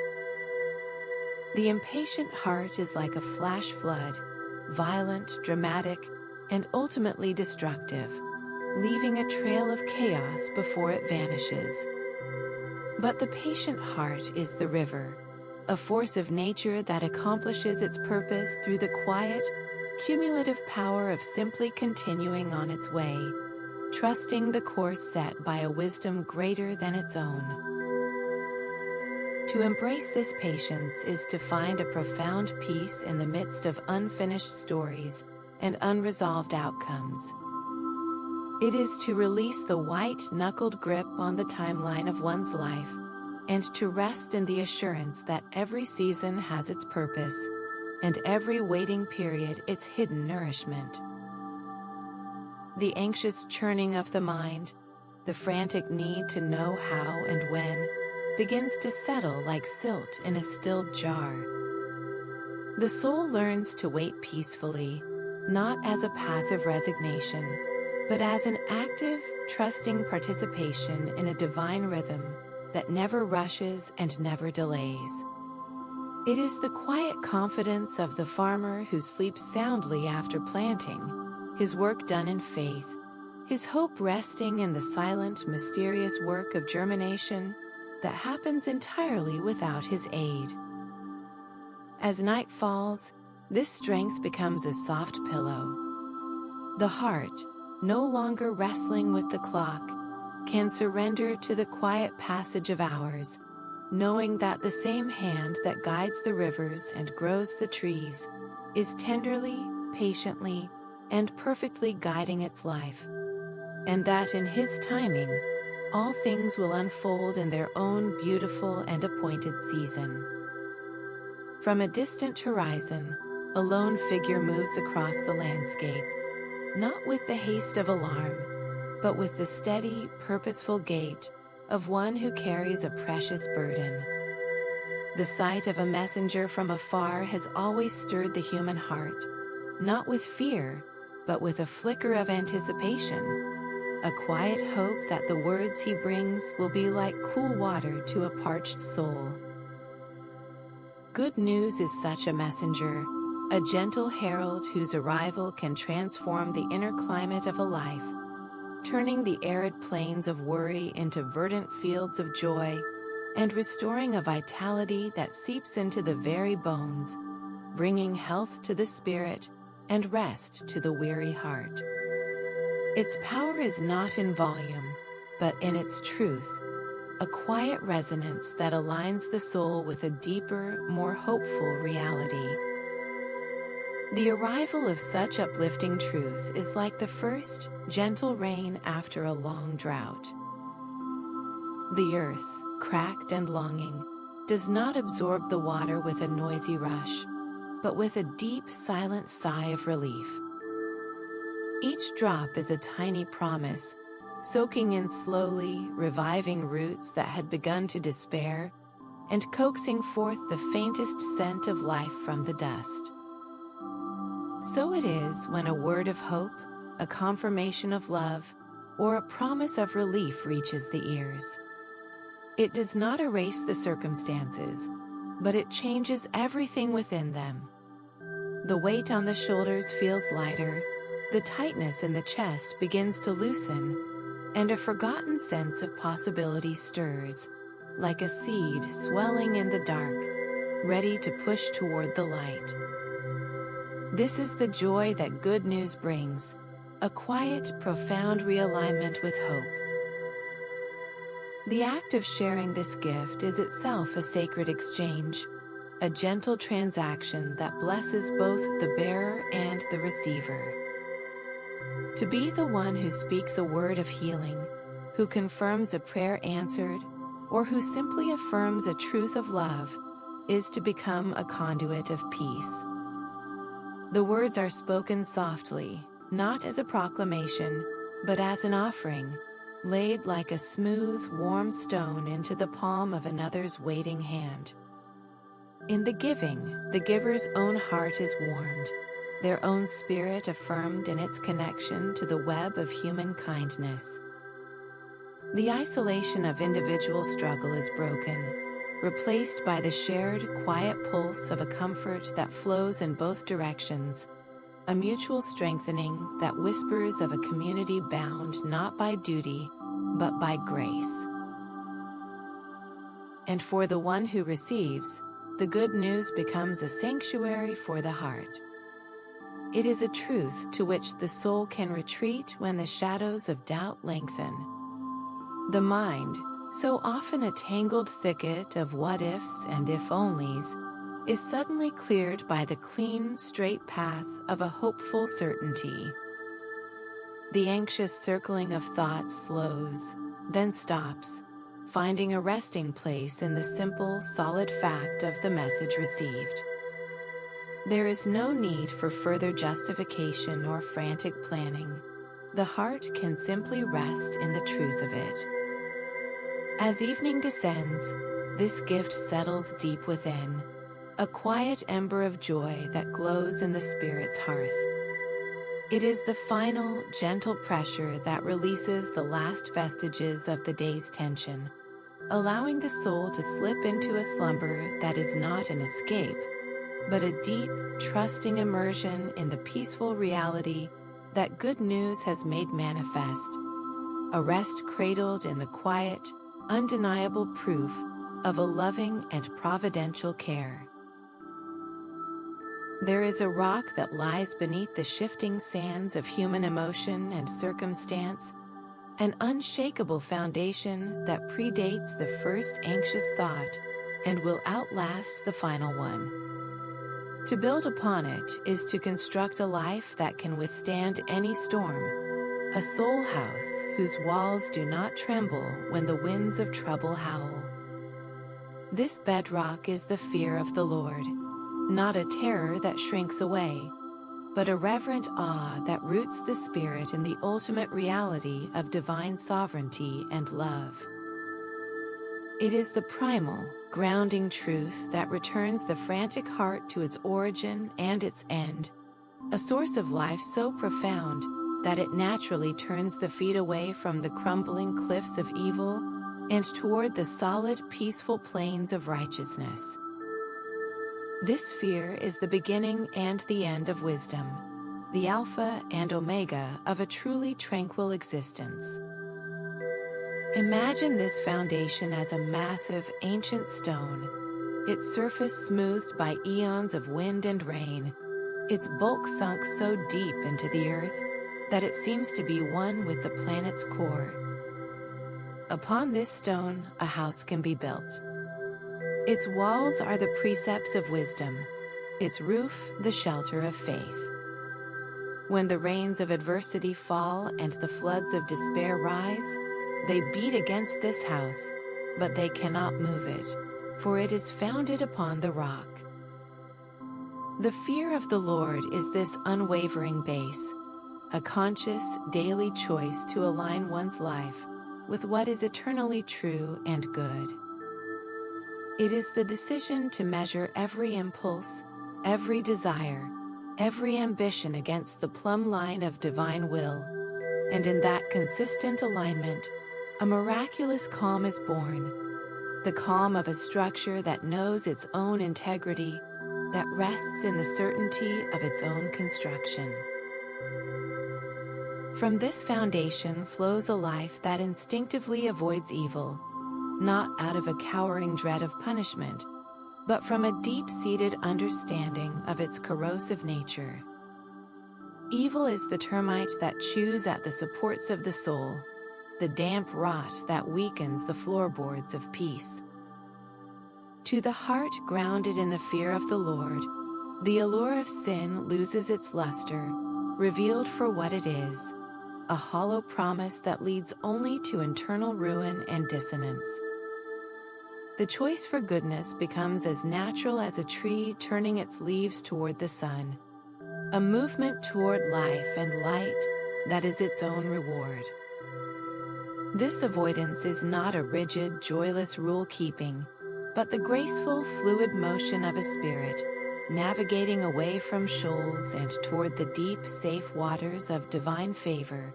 The impatient heart is like a flash flood, violent, dramatic, and ultimately destructive, leaving a trail of chaos before it vanishes. But the patient heart is the river, a force of nature that accomplishes its purpose through the quiet, cumulative power of simply continuing on its way, trusting the course set by a wisdom greater than its own. To embrace this patience is to find a profound peace in the midst of unfinished stories and unresolved outcomes. It is to release the white-knuckled grip on the timeline of one's life, and to rest in the assurance that every season has its purpose, and every waiting period its hidden nourishment. The anxious churning of the mind, the frantic need to know how and when, begins to settle like silt in a stilled jar. The soul learns to wait peacefully, not as a passive resignation, but as an active, trusting participation in a divine rhythm that never rushes and never delays. It is the quiet confidence of the farmer who sleeps soundly after planting, his work done in faith, his hope resting in the silent, mysterious work of germination that happens entirely without his aid. As night falls, this strength becomes a soft pillow. The heart, no longer wrestling with the clock, can surrender to the quiet passage of hours, knowing that the same hand that guides the rivers and grows the trees is tenderly, patiently, and perfectly guiding its life, and that in His timing, all things will unfold in their own beautiful and appointed season. From a distant horizon, a lone figure moves across the landscape, not with the haste of alarm, but with the steady, purposeful gait of one who carries a precious burden. The sight of a messenger from afar has always stirred the human heart, not with fear, but with a flicker of anticipation, a quiet hope that the words he brings will be like cool water to a parched soul. Good news is such a messenger, a gentle herald whose arrival can transform the inner climate of a life, turning the arid plains of worry into verdant fields of joy, and restoring a vitality that seeps into the very bones, bringing health to the spirit and rest to the weary heart. Its power is not in volume, but in its truth, a quiet resonance that aligns the soul with a deeper, more hopeful reality. The arrival of such uplifting truth is like the first, gentle rain after a long drought. The earth, cracked and longing, does not absorb the water with a noisy rush, but with a deep, silent sigh of relief. Each drop is a tiny promise, soaking in slowly, reviving roots that had begun to despair, and coaxing forth the faintest scent of life from the dust. So it is when a word of hope, a confirmation of love, or a promise of relief reaches the ears. It does not erase the circumstances, but it changes everything within them. The weight on the shoulders feels lighter, the tightness in the chest begins to loosen, and a forgotten sense of possibility stirs, like a seed swelling in the dark, ready to push toward the light. This is the joy that good news brings, a quiet, profound realignment with hope. The act of sharing this gift is itself a sacred exchange, a gentle transaction that blesses both the bearer and the receiver. To be the one who speaks a word of healing, who confirms a prayer answered, or who simply affirms a truth of love, is to become a conduit of peace. The words are spoken softly, not as a proclamation, but as an offering, laid like a smooth, warm stone into the palm of another's waiting hand. In the giving, the giver's own heart is warmed, their own spirit affirmed in its connection to the web of human kindness. The isolation of individual struggle is broken, replaced by the shared, quiet pulse of a comfort that flows in both directions, a mutual strengthening that whispers of a community bound not by duty, but by grace. And for the one who receives, the good news becomes a sanctuary for the heart. It is a truth to which the soul can retreat when the shadows of doubt lengthen. The mind, so often a tangled thicket of what-ifs and if-onlys, is suddenly cleared by the clean, straight path of a hopeful certainty. The anxious circling of thoughts slows, then stops, finding a resting place in the simple, solid fact of the message received. There is no need for further justification or frantic planning. The heart can simply rest in the truth of it. As evening descends, this gift settles deep within, a quiet ember of joy that glows in the spirit's hearth. It is the final, gentle pressure that releases the last vestiges of the day's tension, allowing the soul to slip into a slumber that is not an escape, but a deep, trusting immersion in the peaceful reality that good news has made manifest, a rest cradled in the quiet, undeniable proof of a loving and providential care. There is a rock that lies beneath the shifting sands of human emotion and circumstance, an unshakable foundation that predates the first anxious thought and will outlast the final one. To build upon it is to construct a life that can withstand any storm, a soul house whose walls do not tremble when the winds of trouble howl. This bedrock is the fear of the Lord, not a terror that shrinks away, but a reverent awe that roots the spirit in the ultimate reality of divine sovereignty and love. It is the primal, grounding truth that returns the frantic heart to its origin and its end, a source of life so profound that it naturally turns the feet away from the crumbling cliffs of evil and toward the solid, peaceful plains of righteousness. This fear is the beginning and the end of wisdom, the Alpha and Omega of a truly tranquil existence. Imagine this foundation as a massive, ancient stone, its surface smoothed by eons of wind and rain, its bulk sunk so deep into the earth that it seems to be one with the planet's core. Upon this stone, a house can be built. Its walls are the precepts of wisdom, its roof the shelter of faith. When the rains of adversity fall and the floods of despair rise, they beat against this house, but they cannot move it, for it is founded upon the rock. The fear of the Lord is this unwavering base, a conscious, daily choice to align one's life with what is eternally true and good. It is the decision to measure every impulse, every desire, every ambition against the plumb line of divine will, and in that consistent alignment, a miraculous calm is born, the calm of a structure that knows its own integrity, that rests in the certainty of its own construction. From this foundation flows a life that instinctively avoids evil, not out of a cowering dread of punishment, but from a deep-seated understanding of its corrosive nature. Evil is the termite that chews at the supports of the soul, the damp rot that weakens the floorboards of peace. To the heart grounded in the fear of the Lord, the allure of sin loses its luster, revealed for what it is, a hollow promise that leads only to internal ruin and dissonance. The choice for goodness becomes as natural as a tree turning its leaves toward the sun, a movement toward life and light that is its own reward. This avoidance is not a rigid, joyless rule-keeping, but the graceful, fluid motion of a spirit, navigating away from shoals and toward the deep, safe waters of divine favor,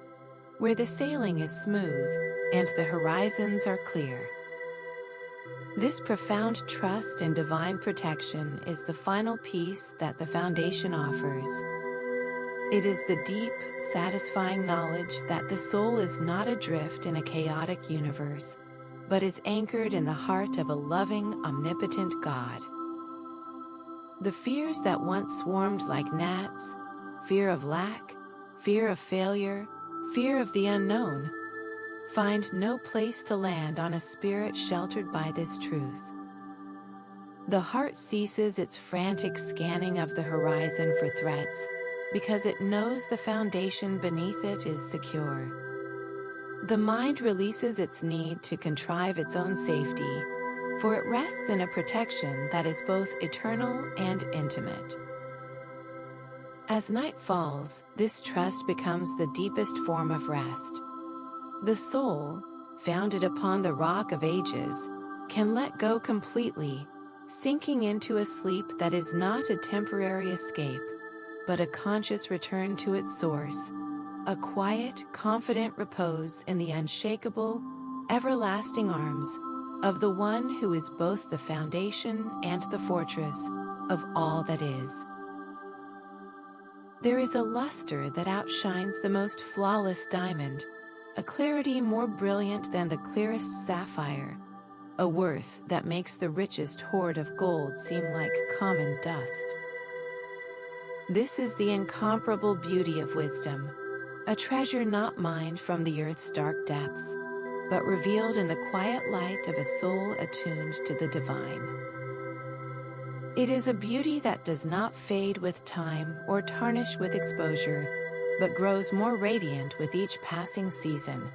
where the sailing is smooth and the horizons are clear. This profound trust in divine protection is the final piece that the foundation offers. It is the deep, satisfying knowledge that the soul is not adrift in a chaotic universe, but is anchored in the heart of a loving, omnipotent God. The fears that once swarmed like gnats, fear of lack, fear of failure, fear of the unknown, find no place to land on a spirit sheltered by this truth. The heart ceases its frantic scanning of the horizon for threats, because it knows the foundation beneath it is secure. The mind releases its need to contrive its own safety, for it rests in a protection that is both eternal and intimate. As night falls, this trust becomes the deepest form of rest. The soul, founded upon the rock of ages, can let go completely, sinking into a sleep that is not a temporary escape, but a conscious return to its source, a quiet, confident repose in the unshakable, everlasting arms of the one who is both the foundation and the fortress of all that is. There is a luster that outshines the most flawless diamond, a clarity more brilliant than the clearest sapphire, a worth that makes the richest hoard of gold seem like common dust. This is the incomparable beauty of wisdom, a treasure not mined from the earth's dark depths, but revealed in the quiet light of a soul attuned to the divine. It is a beauty that does not fade with time or tarnish with exposure, but grows more radiant with each passing season,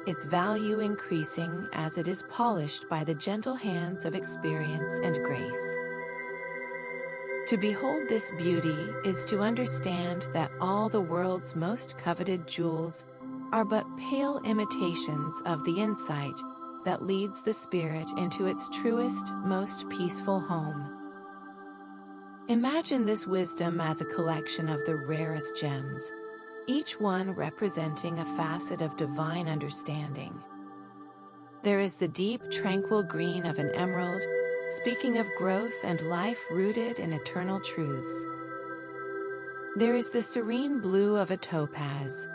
its value increasing as it is polished by the gentle hands of experience and grace. To behold this beauty is to understand that all the world's most coveted jewels are but pale imitations of the insight that leads the spirit into its truest, most peaceful home. Imagine this wisdom as a collection of the rarest gems, each one representing a facet of divine understanding. There is the deep, tranquil green of an emerald, speaking of growth and life rooted in eternal truths. There is the serene blue of a topaz,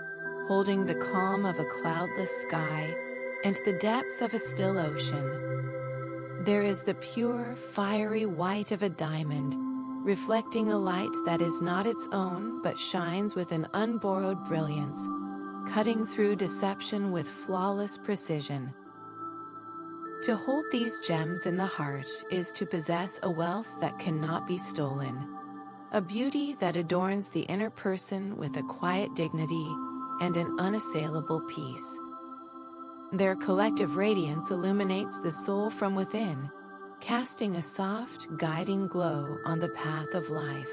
holding the calm of a cloudless sky and the depth of a still ocean. There is the pure, fiery white of a diamond, reflecting a light that is not its own but shines with an unborrowed brilliance, cutting through deception with flawless precision. To hold these gems in the heart is to possess a wealth that cannot be stolen, a beauty that adorns the inner person with a quiet dignity and an unassailable peace. Their collective radiance illuminates the soul from within, casting a soft, guiding glow on the path of life.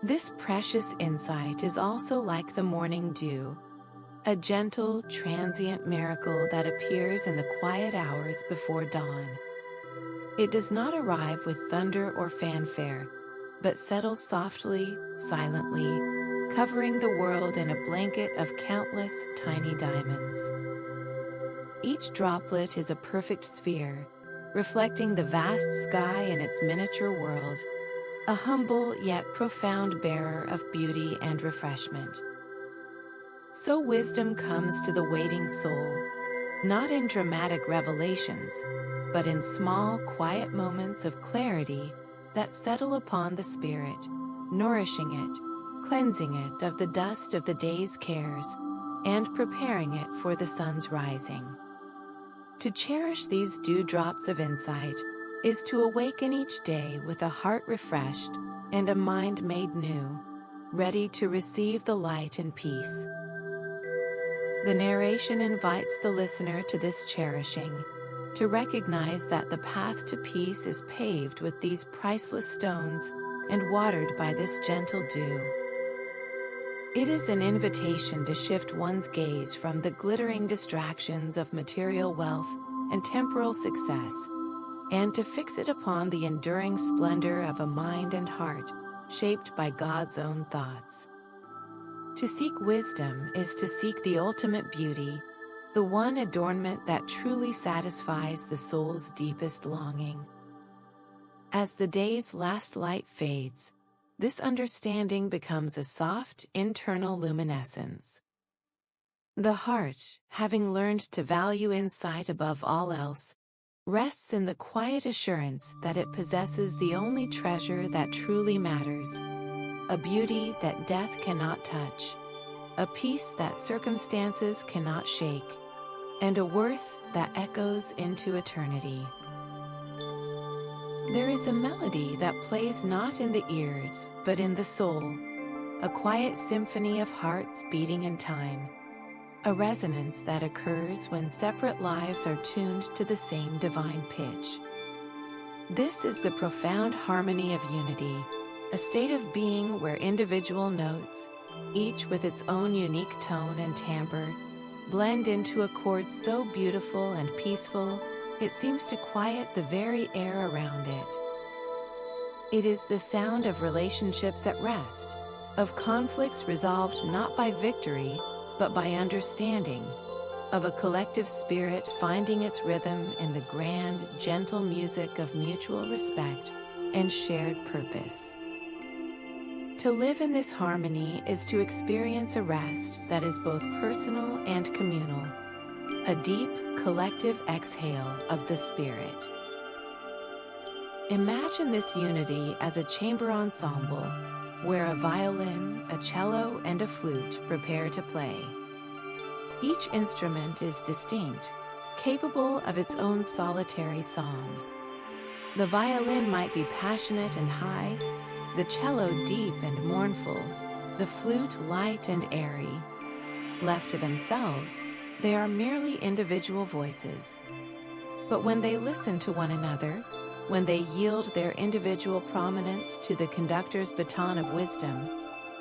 This precious insight is also like the morning dew, a gentle, transient miracle that appears in the quiet hours before dawn. It does not arrive with thunder or fanfare, but settles softly, silently, covering the world in a blanket of countless tiny diamonds. Each droplet is a perfect sphere, reflecting the vast sky in its miniature world, a humble yet profound bearer of beauty and refreshment. So wisdom comes to the waiting soul, not in dramatic revelations, but in small, quiet moments of clarity that settle upon the spirit, nourishing it, cleansing it of the dust of the day's cares, and preparing it for the sun's rising. To cherish these dewdrops of insight is to awaken each day with a heart refreshed and a mind made new, ready to receive the light and peace. The narration invites the listener to this cherishing, to recognize that the path to peace is paved with these priceless stones and watered by this gentle dew. It is an invitation to shift one's gaze from the glittering distractions of material wealth and temporal success, and to fix it upon the enduring splendor of a mind and heart shaped by God's own thoughts. To seek wisdom is to seek the ultimate beauty, the one adornment that truly satisfies the soul's deepest longing. As the day's last light fades, this understanding becomes a soft, internal luminescence. The heart, having learned to value insight above all else, rests in the quiet assurance that it possesses the only treasure that truly matters, a beauty that death cannot touch, a peace that circumstances cannot shake, and a worth that echoes into eternity. There is a melody that plays not in the ears, but in the soul, a quiet symphony of hearts beating in time, a resonance that occurs when separate lives are tuned to the same divine pitch. This is the profound harmony of unity, a state of being where individual notes, each with its own unique tone and timbre, blend into a chord so beautiful and peaceful, it seems to quiet the very air around it. It is the sound of relationships at rest, of conflicts resolved not by victory, but by understanding, of a collective spirit finding its rhythm in the grand, gentle music of mutual respect and shared purpose. To live in this harmony is to experience a rest that is both personal and communal, a deep, collective exhale of the spirit. Imagine this unity as a chamber ensemble, where a violin, a cello, and a flute prepare to play. Each instrument is distinct, capable of its own solitary song. The violin might be passionate and high, the cello deep and mournful, the flute light and airy. Left to themselves, they are merely individual voices. But when they listen to one another, when they yield their individual prominence to the conductor's baton of wisdom,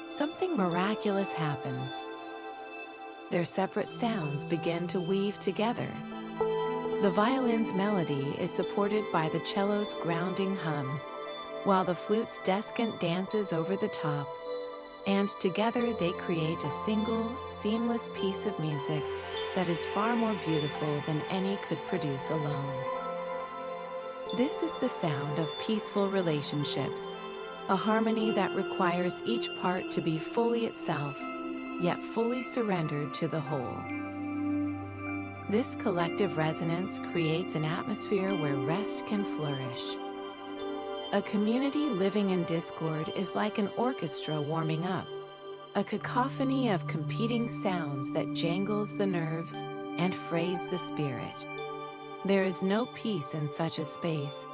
something miraculous happens. Their separate sounds begin to weave together. The violin's melody is supported by the cello's grounding hum, while the flute's descant dances over the top, and together they create a single, seamless piece of music that is far more beautiful than any could produce alone. This is the sound of peaceful relationships, a harmony that requires each part to be fully itself, yet fully surrendered to the whole. This collective resonance creates an atmosphere where rest can flourish. A community living in discord is like an orchestra warming up, a cacophony of competing sounds that jangles the nerves and frays the spirit. There is no peace in such a space,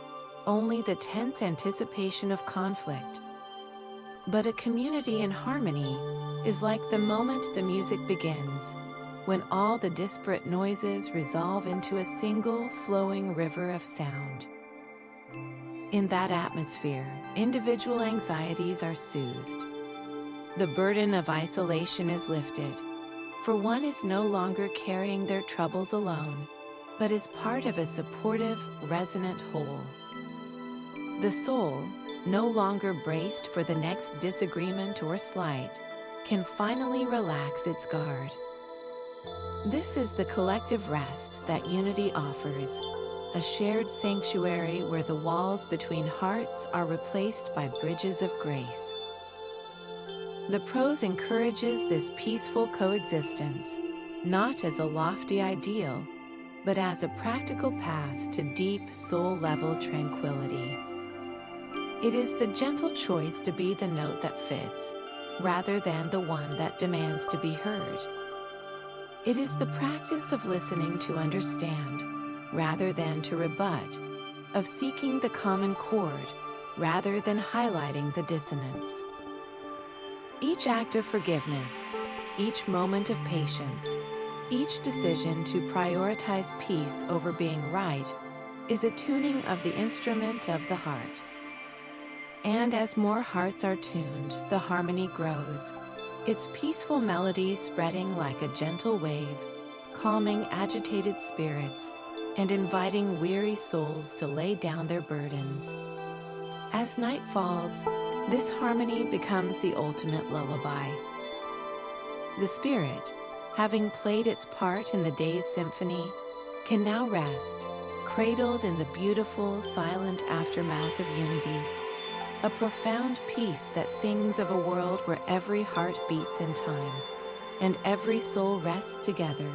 only the tense anticipation of conflict. But a community in harmony is like the moment the music begins, when all the disparate noises resolve into a single flowing river of sound. In that atmosphere, individual anxieties are soothed. The burden of isolation is lifted, for one is no longer carrying their troubles alone, but is part of a supportive, resonant whole. The soul, no longer braced for the next disagreement or slight, can finally relax its guard. This is the collective rest that unity offers, a shared sanctuary where the walls between hearts are replaced by bridges of grace. The prose encourages this peaceful coexistence, not as a lofty ideal, but as a practical path to deep soul-level tranquility. It is the gentle choice to be the note that fits, rather than the one that demands to be heard. It is the practice of listening to understand, rather than to rebut, of seeking the common chord, rather than highlighting the dissonance. Each act of forgiveness, each moment of patience, each decision to prioritize peace over being right, is a tuning of the instrument of the heart. And as more hearts are tuned, the harmony grows, its peaceful melody spreading like a gentle wave, calming agitated spirits, and inviting weary souls to lay down their burdens. As night falls, this harmony becomes the ultimate lullaby. The spirit, having played its part in the day's symphony, can now rest, cradled in the beautiful, silent aftermath of unity, a profound peace that sings of a world where every heart beats in time, and every soul rests together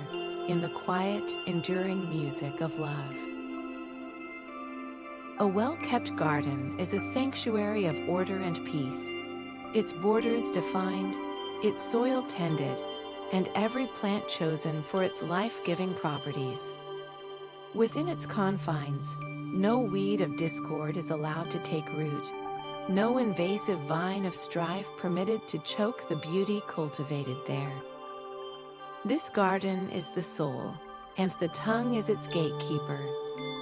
in the quiet, enduring music of love. A well-kept garden is a sanctuary of order and peace. Its borders defined, its soil tended, and every plant chosen for its life-giving properties. Within its confines, no weed of discord is allowed to take root, no invasive vine of strife permitted to choke the beauty cultivated there. This garden is the soul, and the tongue is its gatekeeper,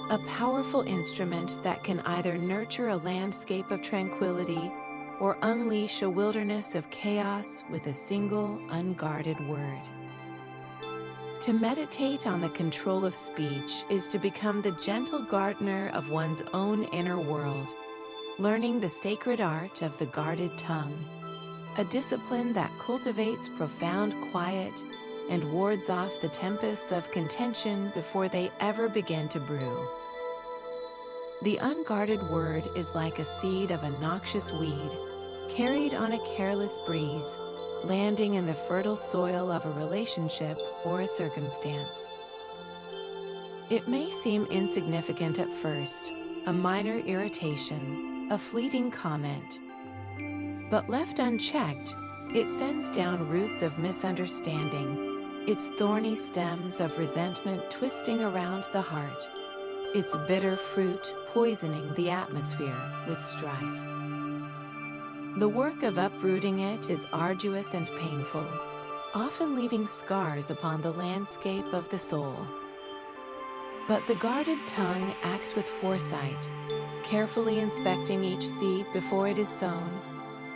a powerful instrument that can either nurture a landscape of tranquility or unleash a wilderness of chaos with a single, unguarded word. To meditate on the control of speech is to become the gentle gardener of one's own inner world, learning the sacred art of the guarded tongue, a discipline that cultivates profound quiet and wards off the tempests of contention before they ever begin to brew. The unguarded word is like a seed of a noxious weed, carried on a careless breeze, landing in the fertile soil of a relationship or a circumstance. It may seem insignificant at first, a minor irritation, a fleeting comment. But left unchecked, it sends down roots of misunderstanding, its thorny stems of resentment twisting around the heart, its bitter fruit poisoning the atmosphere with strife. The work of uprooting it is arduous and painful, often leaving scars upon the landscape of the soul. But the guarded tongue acts with foresight, carefully inspecting each seed before it is sown,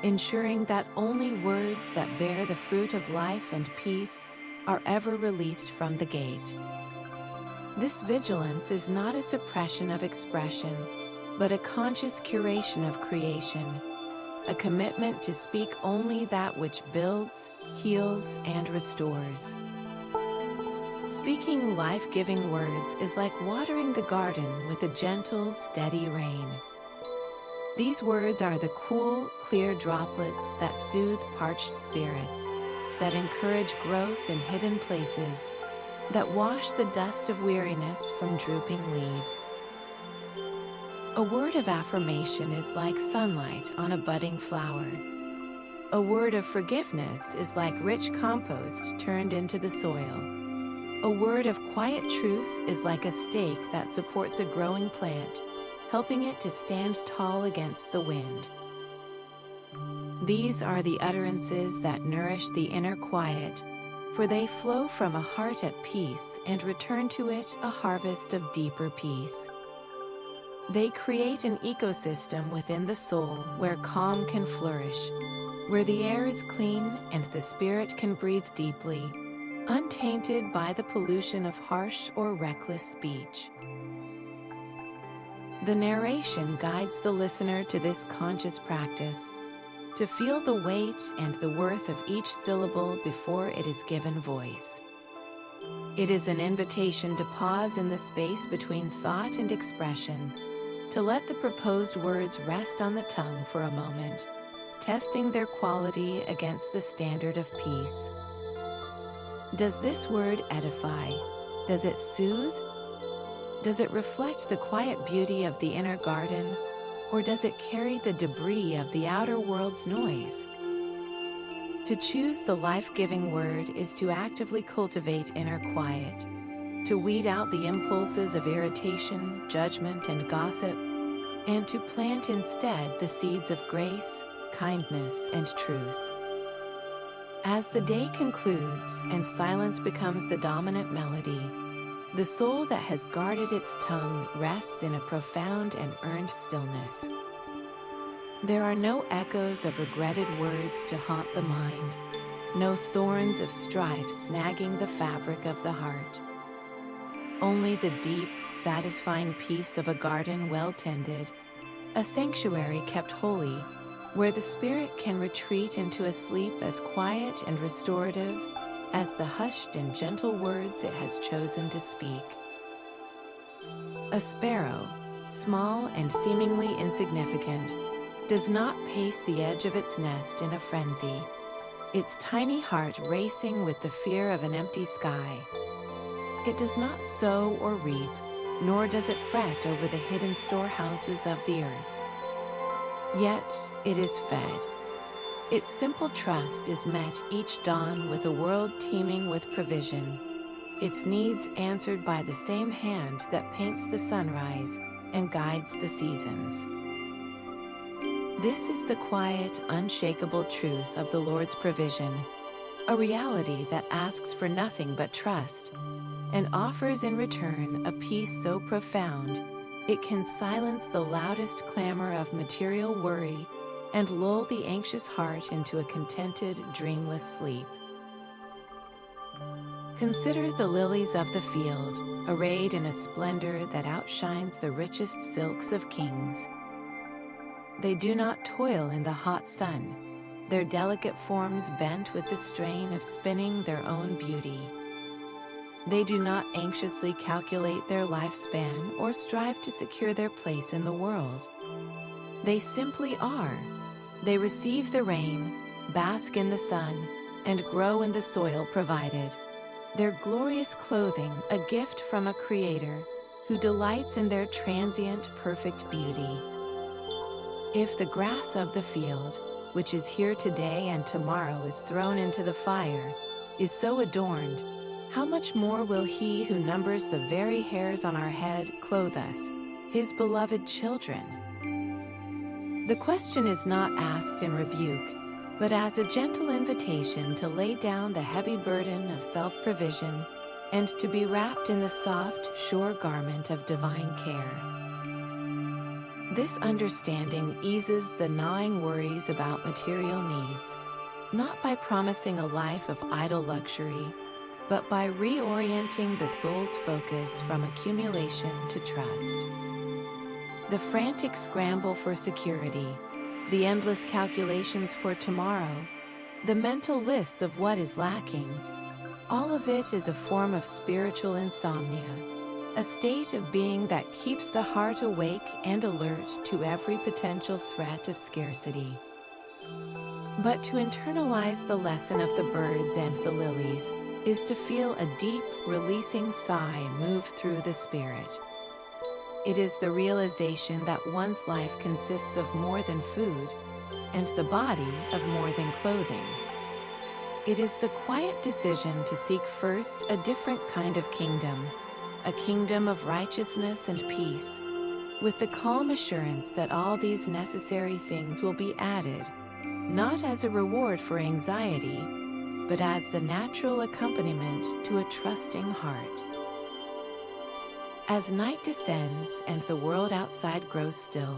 ensuring that only words that bear the fruit of life and peace are ever released from the gate. This vigilance is not a suppression of expression, but a conscious curation of creation, a commitment to speak only that which builds, heals, and restores. Speaking life-giving words is like watering the garden with a gentle, steady rain. These words are the cool, clear droplets that soothe parched spirits, that encourage growth in hidden places, that wash the dust of weariness from drooping leaves. A word of affirmation is like sunlight on a budding flower. A word of forgiveness is like rich compost turned into the soil. A word of quiet truth is like a stake that supports a growing plant, helping it to stand tall against the wind. These are the utterances that nourish the inner quiet, for they flow from a heart at peace and return to it a harvest of deeper peace. They create an ecosystem within the soul where calm can flourish, where the air is clean and the spirit can breathe deeply, untainted by the pollution of harsh or reckless speech. The narration guides the listener to this conscious practice, to feel the weight and the worth of each syllable before it is given voice. It is an invitation to pause in the space between thought and expression, to let the proposed words rest on the tongue for a moment, testing their quality against the standard of peace. Does this word edify? Does it soothe? Does it reflect the quiet beauty of the inner garden, or does it carry the debris of the outer world's noise? To choose the life-giving word is to actively cultivate inner quiet, to weed out the impulses of irritation, judgment, and gossip, and to plant instead the seeds of grace, kindness, and truth. As the day concludes and silence becomes the dominant melody, the soul that has guarded its tongue rests in a profound and earned stillness. There are no echoes of regretted words to haunt the mind, no thorns of strife snagging the fabric of the heart. Only the deep, satisfying peace of a garden well tended, a sanctuary kept holy, where the spirit can retreat into a sleep as quiet and restorative as the hushed and gentle words it has chosen to speak. A sparrow, small and seemingly insignificant, does not pace the edge of its nest in a frenzy, its tiny heart racing with the fear of an empty sky. It does not sow or reap, nor does it fret over the hidden storehouses of the earth. Yet it is fed. Its simple trust is met each dawn with a world teeming with provision, its needs answered by the same hand that paints the sunrise and guides the seasons. This is the quiet, unshakable truth of the Lord's provision, a reality that asks for nothing but trust, and offers in return a peace so profound it can silence the loudest clamor of material worry and lull the anxious heart into a contented, dreamless sleep. Consider the lilies of the field, arrayed in a splendor that outshines the richest silks of kings. They do not toil in the hot sun, their delicate forms bent with the strain of spinning their own beauty. They do not anxiously calculate their lifespan or strive to secure their place in the world. They simply are. They receive the rain, bask in the sun, and grow in the soil provided. Their glorious clothing, a gift from a Creator who delights in their transient, perfect beauty. If the grass of the field, which is here today and tomorrow is thrown into the fire, is so adorned, how much more will He who numbers the very hairs on our head clothe us, His beloved children? The question is not asked in rebuke, but as a gentle invitation to lay down the heavy burden of self-provision and to be wrapped in the soft, sure garment of divine care. This understanding eases the gnawing worries about material needs, not by promising a life of idle luxury, but by reorienting the soul's focus from accumulation to trust. The frantic scramble for security, the endless calculations for tomorrow, the mental lists of what is lacking, all of it is a form of spiritual insomnia, a state of being that keeps the heart awake and alert to every potential threat of scarcity. But to internalize the lesson of the birds and the lilies is to feel a deep, releasing sigh move through the spirit. It is the realization that one's life consists of more than food, and the body of more than clothing. It is the quiet decision to seek first a different kind of kingdom, a kingdom of righteousness and peace, with the calm assurance that all these necessary things will be added, not as a reward for anxiety, but as the natural accompaniment to a trusting heart. As night descends and the world outside grows still,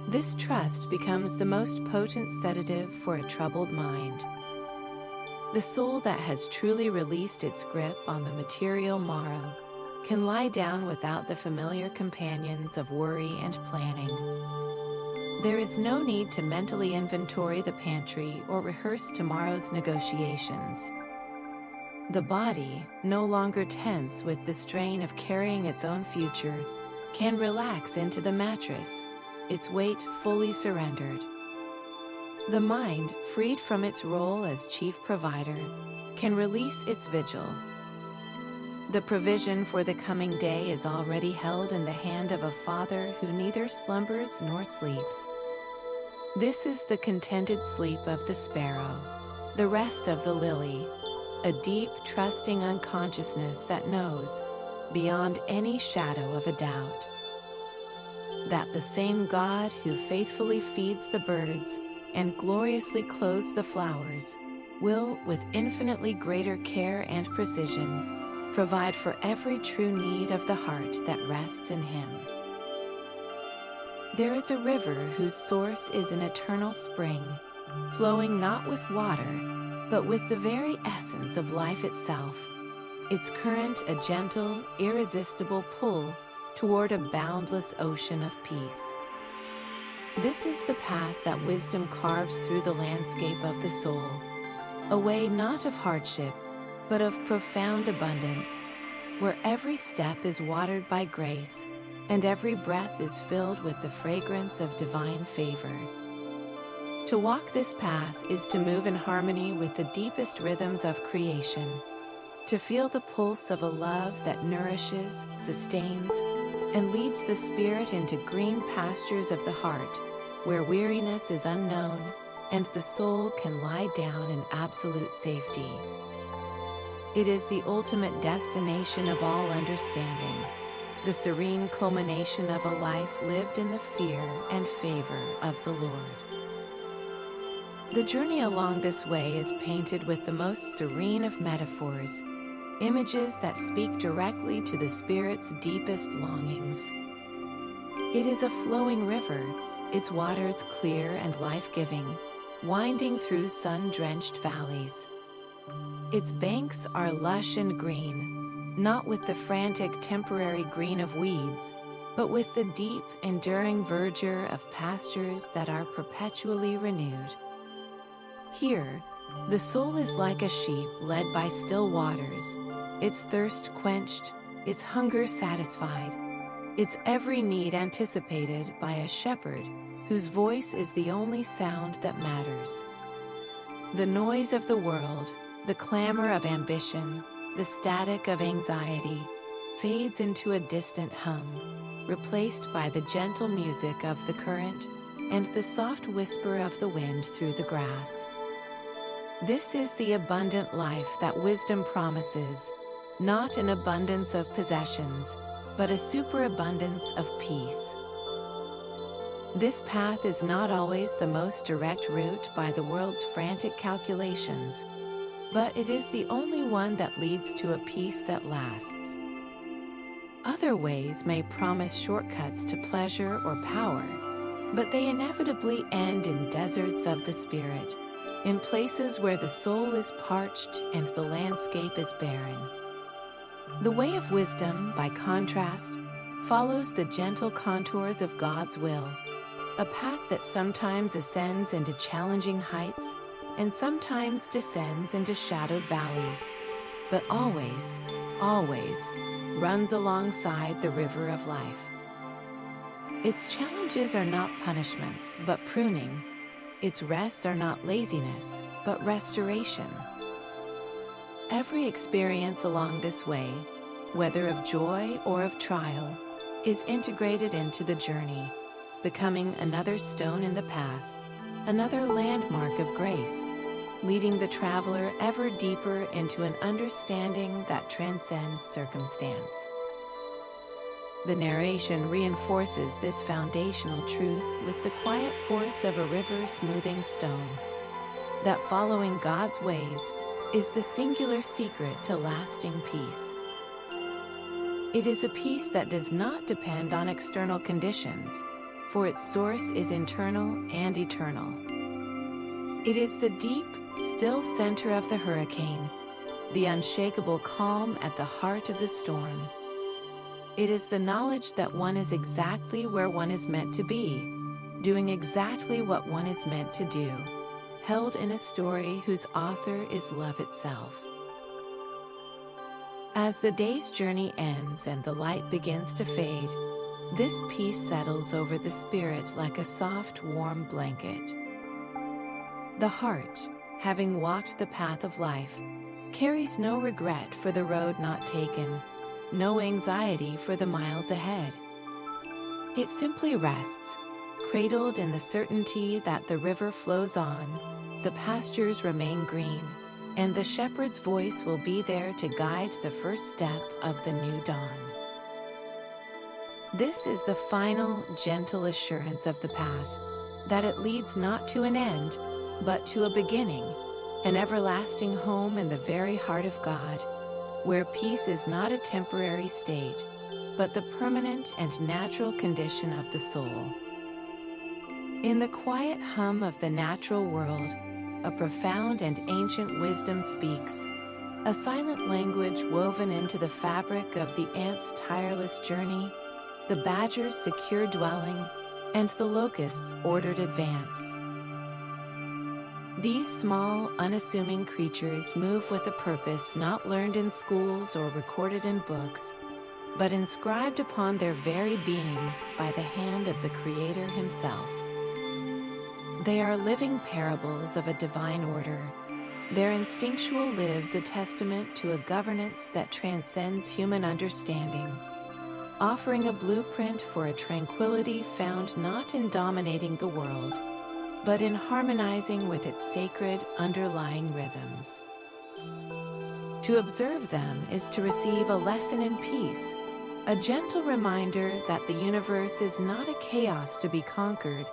this trust becomes the most potent sedative for a troubled mind. The soul that has truly released its grip on the material morrow can lie down without the familiar companions of worry and planning. There is no need to mentally inventory the pantry or rehearse tomorrow's negotiations. The body, no longer tense with the strain of carrying its own future, can relax into the mattress, its weight fully surrendered. The mind, freed from its role as chief provider, can release its vigil. The provision for the coming day is already held in the hand of a Father who neither slumbers nor sleeps. This is the contented sleep of the sparrow, the rest of the lily, a deep, trusting unconsciousness that knows, beyond any shadow of a doubt, that the same God who faithfully feeds the birds and gloriously clothes the flowers will, with infinitely greater care and precision, provide for every true need of the heart that rests in Him. There is a river whose source is an eternal spring, flowing not with water, but with the very essence of life itself, its current a gentle, irresistible pull toward a boundless ocean of peace. This is the path that wisdom carves through the landscape of the soul, a way not of hardship, but of profound abundance, where every step is watered by grace, and every breath is filled with the fragrance of divine favor. To walk this path is to move in harmony with the deepest rhythms of creation, to feel the pulse of a love that nourishes, sustains, and leads the spirit into green pastures of the heart, where weariness is unknown, and the soul can lie down in absolute safety. It is the ultimate destination of all understanding, the serene culmination of a life lived in the fear and favor of the Lord. The journey along this way is painted with the most serene of metaphors, images that speak directly to the spirit's deepest longings. It is a flowing river, its waters clear and life-giving, winding through sun-drenched valleys. Its banks are lush and green, not with the frantic temporary green of weeds, but with the deep, enduring verdure of pastures that are perpetually renewed. Here, the soul is like a sheep led by still waters, its thirst quenched, its hunger satisfied, its every need anticipated by a shepherd whose voice is the only sound that matters. The noise of the world, the clamor of ambition, the static of anxiety, fades into a distant hum, replaced by the gentle music of the current and the soft whisper of the wind through the grass. This is the abundant life that wisdom promises, not an abundance of possessions, but a superabundance of peace. This path is not always the most direct route by the world's frantic calculations, but it is the only one that leads to a peace that lasts. Other ways may promise shortcuts to pleasure or power, but they inevitably end in deserts of the spirit, in places where the soul is parched and the landscape is barren. The way of wisdom, by contrast, follows the gentle contours of God's will, a path that sometimes ascends into challenging heights and sometimes descends into shadowed valleys, but always, always runs alongside the river of life. Its challenges are not punishments, but pruning. Its rests are not laziness, but restoration. Every experience along this way, whether of joy or of trial, is integrated into the journey, becoming another stone in the path, another landmark of grace, leading the traveler ever deeper into an understanding that transcends circumstance. The narration reinforces this foundational truth with the quiet force of a river smoothing stone, that following God's ways is the singular secret to lasting peace. It is a peace that does not depend on external conditions, for its source is internal and eternal. It is the deep, still center of the hurricane, the unshakable calm at the heart of the storm. It is the knowledge that one is exactly where one is meant to be, doing exactly what one is meant to do, held in a story whose author is love itself. As the day's journey ends and the light begins to fade, this peace settles over the spirit like a soft, warm blanket. The heart, having walked the path of life, carries no regret for the road not taken, no anxiety for the miles ahead. It simply rests, cradled in the certainty that the river flows on, the pastures remain green, and the shepherd's voice will be there to guide the first step of the new dawn. This is the final, gentle assurance of the path, that it leads not to an end, but to a beginning, an everlasting home in the very heart of God, where peace is not a temporary state, but the permanent and natural condition of the soul. In the quiet hum of the natural world, a profound and ancient wisdom speaks, a silent language woven into the fabric of the ant's tireless journey, the badger's secure dwelling, and the locust's ordered advance. These small, unassuming creatures move with a purpose not learned in schools or recorded in books, but inscribed upon their very beings by the hand of the Creator Himself. They are living parables of a divine order, their instinctual lives a testament to a governance that transcends human understanding. offering a blueprint for a tranquility found not in dominating the world, but in harmonizing with its sacred underlying rhythms. To observe them is to receive a lesson in peace, a gentle reminder that the universe is not a chaos to be conquered,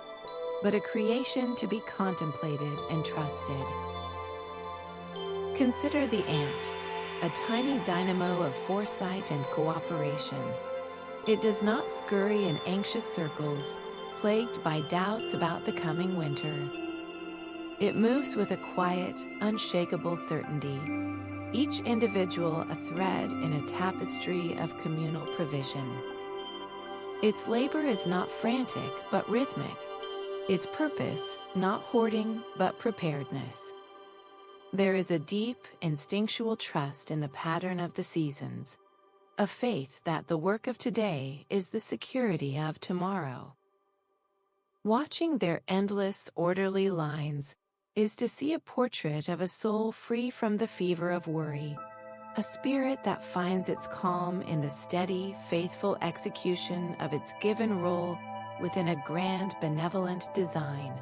but a creation to be contemplated and trusted. Consider the ant, a tiny dynamo of foresight and cooperation. It does not scurry in anxious circles, plagued by doubts about the coming winter. It moves with a quiet, unshakable certainty, each individual a thread in a tapestry of communal provision. Its labor is not frantic but rhythmic, its purpose not hoarding but preparedness. There is a deep, instinctual trust in the pattern of the seasons, a faith that the work of today is the security of tomorrow. Watching their endless, orderly lines is to see a portrait of a soul free from the fever of worry, a spirit that finds its calm in the steady, faithful execution of its given role within a grand, benevolent design.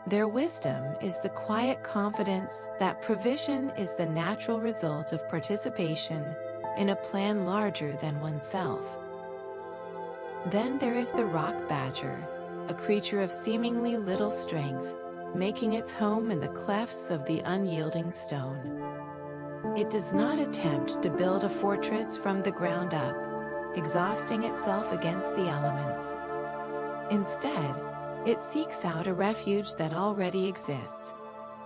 Their wisdom is the quiet confidence that provision is the natural result of participation in a plan larger than oneself. Then there is the rock badger, a creature of seemingly little strength, making its home in the clefts of the unyielding stone. It does not attempt to build a fortress from the ground up, exhausting itself against the elements. Instead, it seeks out a refuge that already exists,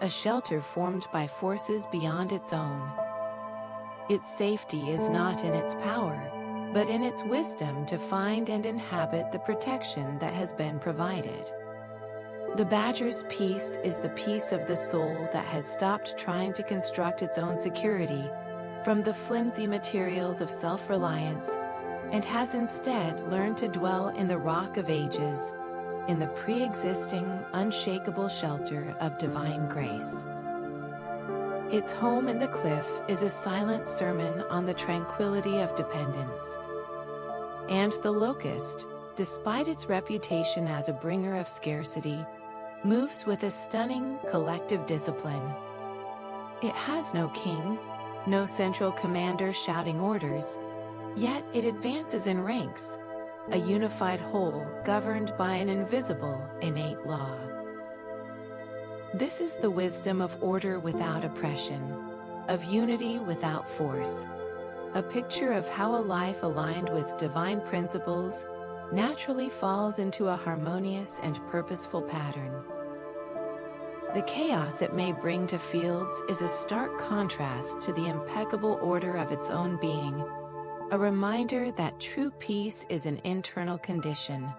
a shelter formed by forces beyond its own. Its safety is not in its power, but in its wisdom to find and inhabit the protection that has been provided. The badger's peace is the peace of the soul that has stopped trying to construct its own security from the flimsy materials of self-reliance, and has instead learned to dwell in the rock of ages, in the pre-existing, unshakable shelter of divine grace. Its home in the cliff is a silent sermon on the tranquility of dependence. And the locust, despite its reputation as a bringer of scarcity, moves with a stunning collective discipline. It has no king, no central commander shouting orders, yet it advances in ranks, a unified whole governed by an invisible, innate law. This is the wisdom of order without oppression, of unity without force, a picture of how a life aligned with divine principles naturally falls into a harmonious and purposeful pattern. The chaos it may bring to fields is a stark contrast to the impeccable order of its own being, a reminder that true peace is an internal condition,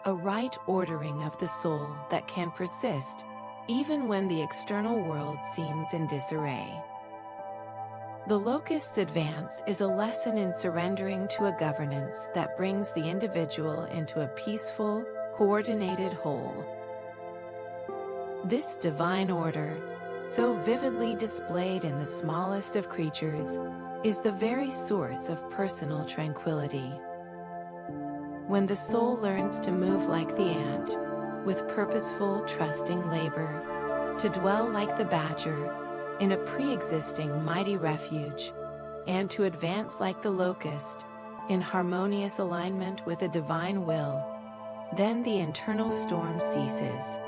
a right ordering of the soul that can persist even when the external world seems in disarray. The locust's advance is a lesson in surrendering to a governance that brings the individual into a peaceful, coordinated whole. This divine order, so vividly displayed in the smallest of creatures, is the very source of personal tranquility. When the soul learns to move like the ant, with purposeful, trusting labor, to dwell like the badger, in a pre-existing mighty refuge, and to advance like the locust, in harmonious alignment with a divine will, then the internal storm ceases.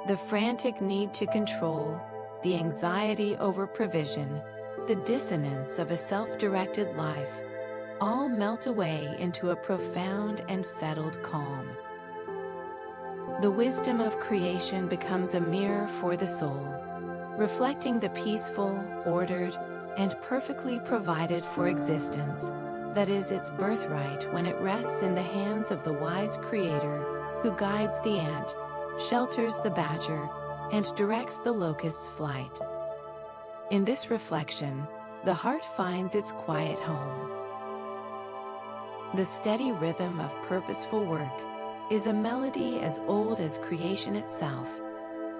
The frantic need to control, the anxiety over provision, the dissonance of a self-directed life, all melt away into a profound and settled calm. The wisdom of creation becomes a mirror for the soul, reflecting the peaceful, ordered, and perfectly provided for existence that is its birthright when it rests in the hands of the wise Creator who guides the ant, shelters the badger, and directs the locust's flight. In this reflection, the heart finds its quiet home. The steady rhythm of purposeful work is a melody as old as creation itself,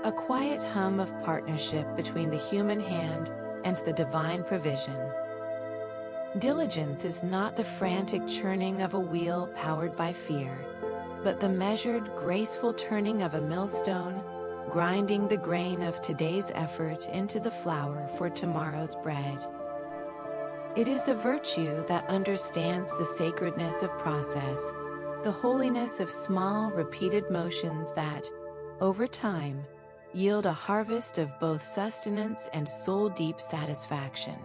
a quiet hum of partnership between the human hand and the divine provision. Diligence is not the frantic churning of a wheel powered by fear, but the measured, graceful turning of a millstone, grinding the grain of today's effort into the flour for tomorrow's bread. It is a virtue that understands the sacredness of process, the holiness of small, repeated motions that, over time, yield a harvest of both sustenance and soul-deep satisfaction.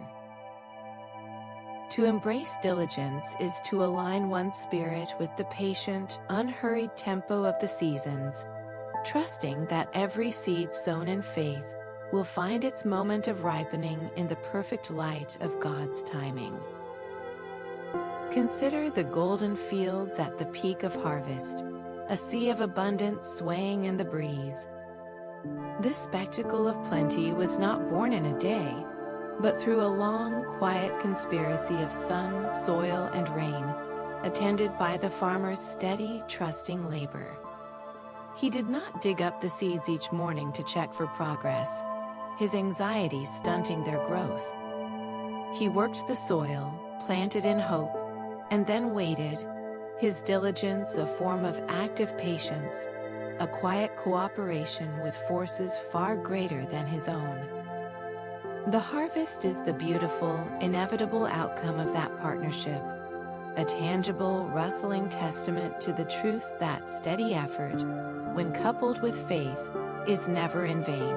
To embrace diligence is to align one's spirit with the patient, unhurried tempo of the seasons, trusting that every seed sown in faith will find its moment of ripening in the perfect light of God's timing. Consider the golden fields at the peak of harvest, a sea of abundance swaying in the breeze. This spectacle of plenty was not born in a day, but through a long, quiet conspiracy of sun, soil, and rain, attended by the farmer's steady, trusting labor. He did not dig up the seeds each morning to check for progress, his anxiety stunting their growth. He worked the soil, planted in hope, and then waited, his diligence a form of active patience, a quiet cooperation with forces far greater than his own. The harvest is the beautiful, inevitable outcome of that partnership, a tangible, rustling testament to the truth that steady effort, when coupled with faith, is never in vain.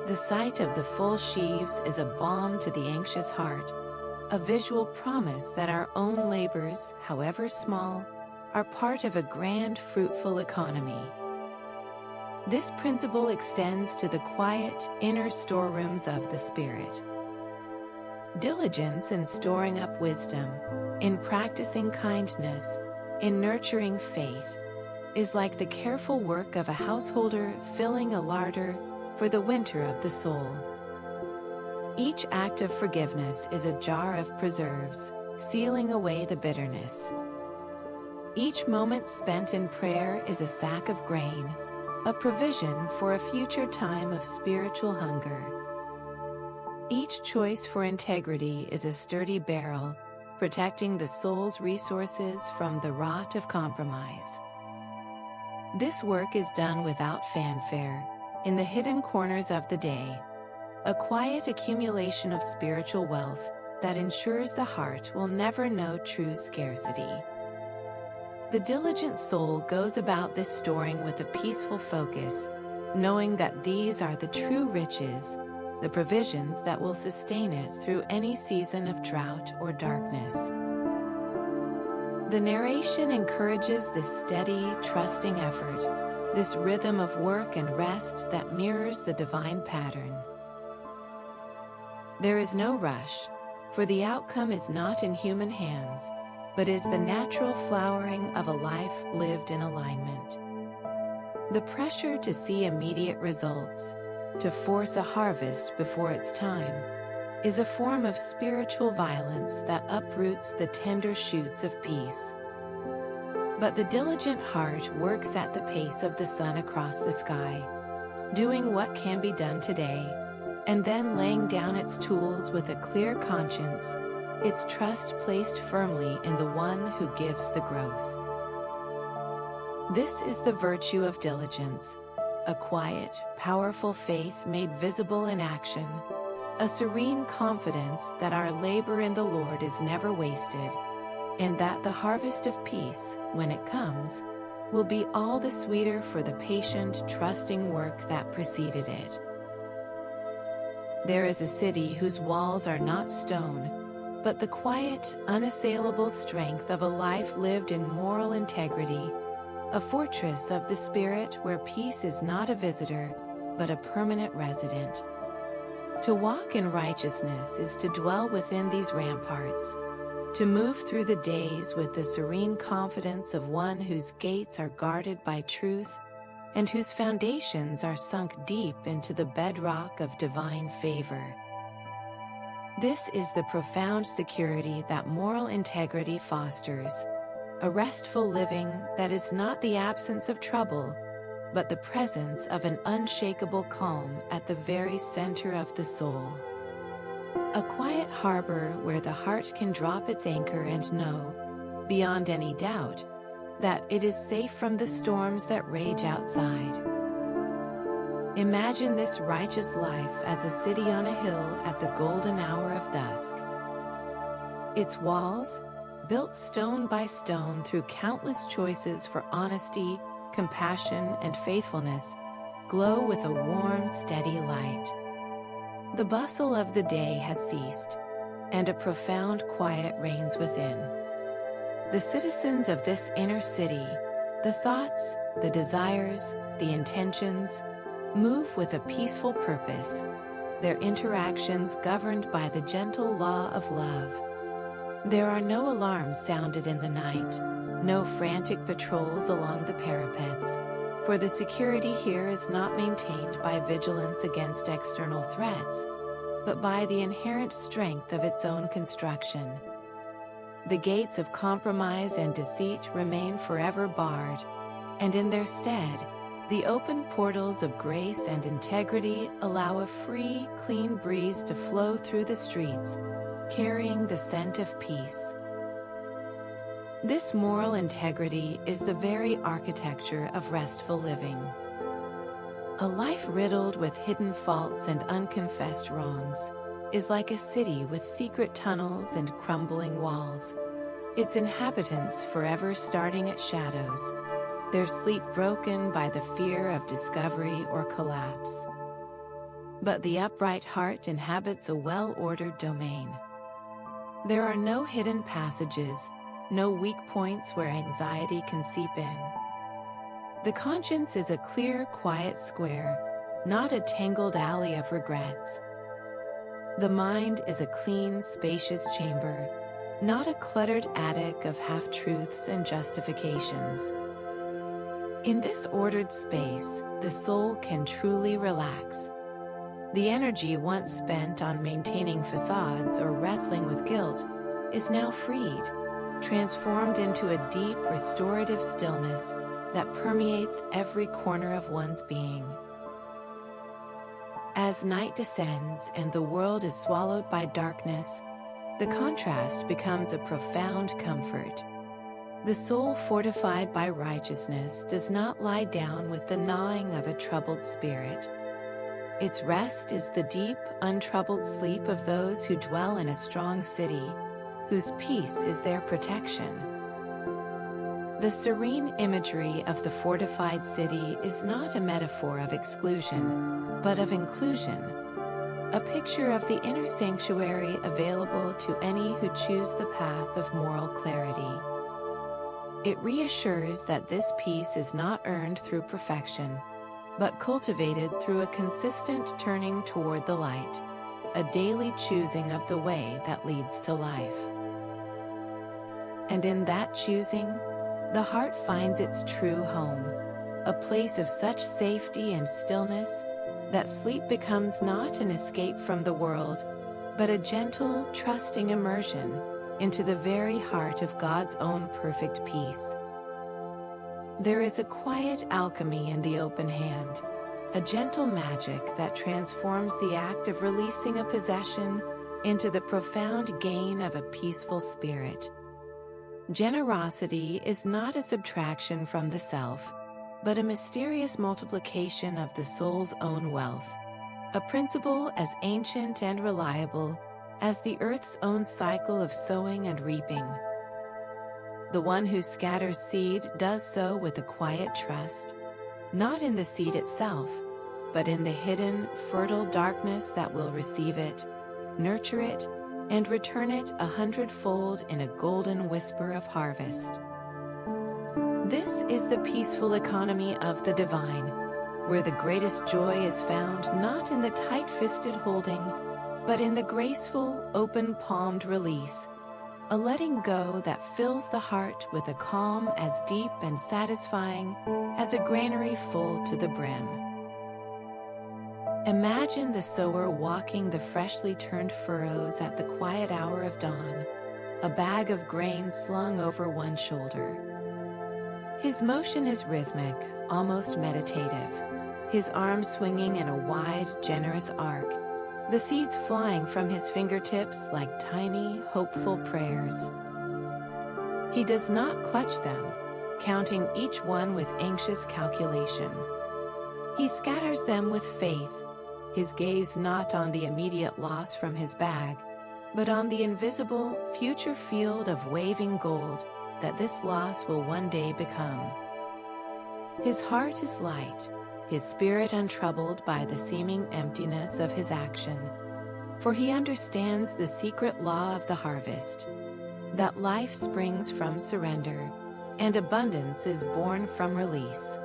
The sight of the full sheaves is a balm to the anxious heart, a visual promise that our own labors, however small, are part of a grand, fruitful economy. This principle extends to the quiet, inner storerooms of the Spirit. Diligence in storing up wisdom, in practicing kindness, in nurturing faith, is like the careful work of a householder filling a larder for the winter of the soul. Each act of forgiveness is a jar of preserves, sealing away the bitterness. Each moment spent in prayer is a sack of grain, a provision for a future time of spiritual hunger. Each choice for integrity is a sturdy barrel, protecting the soul's resources from the rot of compromise. This work is done without fanfare, in the hidden corners of the day, a quiet accumulation of spiritual wealth that ensures the heart will never know true scarcity. The diligent soul goes about this storing with a peaceful focus, knowing that these are the true riches, the provisions that will sustain it through any season of drought or darkness. The narration encourages this steady, trusting effort, this rhythm of work and rest that mirrors the divine pattern. There is no rush, for the outcome is not in human hands, but is the natural flowering of a life lived in alignment. The pressure to see immediate results, to force a harvest before its time, is a form of spiritual violence that uproots the tender shoots of peace. But the diligent heart works at the pace of the sun across the sky, doing what can be done today, and then laying down its tools with a clear conscience, its trust placed firmly in the one who gives the growth. This is the virtue of diligence, a quiet, powerful faith made visible in action, a serene confidence that our labor in the Lord is never wasted, and that the harvest of peace, when it comes, will be all the sweeter for the patient, trusting work that preceded it. There is a city whose walls are not stone, but the quiet, unassailable strength of a life lived in moral integrity, a fortress of the Spirit where peace is not a visitor, but a permanent resident. To walk in righteousness is to dwell within these ramparts, to move through the days with the serene confidence of one whose gates are guarded by truth, and whose foundations are sunk deep into the bedrock of divine favor. This is the profound security that moral integrity fosters, a restful living that is not the absence of trouble, but the presence of an unshakable calm at the very center of the soul. A quiet harbor where the heart can drop its anchor and know, beyond any doubt, that it is safe from the storms that rage outside. Imagine this righteous life as a city on a hill at the golden hour of dusk. Its walls, built stone by stone through countless choices for honesty, compassion, and faithfulness, glow with a warm, steady light. The bustle of the day has ceased, and a profound quiet reigns within. The citizens of this inner city, the thoughts, the desires, the intentions, move with a peaceful purpose, their interactions governed by the gentle law of love. There are no alarms sounded in the night, no frantic patrols along the parapets, for the security here is not maintained by vigilance against external threats, but by the inherent strength of its own construction. The gates of compromise and deceit remain forever barred, and in their stead, the open portals of grace and integrity allow a free, clean breeze to flow through the streets, carrying the scent of peace. This moral integrity is the very architecture of restful living. A life riddled with hidden faults and unconfessed wrongs is like a city with secret tunnels and crumbling walls, its inhabitants forever starting at shadows, their sleep broken by the fear of discovery or collapse. But the upright heart inhabits a well-ordered domain. There are no hidden passages, no weak points where anxiety can seep in. The conscience is a clear, quiet square, not a tangled alley of regrets. The mind is a clean, spacious chamber, not a cluttered attic of half-truths and justifications. In this ordered space, the soul can truly relax. The energy once spent on maintaining facades or wrestling with guilt is now freed, transformed into a deep, restorative stillness that permeates every corner of one's being. As night descends and the world is swallowed by darkness, the contrast becomes a profound comfort. The soul fortified by righteousness does not lie down with the gnawing of a troubled spirit. Its rest is the deep, untroubled sleep of those who dwell in a strong city, whose peace is their protection. The serene imagery of the fortified city is not a metaphor of exclusion, but of inclusion, a picture of the inner sanctuary available to any who choose the path of moral clarity. It reassures that this peace is not earned through perfection, but cultivated through a consistent turning toward the light, a daily choosing of the way that leads to life. And in that choosing, the heart finds its true home, a place of such safety and stillness that sleep becomes not an escape from the world, but a gentle, trusting immersion into the very heart of God's own perfect peace. There is a quiet alchemy in the open hand, a gentle magic that transforms the act of releasing a possession into the profound gain of a peaceful spirit. Generosity is not a subtraction from the self, but a mysterious multiplication of the soul's own wealth, a principle as ancient and reliable as the earth's own cycle of sowing and reaping. The one who scatters seed does so with a quiet trust, not in the seed itself, but in the hidden, fertile darkness that will receive it, nurture it, and return it 100-fold in a golden whisper of harvest. This is the peaceful economy of the divine, where the greatest joy is found not in the tight-fisted holding, but in the graceful, open-palmed release, a letting go that fills the heart with a calm as deep and satisfying as a granary full to the brim. Imagine the sower walking the freshly turned furrows at the quiet hour of dawn, a bag of grain slung over one shoulder. His motion is rhythmic, almost meditative, his arms swinging in a wide, generous arc, the seeds flying from his fingertips like tiny, hopeful prayers. He does not clutch them, counting each one with anxious calculation. He scatters them with faith, his gaze not on the immediate loss from his bag, but on the invisible, future field of waving gold that this loss will one day become. His heart is light, his spirit untroubled by the seeming emptiness of his action, for he understands the secret law of the harvest, that life springs from surrender, and abundance is born from release.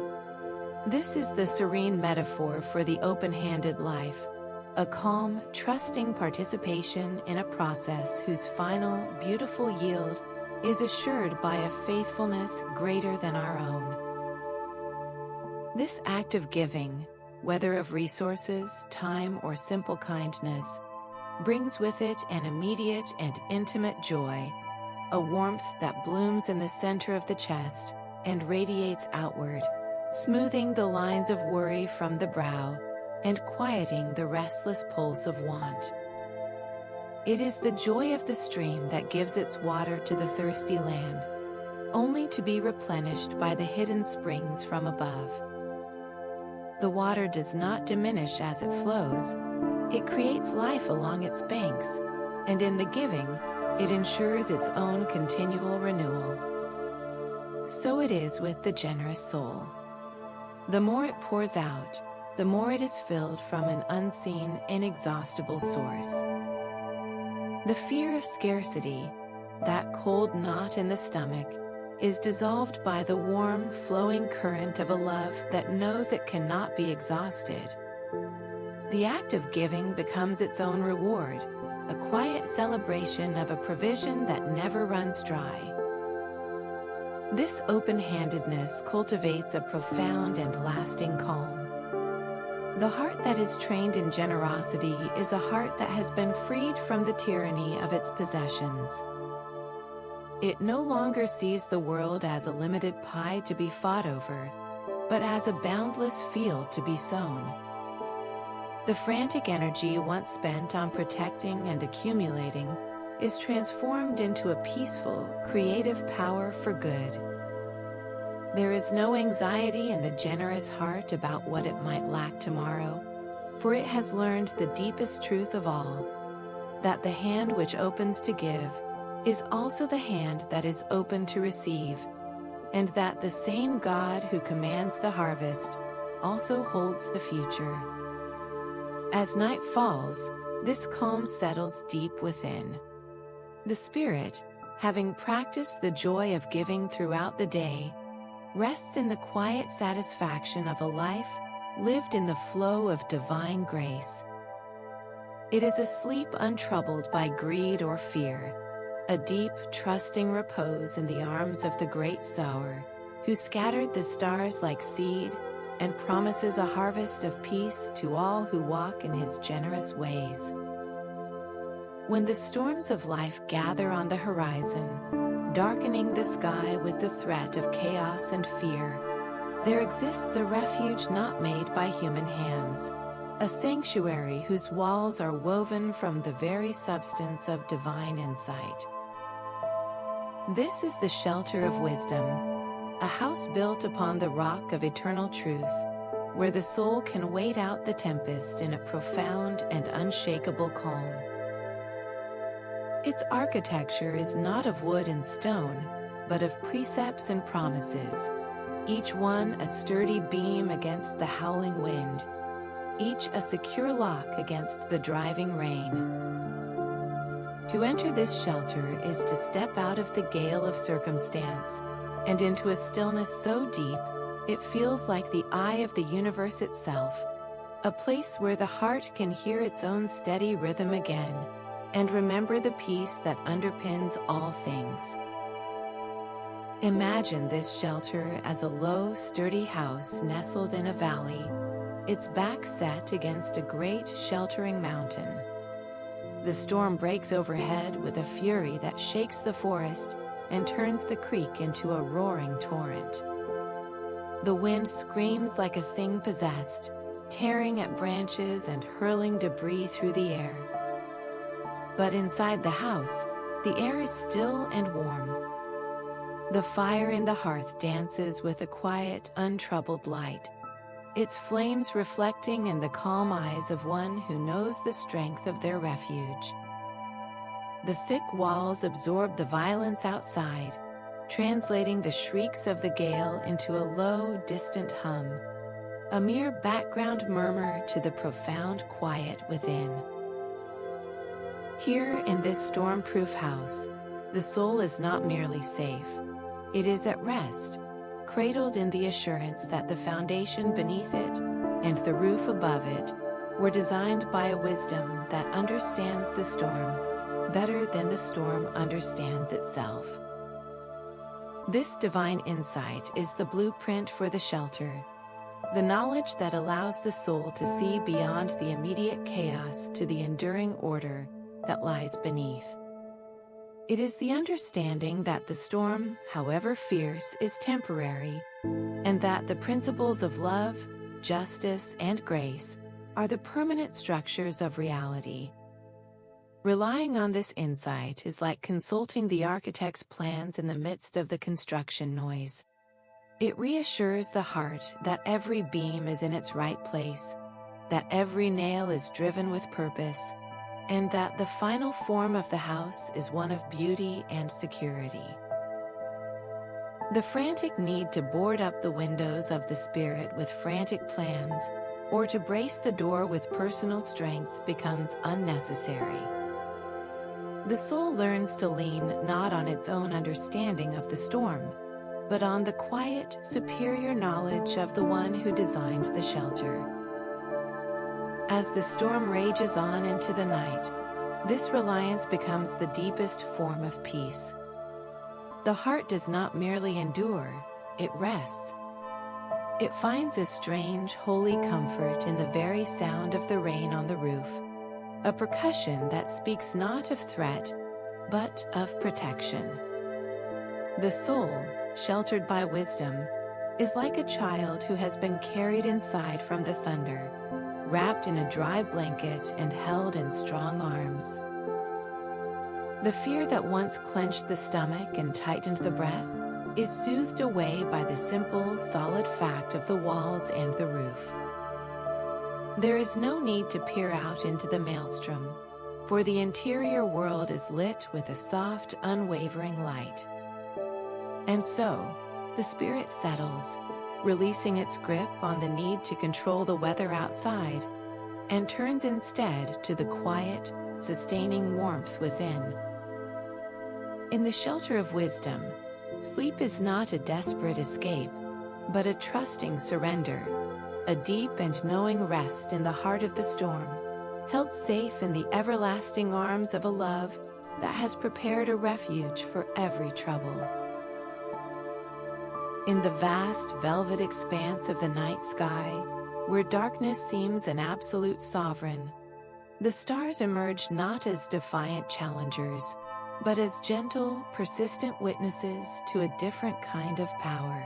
This is the serene metaphor for the open-handed life, a calm, trusting participation in a process whose final, beautiful yield is assured by a faithfulness greater than our own. This act of giving, whether of resources, time, or simple kindness, brings with it an immediate and intimate joy, a warmth that blooms in the center of the chest and radiates outward, smoothing the lines of worry from the brow and quieting the restless pulse of want. It is the joy of the stream that gives its water to the thirsty land, only to be replenished by the hidden springs from above. The water does not diminish as it flows, it creates life along its banks, and in the giving, it ensures its own continual renewal. So it is with the generous soul. The more it pours out, the more it is filled from an unseen, inexhaustible source. The fear of scarcity, that cold knot in the stomach, is dissolved by the warm, flowing current of a love that knows it cannot be exhausted. The act of giving becomes its own reward, a quiet celebration of a provision that never runs dry. This open-handedness cultivates a profound and lasting calm. The heart that is trained in generosity is a heart that has been freed from the tyranny of its possessions. It no longer sees the world as a limited pie to be fought over, but as a boundless field to be sown. The frantic energy once spent on protecting and accumulating is transformed into a peaceful, creative power for good. There is no anxiety in the generous heart about what it might lack tomorrow, for it has learned the deepest truth of all, that the hand which opens to give is also the hand that is open to receive, and that the same God who commands the harvest also holds the future. As night falls, this calm settles deep within. The spirit, having practiced the joy of giving throughout the day, rests in the quiet satisfaction of a life lived in the flow of divine grace. It is a sleep untroubled by greed or fear, a deep, trusting repose in the arms of the great sower, who scattered the stars like seed and promises a harvest of peace to all who walk in his generous ways. When the storms of life gather on the horizon, darkening the sky with the threat of chaos and fear, there exists a refuge not made by human hands, a sanctuary whose walls are woven from the very substance of divine insight. This is the shelter of wisdom, a house built upon the rock of eternal truth, where the soul can wait out the tempest in a profound and unshakable calm. Its architecture is not of wood and stone, but of precepts and promises, each one a sturdy beam against the howling wind, each a secure lock against the driving rain. To enter this shelter is to step out of the gale of circumstance, and into a stillness so deep, it feels like the eye of the universe itself, a place where the heart can hear its own steady rhythm again, and remember the peace that underpins all things. Imagine this shelter as a low, sturdy house nestled in a valley, its back set against a great, sheltering mountain. The storm breaks overhead with a fury that shakes the forest and turns the creek into a roaring torrent. The wind screams like a thing possessed, tearing at branches and hurling debris through the air. But inside the house, the air is still and warm. The fire in the hearth dances with a quiet, untroubled light, its flames reflecting in the calm eyes of one who knows the strength of their refuge. The thick walls absorb the violence outside, translating the shrieks of the gale into a low, distant hum, a mere background murmur to the profound quiet within. Here in this storm-proof house, the soul is not merely safe, it is at rest, cradled in the assurance that the foundation beneath it and the roof above it were designed by a wisdom that understands the storm better than the storm understands itself. This divine insight is the blueprint for the shelter, the knowledge that allows the soul to see beyond the immediate chaos to the enduring order that lies beneath. It is the understanding that the storm, however fierce, is temporary, and that the principles of love, justice, and grace are the permanent structures of reality. Relying on this insight is like consulting the architect's plans in the midst of the construction noise. It reassures the heart that every beam is in its right place, that every nail is driven with purpose, and that the final form of the house is one of beauty and security. The frantic need to board up the windows of the spirit with frantic plans, or to brace the door with personal strength, becomes unnecessary. The soul learns to lean not on its own understanding of the storm, but on the quiet, superior knowledge of the one who designed the shelter. As the storm rages on into the night, this reliance becomes the deepest form of peace. The heart does not merely endure, it rests. It finds a strange, holy comfort in the very sound of the rain on the roof, a percussion that speaks not of threat, but of protection. The soul, sheltered by wisdom, is like a child who has been carried inside from the thunder, wrapped in a dry blanket and held in strong arms. The fear that once clenched the stomach and tightened the breath is soothed away by the simple, solid fact of the walls and the roof. There is no need to peer out into the maelstrom, for the interior world is lit with a soft, unwavering light. And so, the spirit settles, releasing its grip on the need to control the weather outside, and turns instead to the quiet, sustaining warmth within. In the shelter of wisdom, sleep is not a desperate escape, but a trusting surrender, a deep and knowing rest in the heart of the storm, held safe in the everlasting arms of a love that has prepared a refuge for every trouble. In the vast velvet expanse of the night sky, where darkness seems an absolute sovereign, the stars emerge not as defiant challengers, but as gentle, persistent witnesses to a different kind of power.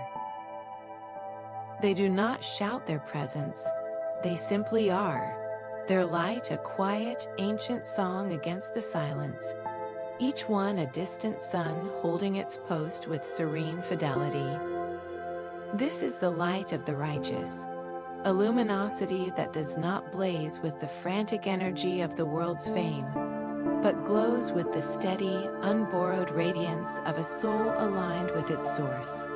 They do not shout their presence, they simply are, their light a quiet, ancient song against the silence, each one a distant sun holding its post with serene fidelity. This is the light of the righteous, a luminosity that does not blaze with the frantic energy of the world's fame, but glows with the steady, unborrowed radiance of a soul aligned with its source.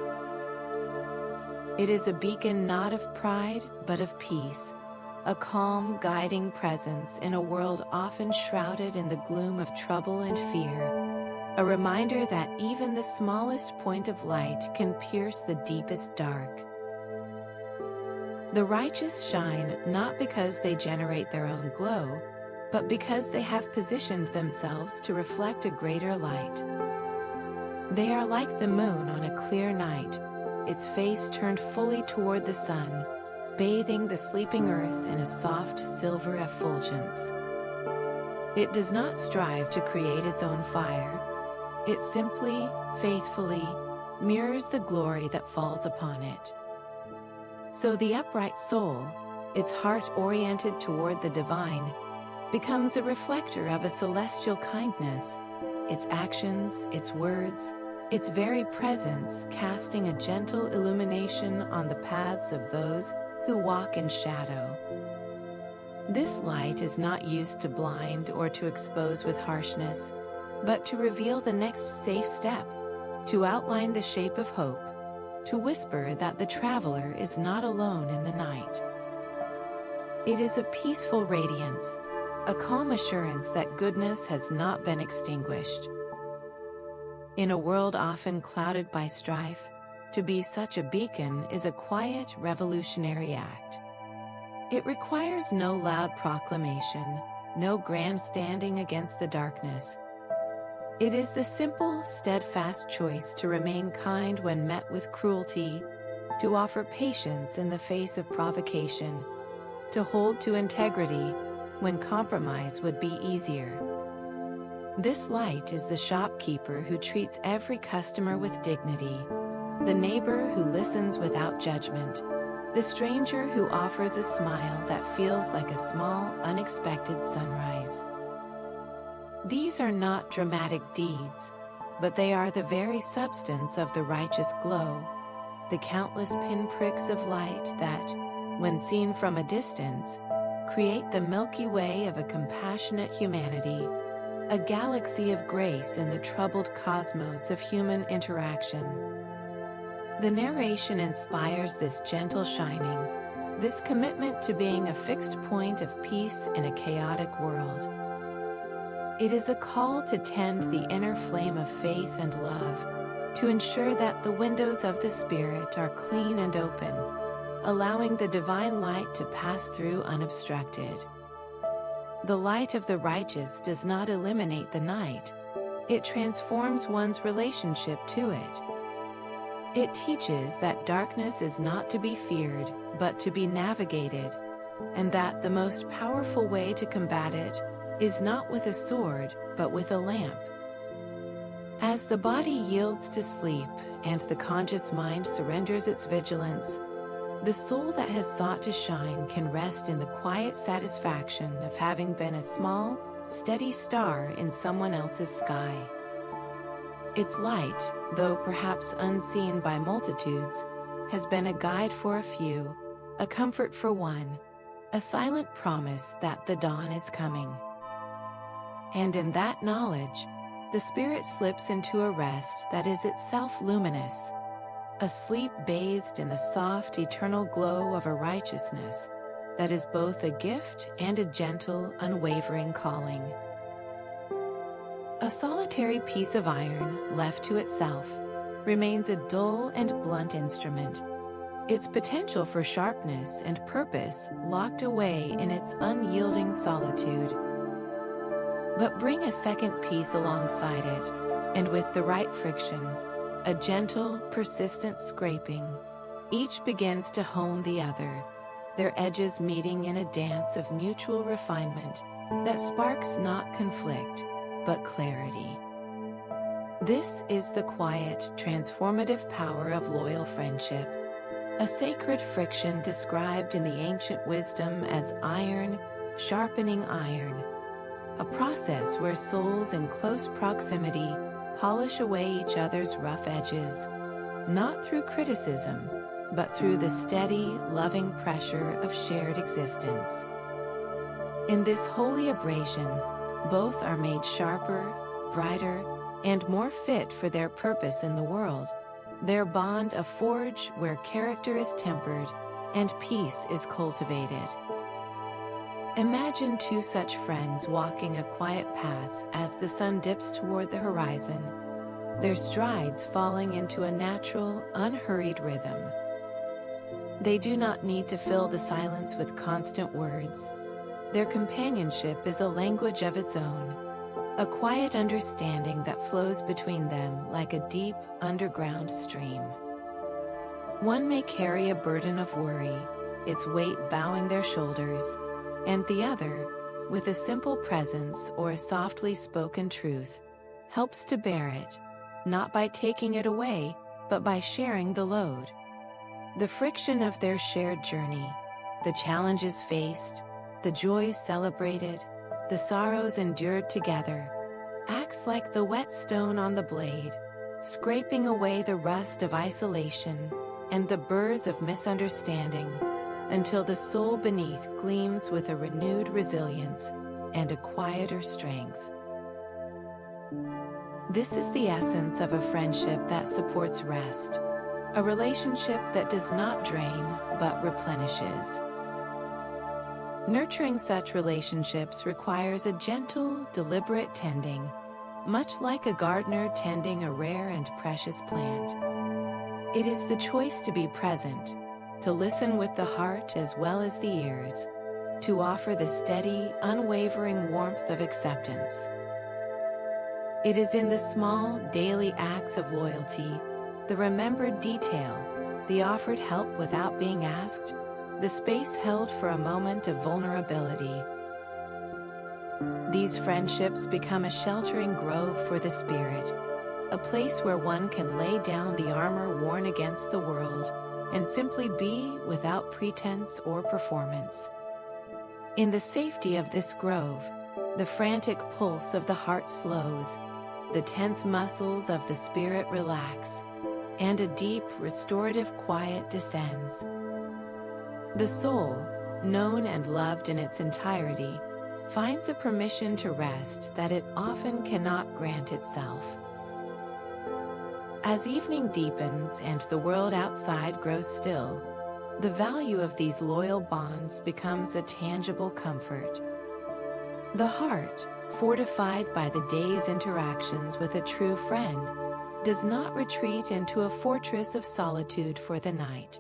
It is a beacon not of pride, but of peace, a calm, guiding presence in a world often shrouded in the gloom of trouble and fear, a reminder that even the smallest point of light can pierce the deepest dark. The righteous shine not because they generate their own glow, but because they have positioned themselves to reflect a greater light. They are like the moon on a clear night, its face turned fully toward the sun, bathing the sleeping earth in a soft silver effulgence. It does not strive to create its own fire. It simply, faithfully, mirrors the glory that falls upon it. So the upright soul, its heart oriented toward the divine, becomes a reflector of a celestial kindness, its actions, its words, its very presence casting a gentle illumination on the paths of those who walk in shadow. This light is not used to blind or to expose with harshness, but to reveal the next safe step, to outline the shape of hope, to whisper that the traveler is not alone in the night. It is a peaceful radiance, a calm assurance that goodness has not been extinguished. In a world often clouded by strife, to be such a beacon is a quiet, revolutionary act. It requires no loud proclamation, no grandstanding against the darkness. It is the simple, steadfast choice to remain kind when met with cruelty, to offer patience in the face of provocation, to hold to integrity when compromise would be easier. This light is the shopkeeper who treats every customer with dignity, the neighbor who listens without judgment, the stranger who offers a smile that feels like a small, unexpected sunrise. These are not dramatic deeds, but they are the very substance of the righteous glow, the countless pinpricks of light that, when seen from a distance, create the Milky Way of a compassionate humanity, a galaxy of grace in the troubled cosmos of human interaction. The narration inspires this gentle shining, this commitment to being a fixed point of peace in a chaotic world. It is a call to tend the inner flame of faith and love, to ensure that the windows of the Spirit are clean and open, allowing the divine light to pass through unobstructed. The light of the righteous does not eliminate the night, it transforms one's relationship to it. It teaches that darkness is not to be feared, but to be navigated, and that the most powerful way to combat it is not with a sword, but with a lamp. As the body yields to sleep and the conscious mind surrenders its vigilance, the soul that has sought to shine can rest in the quiet satisfaction of having been a small, steady star in someone else's sky. Its light, though perhaps unseen by multitudes, has been a guide for a few, a comfort for one, a silent promise that the dawn is coming. And in that knowledge, the spirit slips into a rest that is itself luminous, a sleep bathed in the soft, eternal glow of a righteousness that is both a gift and a gentle, unwavering calling. A solitary piece of iron, left to itself, remains a dull and blunt instrument, its potential for sharpness and purpose locked away in its unyielding solitude. But bring a second piece alongside it, and with the right friction, a gentle, persistent scraping, each begins to hone the other, their edges meeting in a dance of mutual refinement that sparks not conflict, but clarity. This is the quiet, transformative power of loyal friendship, a sacred friction described in the ancient wisdom as iron sharpening iron, a process where souls in close proximity polish away each other's rough edges, not through criticism, but through the steady, loving pressure of shared existence. In this holy abrasion, both are made sharper, brighter, and more fit for their purpose in the world, their bond a forge where character is tempered and peace is cultivated. Imagine two such friends walking a quiet path as the sun dips toward the horizon, their strides falling into a natural, unhurried rhythm. They do not need to fill the silence with constant words. Their companionship is a language of its own, a quiet understanding that flows between them like a deep, underground stream. One may carry a burden of worry, its weight bowing their shoulders, and the other, with a simple presence or a softly spoken truth, helps to bear it, not by taking it away, but by sharing the load. The friction of their shared journey, the challenges faced, the joys celebrated, the sorrows endured together, acts like the whetstone on the blade, scraping away the rust of isolation and the burrs of misunderstanding, until the soul beneath gleams with a renewed resilience and a quieter strength. This is the essence of a friendship that supports rest, a relationship that does not drain but replenishes. Nurturing such relationships requires a gentle, deliberate tending, much like a gardener tending a rare and precious plant. It is the choice to be present, to listen with the heart as well as the ears, to offer the steady, unwavering warmth of acceptance. It is in the small, daily acts of loyalty, the remembered detail, the offered help without being asked, the space held for a moment of vulnerability. These friendships become a sheltering grove for the spirit, a place where one can lay down the armor worn against the world and simply be without pretense or performance. In the safety of this grove, the frantic pulse of the heart slows, the tense muscles of the spirit relax, and a deep, restorative quiet descends. The soul, known and loved in its entirety, finds a permission to rest that it often cannot grant itself. As evening deepens and the world outside grows still, the value of these loyal bonds becomes a tangible comfort. The heart, fortified by the day's interactions with a true friend, does not retreat into a fortress of solitude for the night.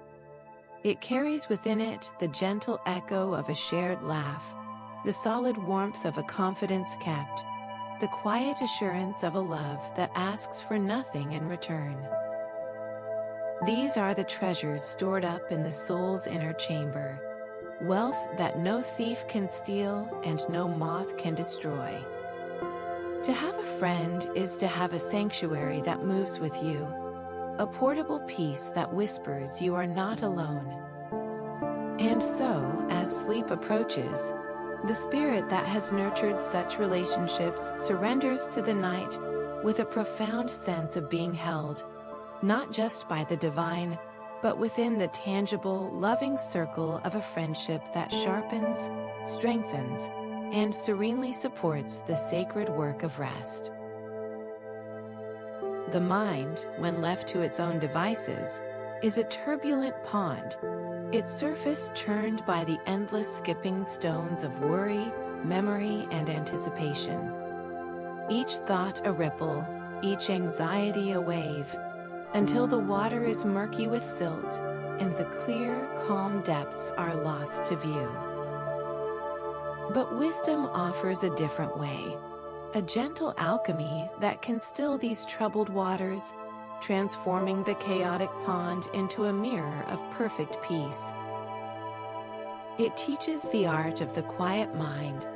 It carries within it the gentle echo of a shared laugh, the solid warmth of a confidence kept, the quiet assurance of a love that asks for nothing in return. These are the treasures stored up in the soul's inner chamber, wealth that no thief can steal and no moth can destroy. To have a friend is to have a sanctuary that moves with you, a portable peace that whispers you are not alone. And so, as sleep approaches, the spirit that has nurtured such relationships surrenders to the night with a profound sense of being held, not just by the divine, but within the tangible, loving circle of a friendship that sharpens, strengthens, and serenely supports the sacred work of rest. The mind, when left to its own devices, is a turbulent pond, its surface churned by the endless skipping stones of worry, memory, and anticipation. Each thought a ripple, each anxiety a wave, until the water is murky with silt, and the clear, calm depths are lost to view. But wisdom offers a different way, a gentle alchemy that can still these troubled waters, transforming the chaotic pond into a mirror of perfect peace. It teaches the art of the quiet mind,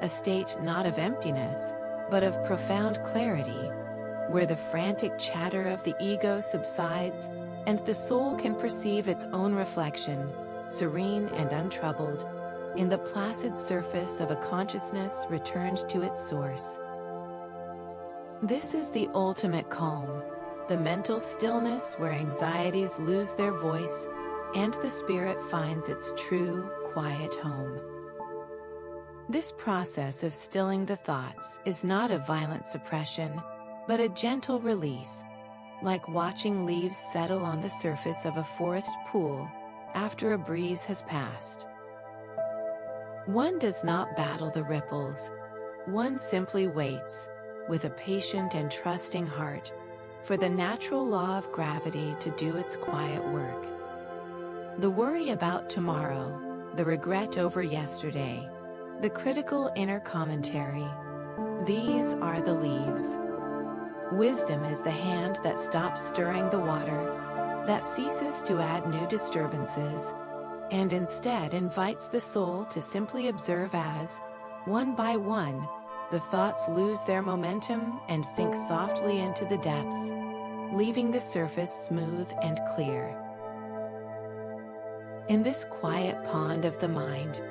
a state not of emptiness, but of profound clarity, where the frantic chatter of the ego subsides, and the soul can perceive its own reflection, serene and untroubled, in the placid surface of a consciousness returned to its source. This is the ultimate calm, the mental stillness where anxieties lose their voice, and the spirit finds its true, quiet home. This process of stilling the thoughts is not a violent suppression, but a gentle release, like watching leaves settle on the surface of a forest pool after a breeze has passed. One does not battle the ripples, one simply waits, with a patient and trusting heart, for the natural law of gravity to do its quiet work. The worry about tomorrow, the regret over yesterday, the critical inner commentary, these are the leaves. Wisdom is the hand that stops stirring the water, that ceases to add new disturbances, and instead invites the soul to simply observe as, one by one, the thoughts lose their momentum and sink softly into the depths, leaving the surface smooth and clear. In this quiet pond of the mind,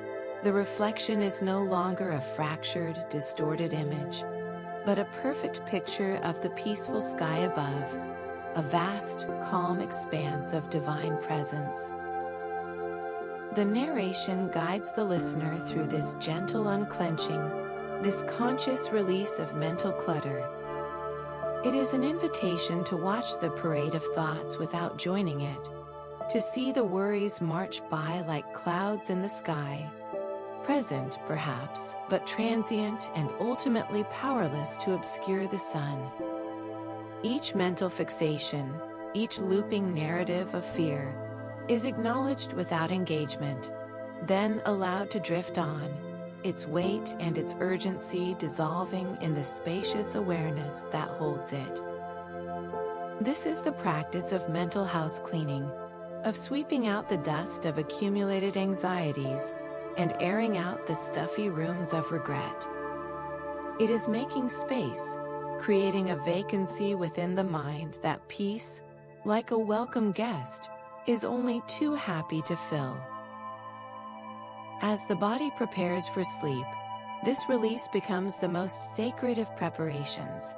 the reflection is no longer a fractured, distorted image, but a perfect picture of the peaceful sky above, a vast, calm expanse of divine presence. The narration guides the listener through this gentle unclenching, this conscious release of mental clutter. It is an invitation to watch the parade of thoughts without joining it, to see the worries march by like clouds in the sky, present perhaps, but transient and ultimately powerless to obscure the sun. Each mental fixation, each looping narrative of fear, is acknowledged without engagement, then allowed to drift on, its weight and its urgency dissolving in the spacious awareness that holds it. This is the practice of mental house cleaning, of sweeping out the dust of accumulated anxieties and airing out the stuffy rooms of regret. It is making space, creating a vacancy within the mind that peace, like a welcome guest, is only too happy to fill. As the body prepares for sleep, this release becomes the most sacred of preparations.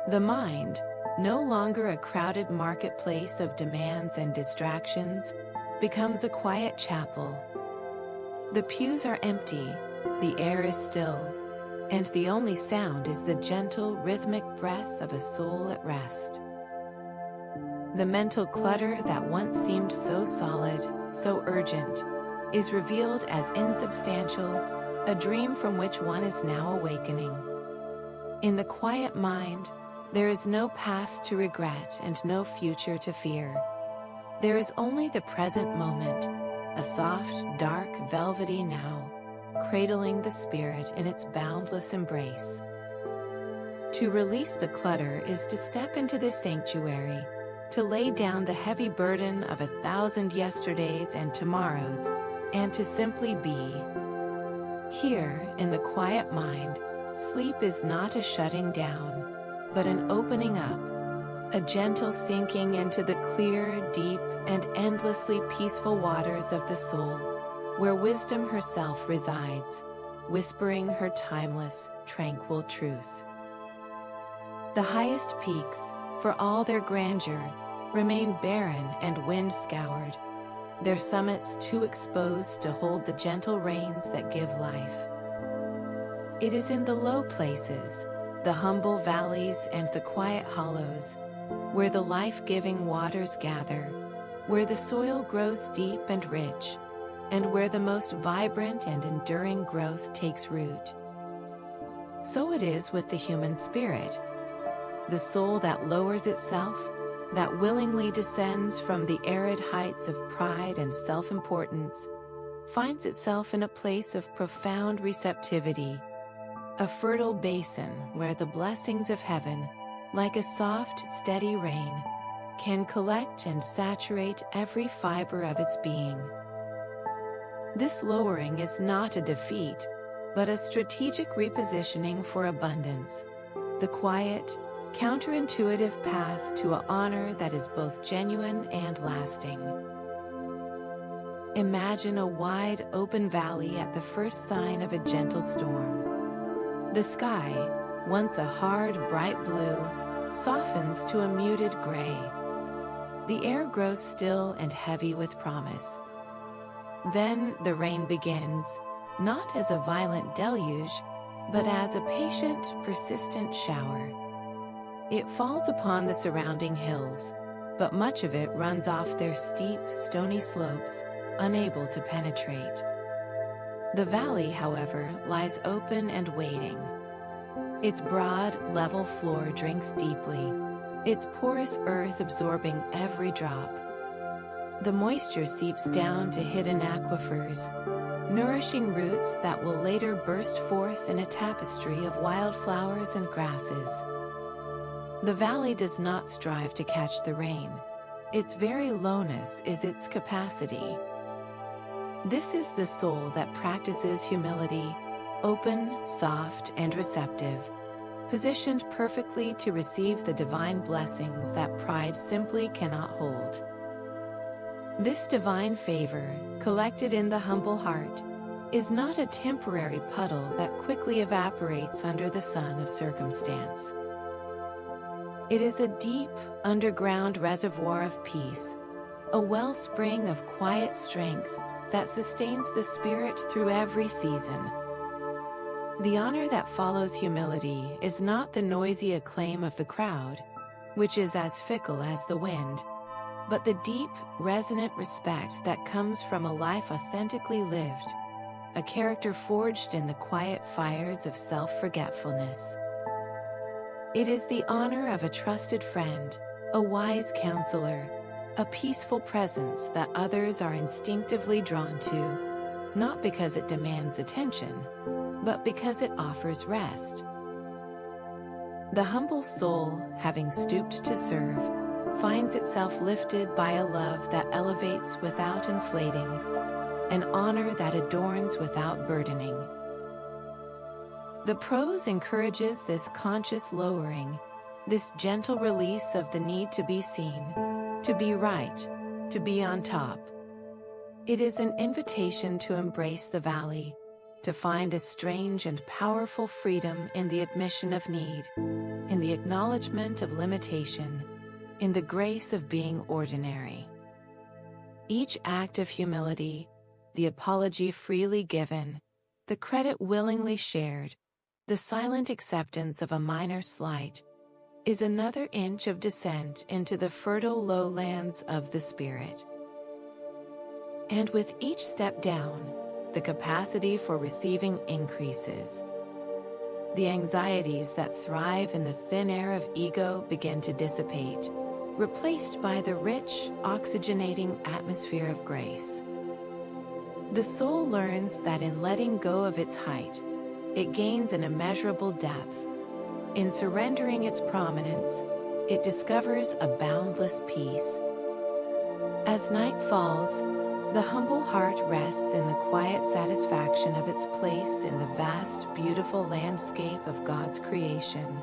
The mind, no longer a crowded marketplace of demands and distractions, becomes a quiet chapel. The pews are empty, the air is still, and the only sound is the gentle, rhythmic breath of a soul at rest. The mental clutter that once seemed so solid, so urgent, is revealed as insubstantial, a dream from which one is now awakening. In the quiet mind, there is no past to regret and no future to fear. There is only the present moment, a soft, dark, velvety now, cradling the spirit in its boundless embrace. To release the clutter is to step into this sanctuary, to lay down the heavy burden of 1,000 yesterdays and tomorrows, and to simply be. Here, in the quiet mind, sleep is not a shutting down, but an opening up, a gentle sinking into the clear, deep, and endlessly peaceful waters of the soul, where wisdom herself resides, whispering her timeless, tranquil truth. The highest peaks, for all their grandeur, remain barren and wind-scoured, their summits too exposed to hold the gentle rains that give life. It is in the low places, the humble valleys and the quiet hollows, where the life-giving waters gather, where the soil grows deep and rich, and where the most vibrant and enduring growth takes root. So it is with the human spirit. The soul that lowers itself, that willingly descends from the arid heights of pride and self-importance, finds itself in a place of profound receptivity, a fertile basin where the blessings of heaven, like a soft, steady rain, can collect and saturate every fiber of its being. This lowering is not a defeat, but a strategic repositioning for abundance, the quiet, counterintuitive path to an honor that is both genuine and lasting. Imagine a wide, open valley at the first sign of a gentle storm. The sky, once a hard, bright blue, softens to a muted gray. The air grows still and heavy with promise. Then the rain begins, not as a violent deluge, but as a patient, persistent shower. It falls upon the surrounding hills, but much of it runs off their steep, stony slopes, unable to penetrate. The valley, however, lies open and waiting. Its broad, level floor drinks deeply, its porous earth absorbing every drop. The moisture seeps down to hidden aquifers, nourishing roots that will later burst forth in a tapestry of wildflowers and grasses. The valley does not strive to catch the rain. Its very lowness is its capacity. This is the soul that practices humility, open, soft, and receptive, positioned perfectly to receive the divine blessings that pride simply cannot hold. This divine favor, collected in the humble heart, is not a temporary puddle that quickly evaporates under the sun of circumstance. It is a deep, underground reservoir of peace, a wellspring of quiet strength that sustains the spirit through every season. The honor that follows humility is not the noisy acclaim of the crowd, which is as fickle as the wind, but the deep, resonant respect that comes from a life authentically lived, a character forged in the quiet fires of self-forgetfulness. It is the honor of a trusted friend, a wise counselor, a peaceful presence that others are instinctively drawn to, not because it demands attention, but because it offers rest. The humble soul, having stooped to serve, finds itself lifted by a love that elevates without inflating, an honor that adorns without burdening. The prose encourages this conscious lowering, this gentle release of the need to be seen, to be right, to be on top. It is an invitation to embrace the valley, to find a strange and powerful freedom in the admission of need, in the acknowledgement of limitation, in the grace of being ordinary. Each act of humility, the apology freely given, the credit willingly shared, the silent acceptance of a minor slight, is another inch of descent into the fertile lowlands of the spirit. And with each step down, the capacity for receiving increases. The anxieties that thrive in the thin air of ego begin to dissipate, replaced by the rich, oxygenating atmosphere of grace. The soul learns that in letting go of its height, it gains an immeasurable depth. In surrendering its prominence, it discovers a boundless peace. As night falls, the humble heart rests in the quiet satisfaction of its place in the vast, beautiful landscape of God's creation.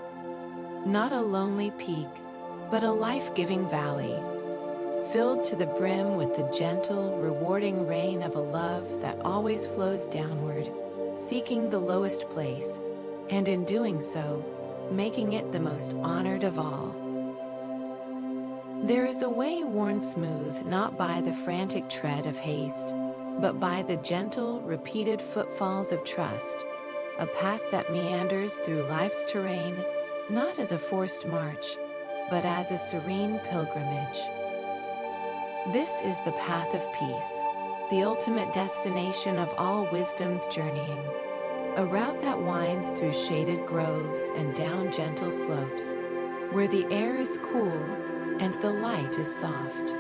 Not a lonely peak, but a life-giving valley, filled to the brim with the gentle, rewarding rain of a love that always flows downward, seeking the lowest place, and in doing so, making it the most honored of all. There is a way worn smooth not by the frantic tread of haste, but by the gentle, repeated footfalls of trust, a path that meanders through life's terrain, not as a forced march, but as a serene pilgrimage. This is the path of peace, the ultimate destination of all wisdom's journeying, a route that winds through shaded groves and down gentle slopes, where the air is cool and the light is soft.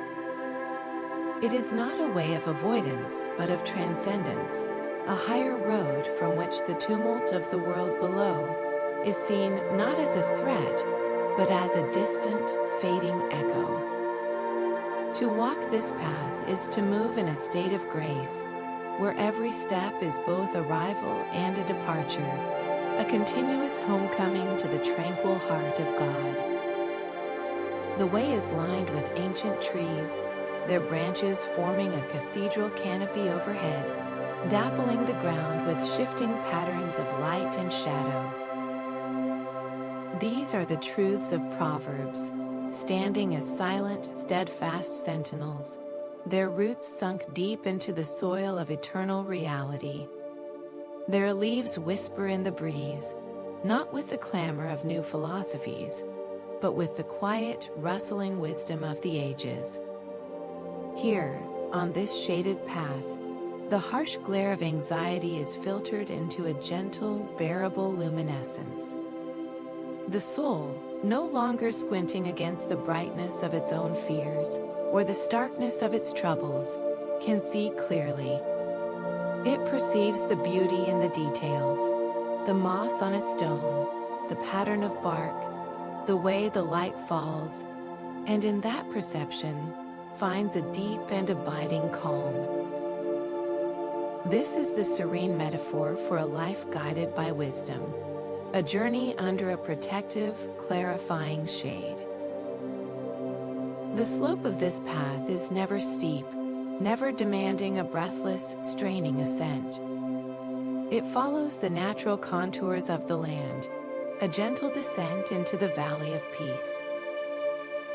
It is not a way of avoidance, but of transcendence, a higher road from which the tumult of the world below is seen not as a threat, but as a distant, fading echo. To walk this path is to move in a state of grace, where every step is both arrival and a departure, a continuous homecoming to the tranquil heart of God. The way is lined with ancient trees, their branches forming a cathedral canopy overhead, dappling the ground with shifting patterns of light and shadow. These are the truths of Proverbs, standing as silent, steadfast sentinels, their roots sunk deep into the soil of eternal reality. Their leaves whisper in the breeze, not with the clamor of new philosophies, but with the quiet, rustling wisdom of the ages. Here, on this shaded path, the harsh glare of anxiety is filtered into a gentle, bearable luminescence. The soul, no longer squinting against the brightness of its own fears, or the starkness of its troubles, can see clearly. It perceives the beauty in the details, the moss on a stone, the pattern of bark, the way the light falls, and in that perception, finds a deep and abiding calm. This is the serene metaphor for a life guided by wisdom, a journey under a protective, clarifying shade. The slope of this path is never steep, never demanding a breathless, straining ascent. It follows the natural contours of the land, a gentle descent into the valley of peace.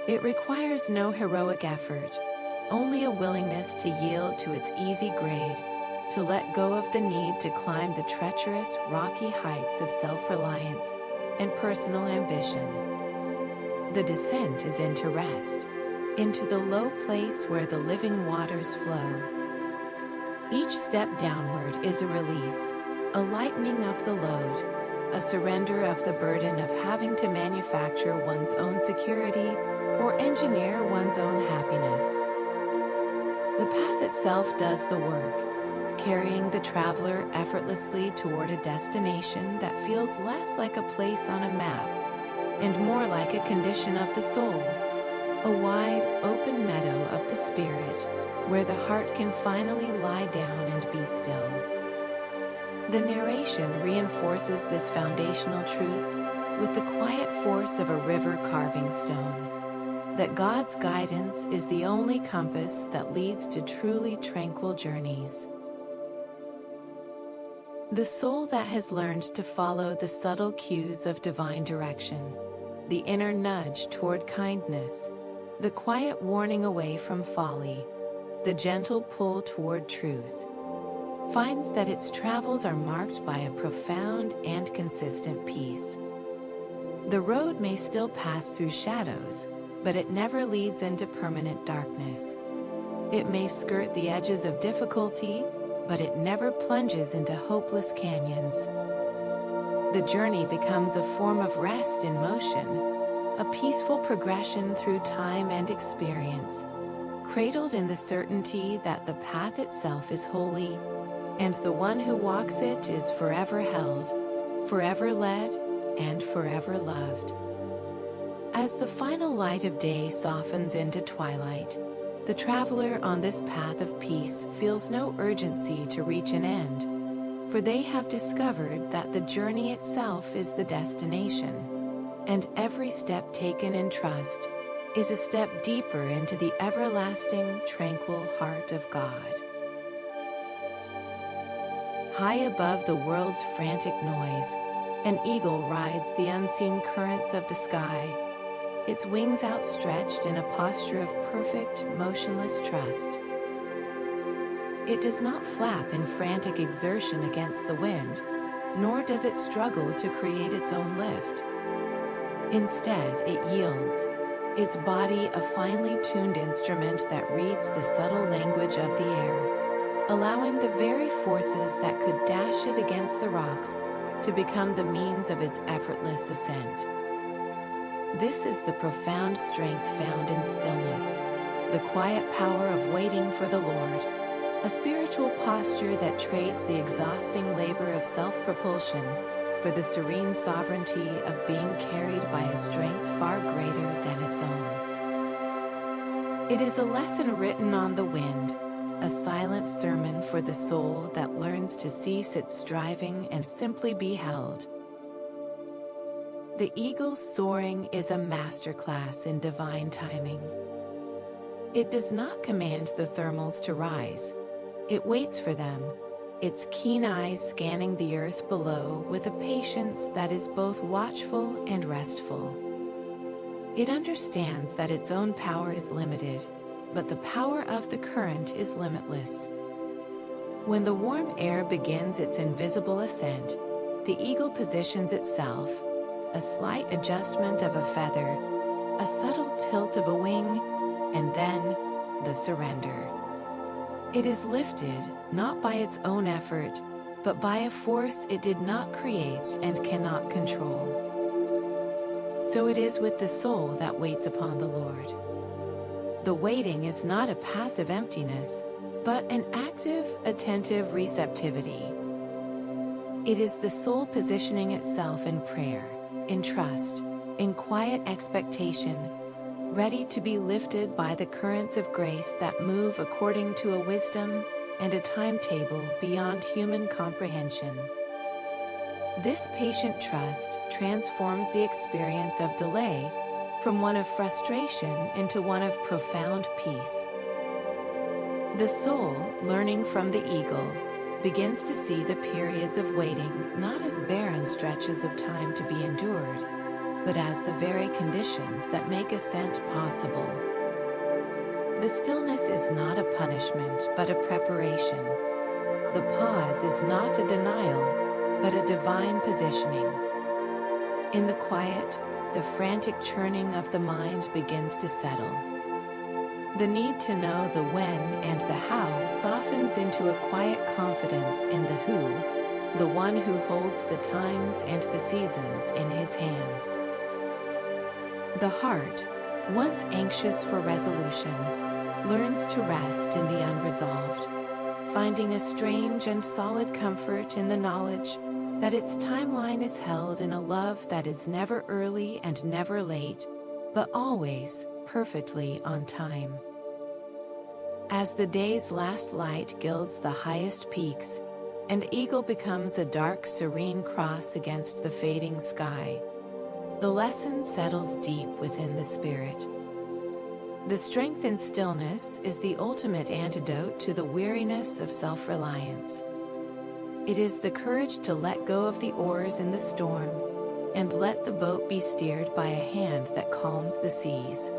It requires no heroic effort, only a willingness to yield to its easy grade, to let go of the need to climb the treacherous, rocky heights of self-reliance and personal ambition. The descent is into rest, into the low place where the living waters flow. Each step downward is a release, a lightening of the load, a surrender of the burden of having to manufacture one's own security or engineer one's own happiness. The path itself does the work, carrying the traveler effortlessly toward a destination that feels less like a place on a map and more like a condition of the soul, a wide, open meadow of the spirit where the heart can finally lie down and be still. The narration reinforces this foundational truth with the quiet force of a river carving stone, that God's guidance is the only compass that leads to truly tranquil journeys. The soul that has learned to follow the subtle cues of divine direction, the inner nudge toward kindness, the quiet warning away from folly, the gentle pull toward truth, finds that its travels are marked by a profound and consistent peace. The road may still pass through shadows, but it never leads into permanent darkness. It may skirt the edges of difficulty, but it never plunges into hopeless canyons. The journey becomes a form of rest in motion, a peaceful progression through time and experience, cradled in the certainty that the path itself is holy, and the one who walks it is forever held, forever led, and forever loved. As the final light of day softens into twilight, the traveler on this path of peace feels no urgency to reach an end, for they have discovered that the journey itself is the destination, and every step taken in trust is a step deeper into the everlasting, tranquil heart of God. High above the world's frantic noise, an eagle rides the unseen currents of the sky, its wings outstretched in a posture of perfect, motionless trust. It does not flap in frantic exertion against the wind, nor does it struggle to create its own lift. Instead, it yields, its body a finely tuned instrument that reads the subtle language of the air, allowing the very forces that could dash it against the rocks to become the means of its effortless ascent. This is the profound strength found in stillness, the quiet power of waiting for the Lord, a spiritual posture that trades the exhausting labor of self-propulsion for the serene sovereignty of being carried by a strength far greater than its own. It is a lesson written on the wind, a silent sermon for the soul that learns to cease its striving and simply be held. The eagle's soaring is a masterclass in divine timing. It does not command the thermals to rise. It waits for them, its keen eyes scanning the earth below with a patience that is both watchful and restful. It understands that its own power is limited, but the power of the current is limitless. When the warm air begins its invisible ascent, the eagle positions itself, a slight adjustment of a feather, a subtle tilt of a wing, and then the surrender. It is lifted, not by its own effort, but by a force it did not create and cannot control. So it is with the soul that waits upon the Lord. The waiting is not a passive emptiness, but an active, attentive receptivity. It is the soul positioning itself in prayer, in trust, in quiet expectation, ready to be lifted by the currents of grace that move according to a wisdom and a timetable beyond human comprehension. This patient trust transforms the experience of delay from one of frustration into one of profound peace. The soul, learning from the eagle, begins to see the periods of waiting not as barren stretches of time to be endured, but as the very conditions that make ascent possible. The stillness is not a punishment but a preparation. The pause is not a denial, but a divine positioning. In the quiet, the frantic churning of the mind begins to settle. The need to know the when and the how softens into a quiet confidence in the who, the one who holds the times and the seasons in his hands. The heart, once anxious for resolution, learns to rest in the unresolved, finding a strange and solid comfort in the knowledge that its timeline is held in a love that is never early and never late, but always perfectly on time. As the day's last light gilds the highest peaks, and eagle becomes a dark, serene cross against the fading sky, the lesson settles deep within the spirit. The strength in stillness is the ultimate antidote to the weariness of self-reliance. It is the courage to let go of the oars in the storm, and let the boat be steered by a hand that calms the seas.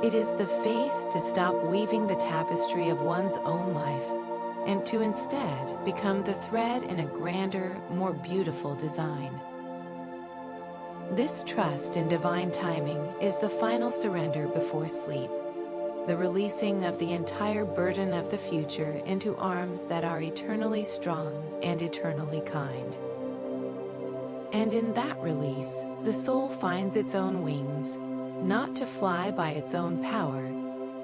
It is the faith to stop weaving the tapestry of one's own life, and to instead become the thread in a grander, more beautiful design. This trust in divine timing is the final surrender before sleep, the releasing of the entire burden of the future into arms that are eternally strong and eternally kind. And in that release, the soul finds its own wings, not to fly by its own power,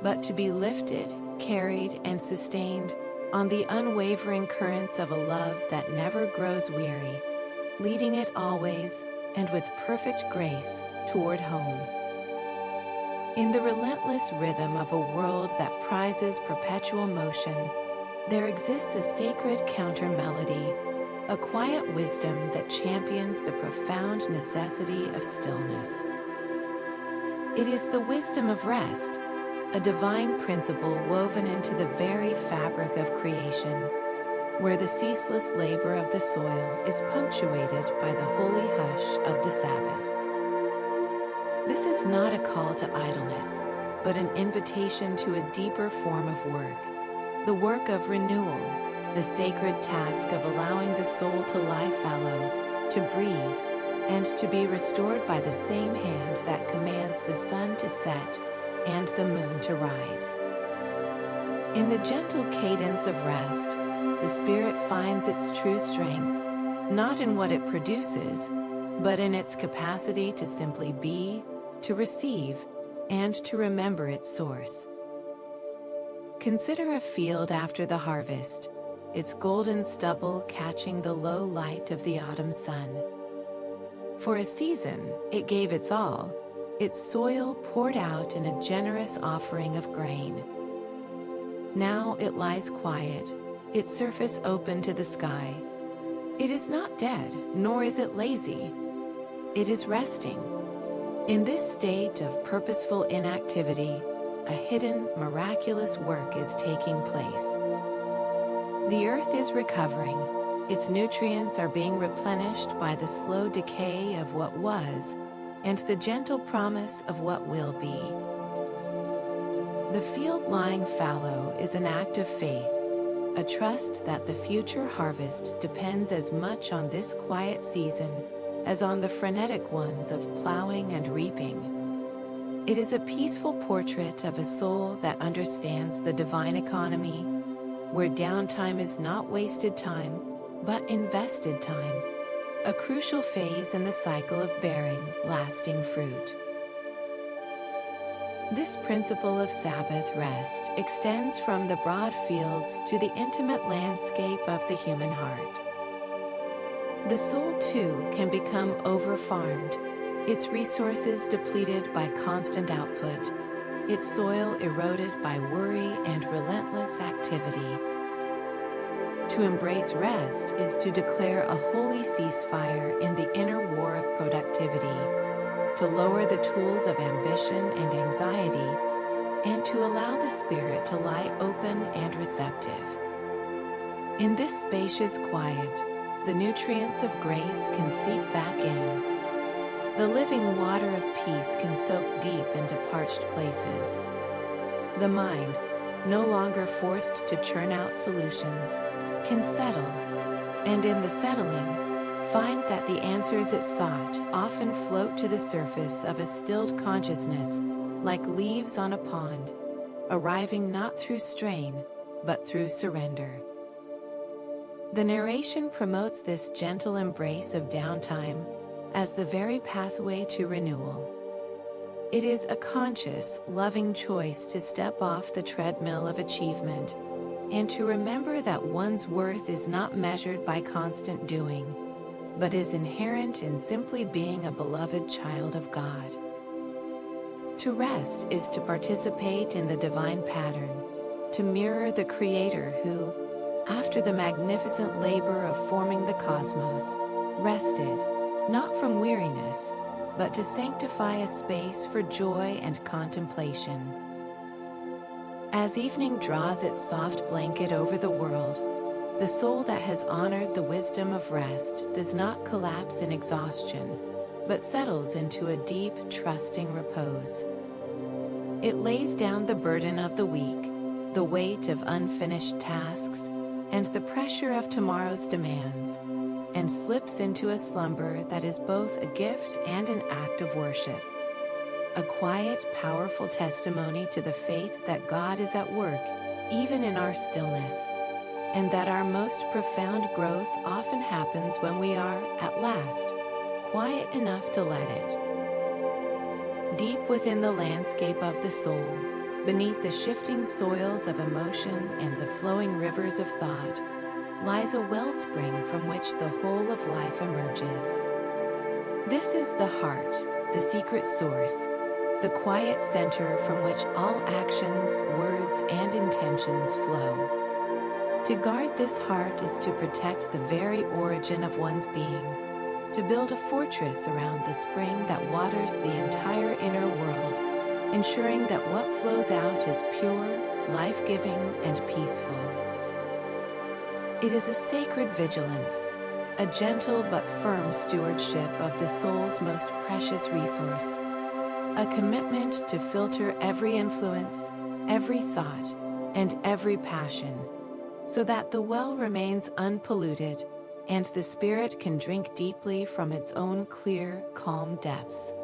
but to be lifted, carried, and sustained on the unwavering currents of a love that never grows weary, leading it always, and with perfect grace, toward home. In the relentless rhythm of a world that prizes perpetual motion, there exists a sacred counter-melody, a quiet wisdom that champions the profound necessity of stillness. It is the wisdom of rest, a divine principle woven into the very fabric of creation, where the ceaseless labor of the soil is punctuated by the holy hush of the Sabbath. This is not a call to idleness, but an invitation to a deeper form of work, the work of renewal, the sacred task of allowing the soul to lie fallow, to breathe, and to be restored by the same hand that commands the sun to set and the moon to rise. In the gentle cadence of rest, the spirit finds its true strength, not in what it produces, but in its capacity to simply be, to receive, and to remember its source. Consider a field after the harvest, its golden stubble catching the low light of the autumn sun. For a season, it gave its all, its soil poured out in a generous offering of grain. Now it lies quiet, its surface open to the sky. It is not dead, nor is it lazy. It is resting. In this state of purposeful inactivity, a hidden, miraculous work is taking place. The earth is recovering, its nutrients are being replenished by the slow decay of what was, and the gentle promise of what will be. The field lying fallow is an act of faith, a trust that the future harvest depends as much on this quiet season as on the frenetic ones of plowing and reaping. It is a peaceful portrait of a soul that understands the divine economy, where downtime is not wasted time, but invested time, a crucial phase in the cycle of bearing lasting fruit. This principle of Sabbath rest extends from the broad fields to the intimate landscape of the human heart. The soul, too, can become over-farmed, its resources depleted by constant output, its soil eroded by worry and relentless activity. To embrace rest is to declare a holy ceasefire in the inner war of productivity, to lower the tools of ambition and anxiety, and to allow the spirit to lie open and receptive. In this spacious quiet, the nutrients of grace can seep back in. The living water of peace can soak deep into parched places. The mind, no longer forced to churn out solutions, can settle, and in the settling, find that the answers it sought often float to the surface of a stilled consciousness, like leaves on a pond, arriving not through strain, but through surrender. The narration promotes this gentle embrace of downtime as the very pathway to renewal. It is a conscious, loving choice to step off the treadmill of achievement and to remember that one's worth is not measured by constant doing, but is inherent in simply being a beloved child of God. To rest is to participate in the divine pattern, to mirror the Creator who, after the magnificent labor of forming the cosmos, rested, not from weariness, but to sanctify a space for joy and contemplation. As evening draws its soft blanket over the world, the soul that has honored the wisdom of rest does not collapse in exhaustion, but settles into a deep, trusting repose. It lays down the burden of the week, the weight of unfinished tasks, and the pressure of tomorrow's demands, and slips into a slumber that is both a gift and an act of worship. A quiet, powerful testimony to the faith that God is at work, even in our stillness, and that our most profound growth often happens when we are, at last, quiet enough to let it. Deep within the landscape of the soul, beneath the shifting soils of emotion and the flowing rivers of thought, lies a wellspring from which the whole of life emerges. This is the heart, the secret source, the quiet center from which all actions, words, and intentions flow. To guard this heart is to protect the very origin of one's being, to build a fortress around the spring that waters the entire inner world, ensuring that what flows out is pure, life-giving, and peaceful. It is a sacred vigilance, a gentle but firm stewardship of the soul's most precious resource, a commitment to filter every influence, every thought, and every passion, so that the well remains unpolluted and the spirit can drink deeply from its own clear, calm depths.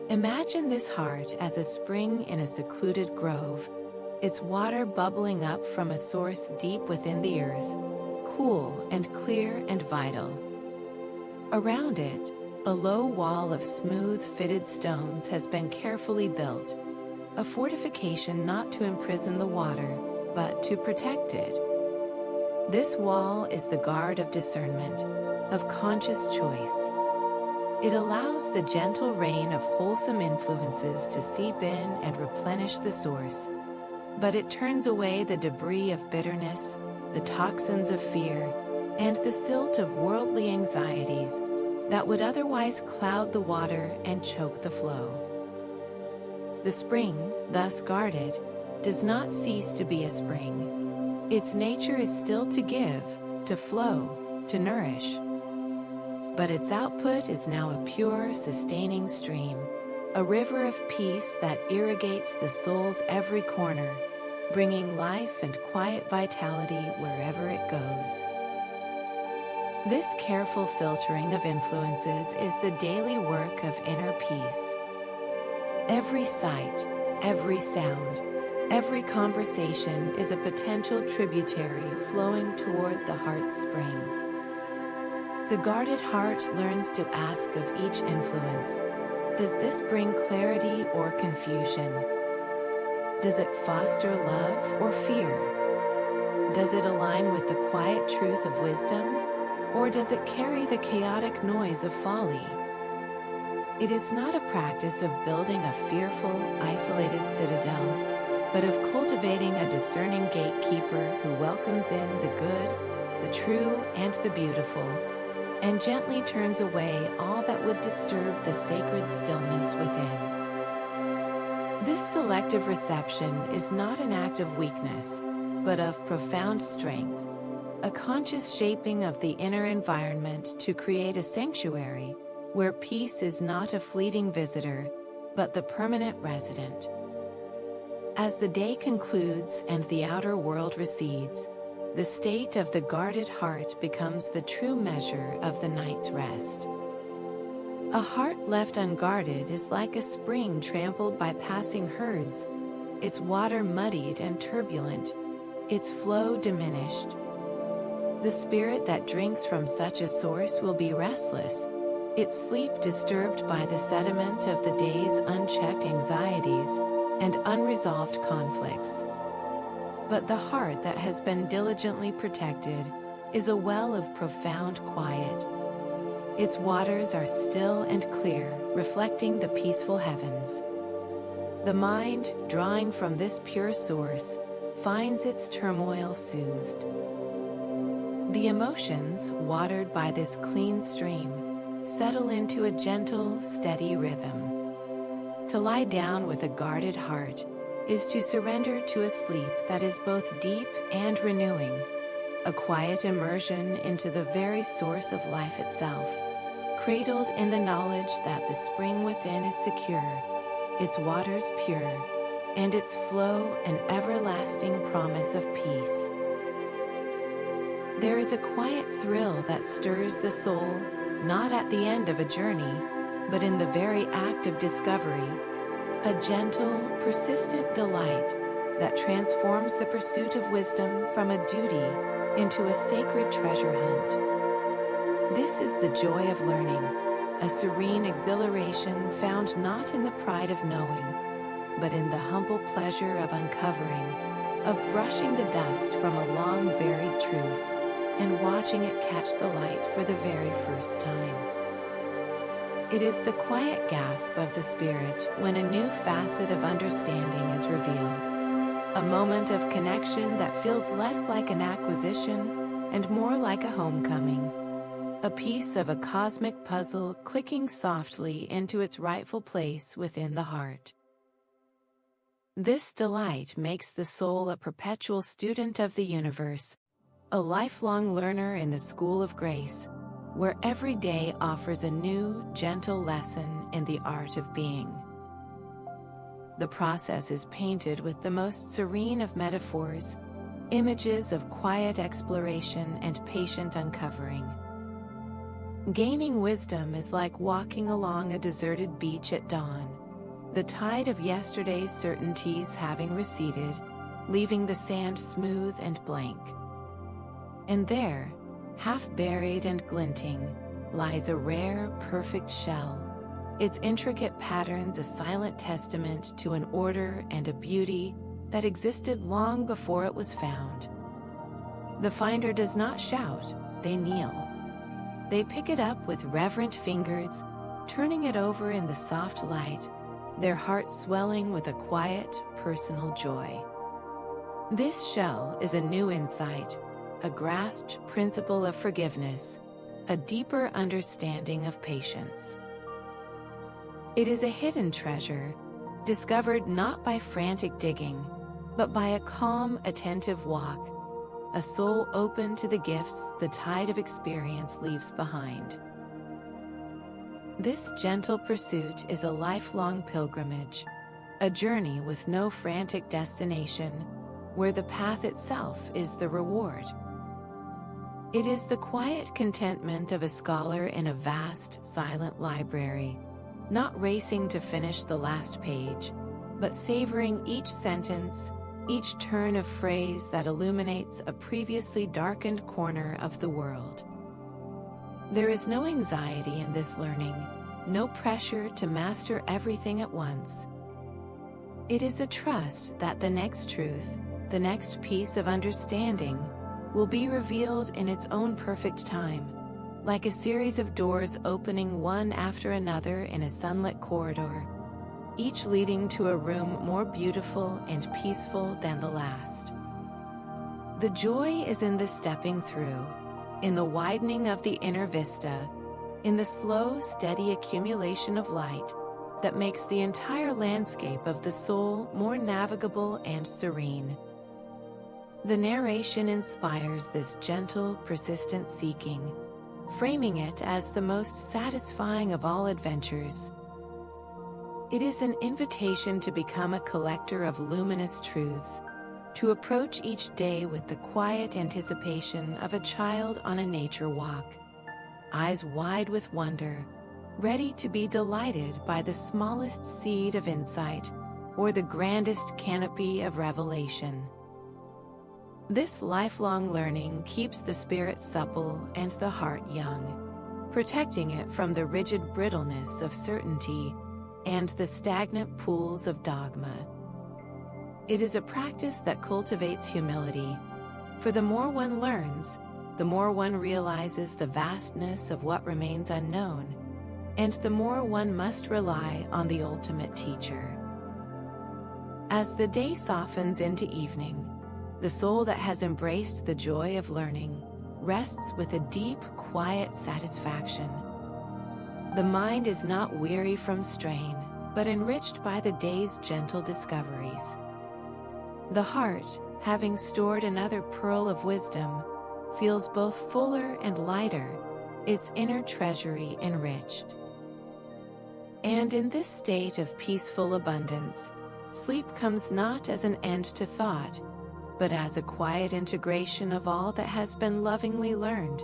Imagine this heart as a spring in a secluded grove, its water bubbling up from a source deep within the earth, cool and clear and vital. Around it, a low wall of smooth, fitted stones has been carefully built, a fortification not to imprison the water, but to protect it. This wall is the guard of discernment, of conscious choice. It allows the gentle rain of wholesome influences to seep in and replenish the source, but it turns away the debris of bitterness, the toxins of fear, and the silt of worldly anxieties that would otherwise cloud the water and choke the flow. The spring, thus guarded, does not cease to be a spring. Its nature is still to give, to flow, to nourish. But its output is now a pure, sustaining stream, a river of peace that irrigates the soul's every corner, bringing life and quiet vitality wherever it goes. This careful filtering of influences is the daily work of inner peace. Every sight, every sound, every conversation is a potential tributary flowing toward the heart's spring. The guarded heart learns to ask of each influence, does this bring clarity or confusion? Does it foster love or fear? Does it align with the quiet truth of wisdom, or does it carry the chaotic noise of folly? It is not a practice of building a fearful, isolated citadel, but of cultivating a discerning gatekeeper who welcomes in the good, the true, and the beautiful, and gently turns away all that would disturb the sacred stillness within. This selective reception is not an act of weakness, but of profound strength, a conscious shaping of the inner environment to create a sanctuary where peace is not a fleeting visitor, but the permanent resident. As the day concludes and the outer world recedes, the state of the guarded heart becomes the true measure of the night's rest. A heart left unguarded is like a spring trampled by passing herds, its water muddied and turbulent, its flow diminished. The spirit that drinks from such a source will be restless, its sleep disturbed by the sediment of the day's unchecked anxieties and unresolved conflicts. But the heart that has been diligently protected is a well of profound quiet. Its waters are still and clear, reflecting the peaceful heavens. The mind, drawing from this pure source, finds its turmoil soothed. The emotions, watered by this clean stream, settle into a gentle, steady rhythm. To lie down with a guarded heart is to surrender to a sleep that is both deep and renewing, a quiet immersion into the very source of life itself, cradled in the knowledge that the spring within is secure, its waters pure, and its flow an everlasting promise of peace. There is a quiet thrill that stirs the soul, not at the end of a journey, but in the very act of discovery, a gentle, persistent delight that transforms the pursuit of wisdom from a duty into a sacred treasure hunt. This is the joy of learning, a serene exhilaration found not in the pride of knowing, but in the humble pleasure of uncovering, of brushing the dust from a long-buried truth, and watching it catch the light for the very first time. It is the quiet gasp of the spirit when a new facet of understanding is revealed, a moment of connection that feels less like an acquisition and more like a homecoming, a piece of a cosmic puzzle clicking softly into its rightful place within the heart. This delight makes the soul a perpetual student of the universe, a lifelong learner in the school of grace, where every day offers a new, gentle lesson in the art of being. The process is painted with the most serene of metaphors, images of quiet exploration and patient uncovering. Gaining wisdom is like walking along a deserted beach at dawn, the tide of yesterday's certainties having receded, leaving the sand smooth and blank. And there, half buried and glinting, lies a rare, perfect shell, its intricate patterns a silent testament to an order and a beauty that existed long before it was found. The finder does not shout, they kneel. They pick it up with reverent fingers, turning it over in the soft light, their hearts swelling with a quiet, personal joy. This shell is a new insight, a grasped principle of forgiveness, a deeper understanding of patience. It is a hidden treasure, discovered not by frantic digging, but by a calm, attentive walk, a soul open to the gifts the tide of experience leaves behind. This gentle pursuit is a lifelong pilgrimage, a journey with no frantic destination, where the path itself is the reward. It is the quiet contentment of a scholar in a vast, silent library, not racing to finish the last page, but savoring each sentence, each turn of phrase that illuminates a previously darkened corner of the world. There is no anxiety in this learning, no pressure to master everything at once. It is a trust that the next truth, the next piece of understanding, will be revealed in its own perfect time, like a series of doors opening one after another in a sunlit corridor, each leading to a room more beautiful and peaceful than the last. The joy is in the stepping through, in the widening of the inner vista, in the slow, steady accumulation of light, that makes the entire landscape of the soul more navigable and serene. The narration inspires this gentle, persistent seeking, framing it as the most satisfying of all adventures. It is an invitation to become a collector of luminous truths, to approach each day with the quiet anticipation of a child on a nature walk, eyes wide with wonder, ready to be delighted by the smallest seed of insight or the grandest canopy of revelation. This lifelong learning keeps the spirit supple and the heart young, protecting it from the rigid brittleness of certainty and the stagnant pools of dogma. It is a practice that cultivates humility, for the more one learns, the more one realizes the vastness of what remains unknown, and the more one must rely on the ultimate teacher. As the day softens into evening, the soul that has embraced the joy of learning rests with a deep, quiet satisfaction. The mind is not weary from strain, but enriched by the day's gentle discoveries. The heart, having stored another pearl of wisdom, feels both fuller and lighter, its inner treasury enriched. And in this state of peaceful abundance, sleep comes not as an end to thought, but as a quiet integration of all that has been lovingly learned,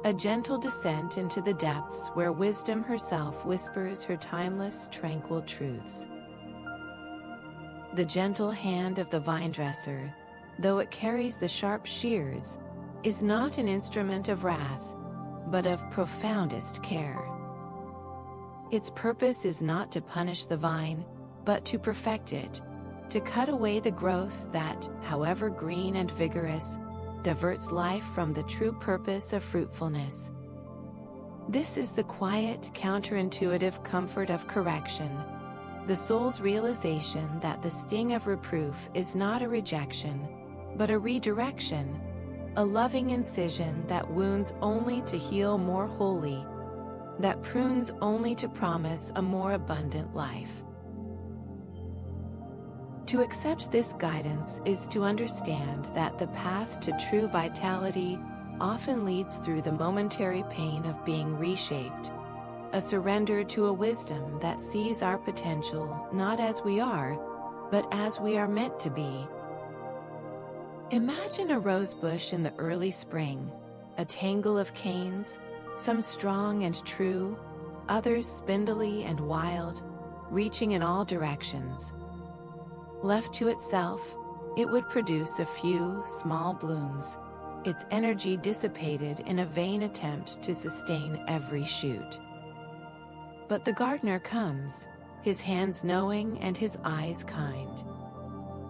a gentle descent into the depths where wisdom herself whispers her timeless, tranquil truths. The gentle hand of the vine-dresser, though it carries the sharp shears, is not an instrument of wrath, but of profoundest care. Its purpose is not to punish the vine, but to perfect it, to cut away the growth that, however green and vigorous, diverts life from the true purpose of fruitfulness. This is the quiet, counterintuitive comfort of correction, the soul's realization that the sting of reproof is not a rejection, but a redirection, a loving incision that wounds only to heal more wholly, that prunes only to promise a more abundant life. To accept this guidance is to understand that the path to true vitality often leads through the momentary pain of being reshaped, a surrender to a wisdom that sees our potential not as we are, but as we are meant to be. Imagine a rose bush in the early spring, a tangle of canes, some strong and true, others spindly and wild, reaching in all directions. Left to itself, it would produce a few small blooms, its energy dissipated in a vain attempt to sustain every shoot. But the gardener comes, his hands knowing and his eyes kind.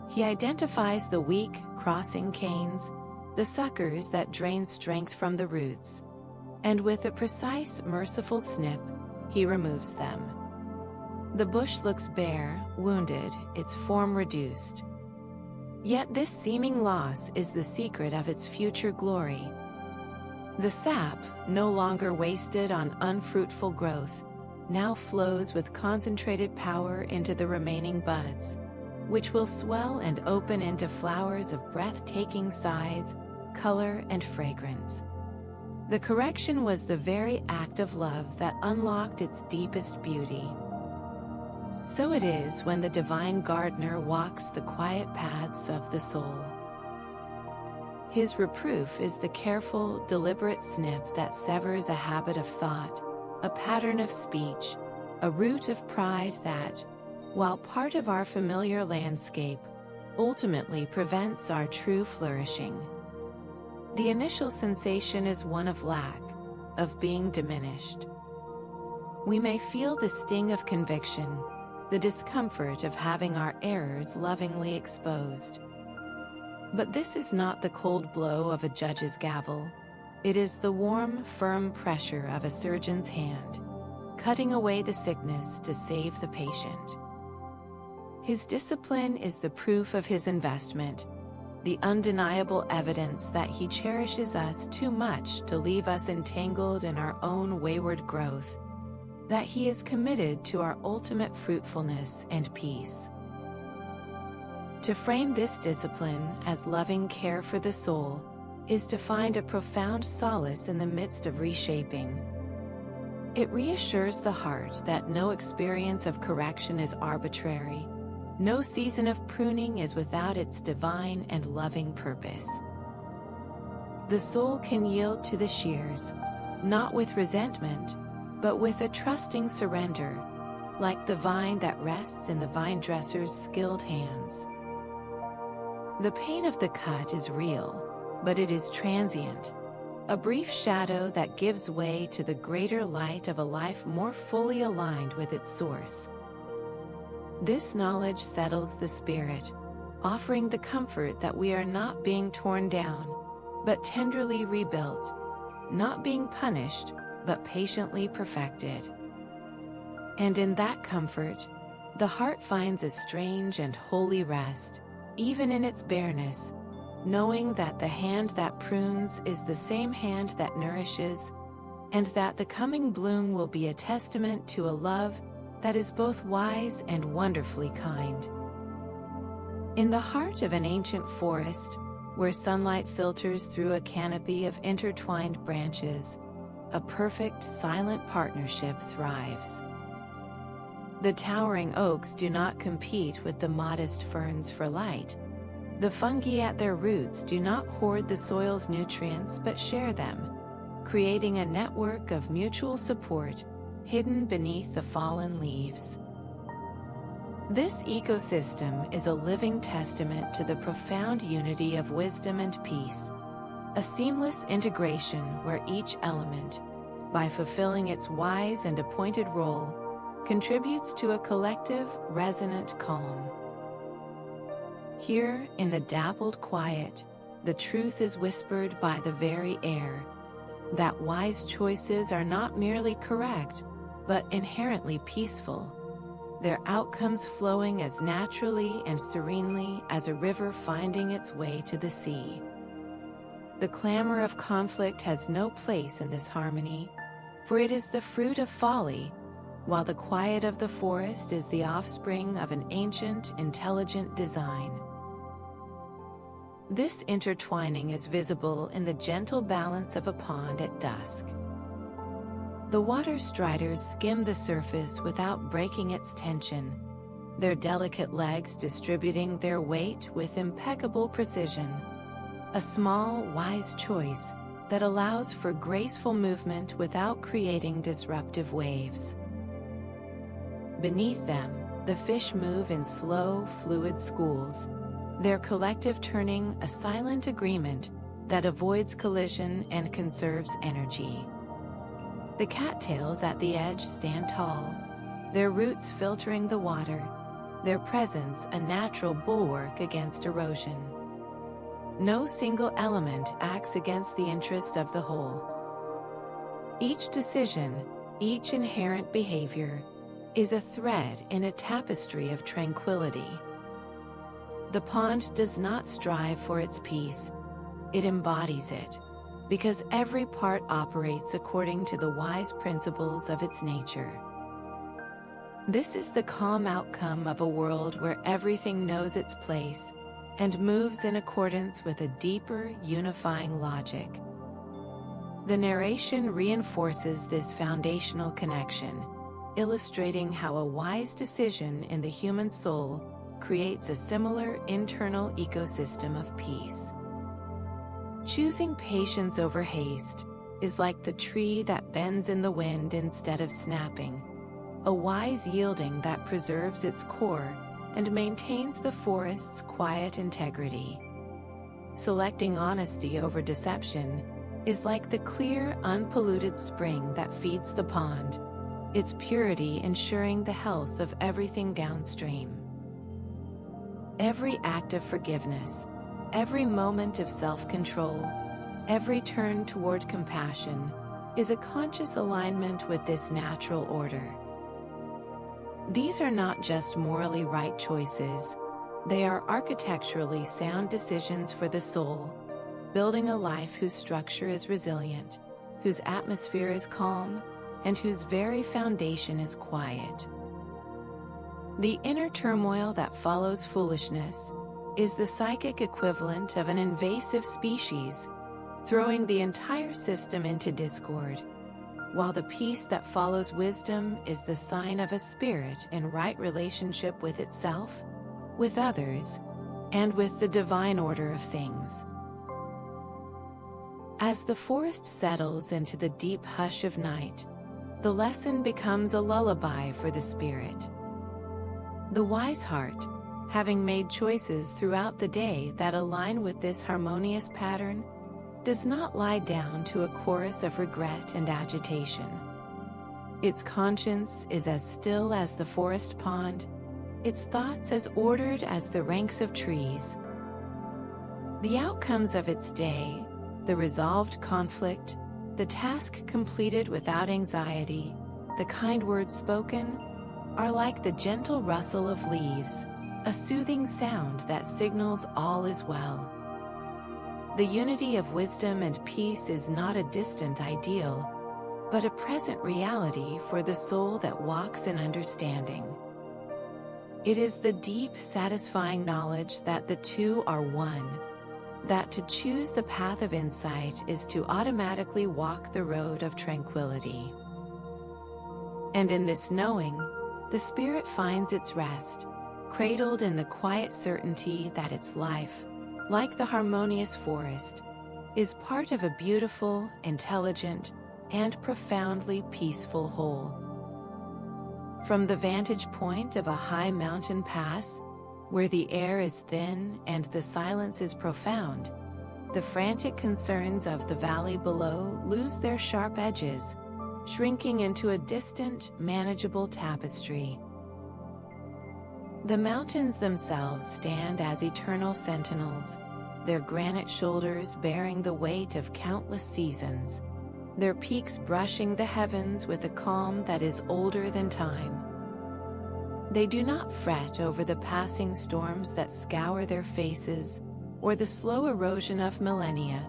He identifies the weak, crossing canes, the suckers that drain strength from the roots, and with a precise, merciful snip, he removes them. The bush looks bare, wounded, its form reduced. Yet this seeming loss is the secret of its future glory. The sap, no longer wasted on unfruitful growth, now flows with concentrated power into the remaining buds, which will swell and open into flowers of breathtaking size, color, and fragrance. The correction was the very act of love that unlocked its deepest beauty. So it is when the divine gardener walks the quiet paths of the soul. His reproof is the careful, deliberate snip that severs a habit of thought, a pattern of speech, a root of pride that, while part of our familiar landscape, ultimately prevents our true flourishing. The initial sensation is one of lack, of being diminished. We may feel the sting of conviction, the discomfort of having our errors lovingly exposed. But this is not the cold blow of a judge's gavel. It is the warm, firm pressure of a surgeon's hand, cutting away the sickness to save the patient. His discipline is the proof of his investment, the undeniable evidence that he cherishes us too much to leave us entangled in our own wayward growth, that He is committed to our ultimate fruitfulness and peace. To frame this discipline as loving care for the soul is to find a profound solace in the midst of reshaping. It reassures the heart that no experience of correction is arbitrary, no season of pruning is without its divine and loving purpose. The soul can yield to the shears, not with resentment, but with a trusting surrender, like the vine that rests in the vine dresser's skilled hands. The pain of the cut is real, but it is transient, a brief shadow that gives way to the greater light of a life more fully aligned with its source. This knowledge settles the spirit, offering the comfort that we are not being torn down, but tenderly rebuilt, not being punished, but patiently perfected. And in that comfort, the heart finds a strange and holy rest, even in its bareness, knowing that the hand that prunes is the same hand that nourishes, and that the coming bloom will be a testament to a love that is both wise and wonderfully kind. In the heart of an ancient forest, where sunlight filters through a canopy of intertwined branches, a perfect silent partnership thrives. The towering oaks do not compete with the modest ferns for light. The fungi at their roots do not hoard the soil's nutrients but share them, creating a network of mutual support hidden beneath the fallen leaves. This ecosystem is a living testament to the profound unity of wisdom and peace, a seamless integration where each element, by fulfilling its wise and appointed role, contributes to a collective, resonant calm. Here, in the dappled quiet, the truth is whispered by the very air, that wise choices are not merely correct, but inherently peaceful, their outcomes flowing as naturally and serenely as a river finding its way to the sea. The clamor of conflict has no place in this harmony, for it is the fruit of folly, while the quiet of the forest is the offspring of an ancient, intelligent design. This intertwining is visible in the gentle balance of a pond at dusk. The water striders skim the surface without breaking its tension, their delicate legs distributing their weight with impeccable precision. A small, wise choice that allows for graceful movement without creating disruptive waves. Beneath them, the fish move in slow, fluid schools, their collective turning a silent agreement that avoids collision and conserves energy. The cattails at the edge stand tall, their roots filtering the water, their presence a natural bulwark against erosion. No single element acts against the interest of the whole. Each decision, each inherent behavior, is a thread in a tapestry of tranquility. The pond does not strive for its peace, it embodies it, because every part operates according to the wise principles of its nature. This is the calm outcome of a world where everything knows its place and moves in accordance with a deeper, unifying logic. The narration reinforces this foundational connection, illustrating how a wise decision in the human soul creates a similar internal ecosystem of peace. Choosing patience over haste is like the tree that bends in the wind instead of snapping, a wise yielding that preserves its core and maintains the forest's quiet integrity. Selecting honesty over deception is like the clear, unpolluted spring that feeds the pond, its purity ensuring the health of everything downstream. Every act of forgiveness, every moment of self-control, every turn toward compassion is a conscious alignment with this natural order. These are not just morally right choices, they are architecturally sound decisions for the soul, building a life whose structure is resilient, whose atmosphere is calm, and whose very foundation is quiet. The inner turmoil that follows foolishness is the psychic equivalent of an invasive species, throwing the entire system into discord, while the peace that follows wisdom is the sign of a spirit in right relationship with itself, with others, and with the divine order of things. As the forest settles into the deep hush of night, the lesson becomes a lullaby for the spirit. The wise heart, having made choices throughout the day that align with this harmonious pattern, does not lie down to a chorus of regret and agitation. Its conscience is as still as the forest pond, its thoughts as ordered as the ranks of trees. The outcomes of its day, the resolved conflict, the task completed without anxiety, the kind words spoken, are like the gentle rustle of leaves, a soothing sound that signals all is well. The unity of wisdom and peace is not a distant ideal, but a present reality for the soul that walks in understanding. It is the deep, satisfying knowledge that the two are one, that to choose the path of insight is to automatically walk the road of tranquility. And in this knowing, the spirit finds its rest, cradled in the quiet certainty that its life, like the harmonious forest, is part of a beautiful, intelligent, and profoundly peaceful whole. From the vantage point of a high mountain pass, where the air is thin and the silence is profound, the frantic concerns of the valley below lose their sharp edges, shrinking into a distant, manageable tapestry. The mountains themselves stand as eternal sentinels, their granite shoulders bearing the weight of countless seasons, their peaks brushing the heavens with a calm that is older than time. They do not fret over the passing storms that scour their faces, or the slow erosion of millennia.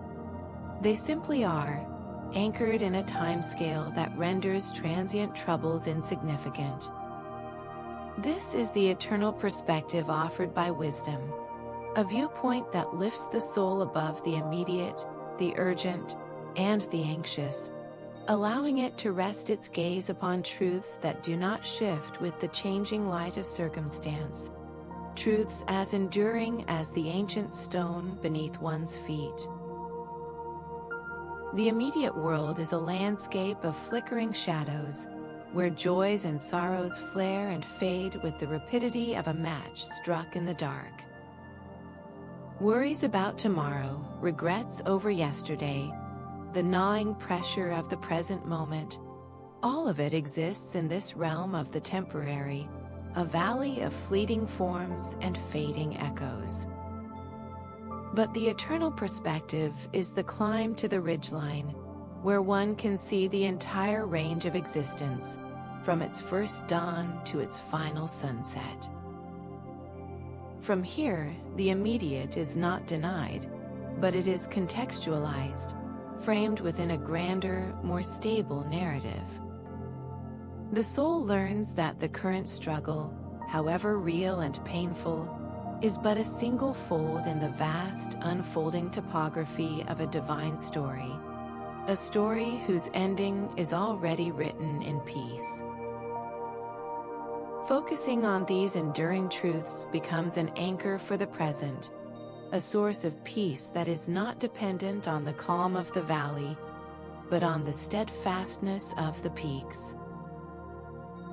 They simply are, anchored in a timescale that renders transient troubles insignificant. This is the eternal perspective offered by wisdom, a viewpoint that lifts the soul above the immediate, the urgent, and the anxious, allowing it to rest its gaze upon truths that do not shift with the changing light of circumstance, truths as enduring as the ancient stone beneath one's feet. The immediate world is a landscape of flickering shadows, where joys and sorrows flare and fade with the rapidity of a match struck in the dark. Worries about tomorrow, regrets over yesterday, the gnawing pressure of the present moment, all of it exists in this realm of the temporary, a valley of fleeting forms and fading echoes. But the eternal perspective is the climb to the ridgeline, where one can see the entire range of existence, from its first dawn to its final sunset. From here, the immediate is not denied, but it is contextualized, framed within a grander, more stable narrative. The soul learns that the current struggle, however real and painful, is but a single fold in the vast, unfolding topography of a divine story, a story whose ending is already written in peace. Focusing on these enduring truths becomes an anchor for the present, a source of peace that is not dependent on the calm of the valley, but on the steadfastness of the peaks.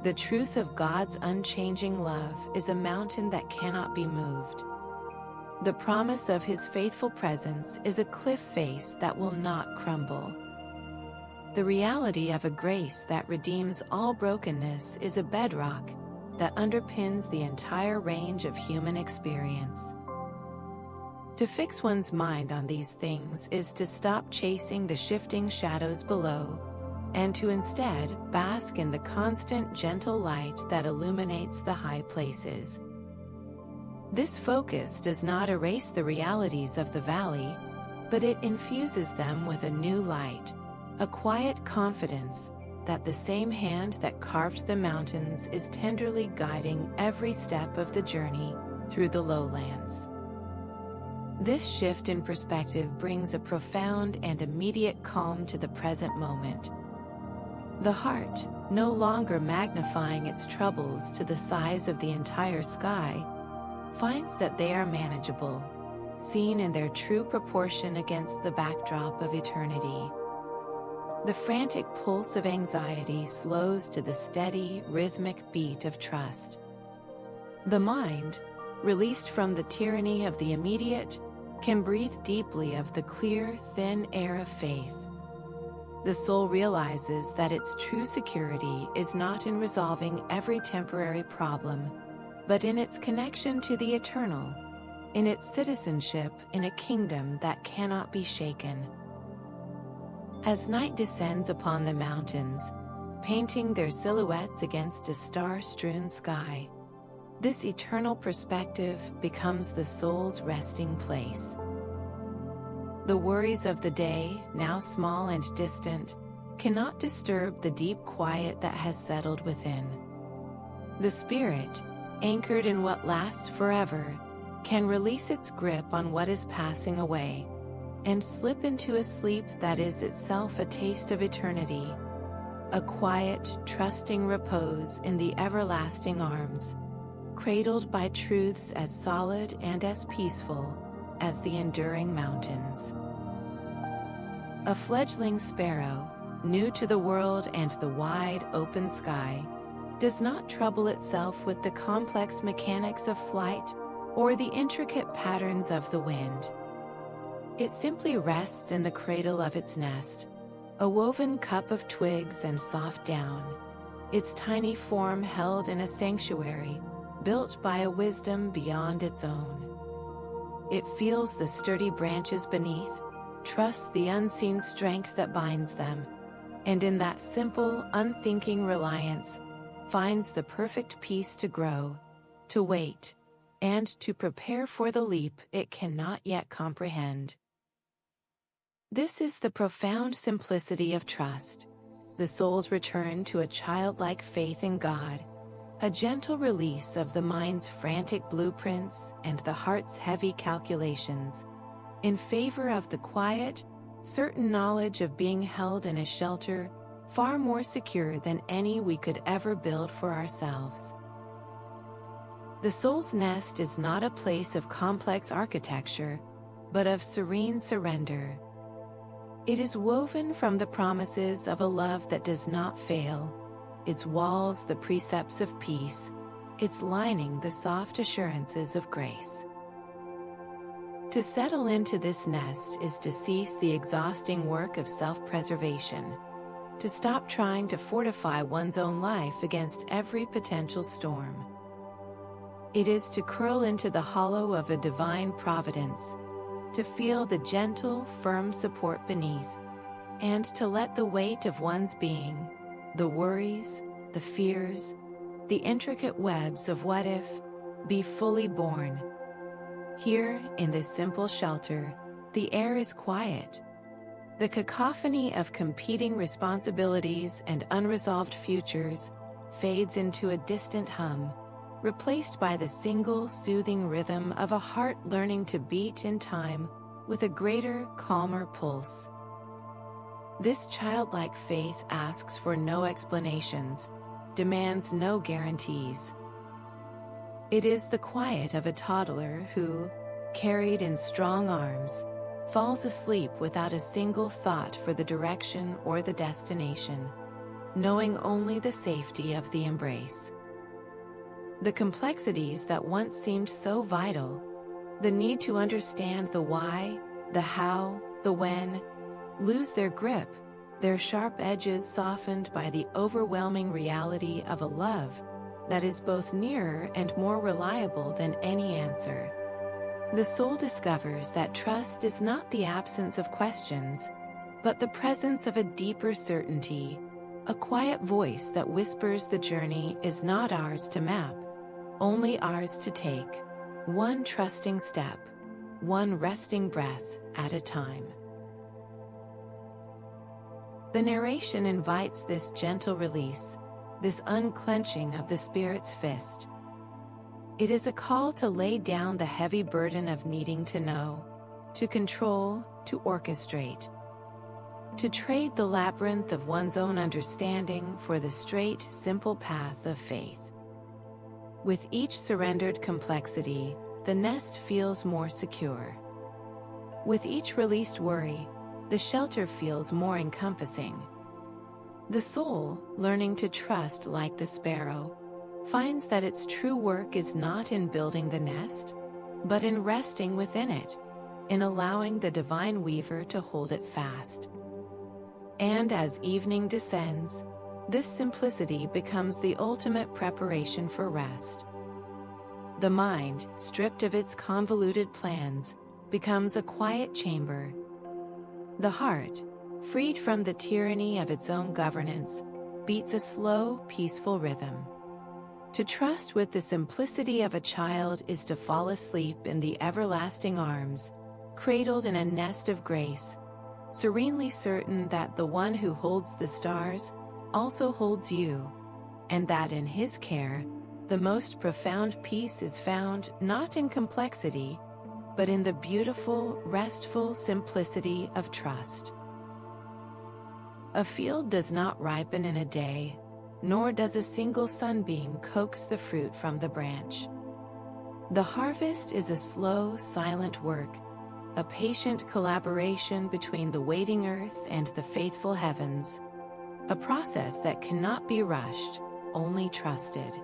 The truth of God's unchanging love is a mountain that cannot be moved. The promise of His faithful presence is a cliff face that will not crumble. The reality of a grace that redeems all brokenness is a bedrock that underpins the entire range of human experience. To fix one's mind on these things is to stop chasing the shifting shadows below, and to instead bask in the constant gentle light that illuminates the high places. This focus does not erase the realities of the valley, but it infuses them with a new light, a quiet confidence, that the same hand that carved the mountains is tenderly guiding every step of the journey through the lowlands. This shift in perspective brings a profound and immediate calm to the present moment. The heart, no longer magnifying its troubles to the size of the entire sky, finds that they are manageable, seen in their true proportion against the backdrop of eternity. The frantic pulse of anxiety slows to the steady, rhythmic beat of trust. The mind, released from the tyranny of the immediate, can breathe deeply of the clear, thin air of faith. The soul realizes that its true security is not in resolving every temporary problem, but in its connection to the eternal, in its citizenship in a kingdom that cannot be shaken. As night descends upon the mountains, painting their silhouettes against a star-strewn sky, this eternal perspective becomes the soul's resting place. The worries of the day, now small and distant, cannot disturb the deep quiet that has settled within. The spirit, anchored in what lasts forever, can release its grip on what is passing away, and slip into a sleep that is itself a taste of eternity, a quiet, trusting repose in the everlasting arms, cradled by truths as solid and as peaceful as the enduring mountains. A fledgling sparrow, new to the world and the wide, open sky, does not trouble itself with the complex mechanics of flight or the intricate patterns of the wind. It simply rests in the cradle of its nest, a woven cup of twigs and soft down, its tiny form held in a sanctuary, built by a wisdom beyond its own. It feels the sturdy branches beneath, trusts the unseen strength that binds them, and in that simple, unthinking reliance, finds the perfect peace to grow, to wait, and to prepare for the leap it cannot yet comprehend. This is the profound simplicity of trust, the soul's return to a childlike faith in God, a gentle release of the mind's frantic blueprints and the heart's heavy calculations, in favor of the quiet, certain knowledge of being held in a shelter far more secure than any we could ever build for ourselves. The soul's nest is not a place of complex architecture, but of serene surrender. It is woven from the promises of a love that does not fail, its walls the precepts of peace, its lining the soft assurances of grace. To settle into this nest is to cease the exhausting work of self-preservation, to stop trying to fortify one's own life against every potential storm. It is to curl into the hollow of a divine providence, to feel the gentle, firm support beneath, and to let the weight of one's being, the worries, the fears, the intricate webs of what if, be fully borne. Here, in this simple shelter, the air is quiet. The cacophony of competing responsibilities and unresolved futures fades into a distant hum, replaced by the single soothing rhythm of a heart learning to beat in time with a greater, calmer pulse. This childlike faith asks for no explanations, demands no guarantees. It is the quiet of a toddler who, carried in strong arms, falls asleep without a single thought for the direction or the destination, knowing only the safety of the embrace. The complexities that once seemed so vital, the need to understand the why, the how, the when, lose their grip, their sharp edges softened by the overwhelming reality of a love that is both nearer and more reliable than any answer. The soul discovers that trust is not the absence of questions, but the presence of a deeper certainty, a quiet voice that whispers the journey is not ours to map, only ours to take, one trusting step, one resting breath at a time. The narration invites this gentle release, this unclenching of the spirit's fist. It is a call to lay down the heavy burden of needing to know, to control, to orchestrate. To trade the labyrinth of one's own understanding for the straight, simple path of faith. With each surrendered complexity, the nest feels more secure. With each released worry, the shelter feels more encompassing. The soul, learning to trust like the sparrow, finds that its true work is not in building the nest, but in resting within it, in allowing the divine weaver to hold it fast. And as evening descends, this simplicity becomes the ultimate preparation for rest. The mind, stripped of its convoluted plans, becomes a quiet chamber. The heart, freed from the tyranny of its own governance, beats a slow, peaceful rhythm. To trust with the simplicity of a child is to fall asleep in the everlasting arms, cradled in a nest of grace, serenely certain that the one who holds the stars also holds you, and that in his care, the most profound peace is found not in complexity, but in the beautiful, restful simplicity of trust. A field does not ripen in a day, nor does a single sunbeam coax the fruit from the branch. The harvest is a slow, silent work, a patient collaboration between the waiting earth and the faithful heavens, a process that cannot be rushed, only trusted.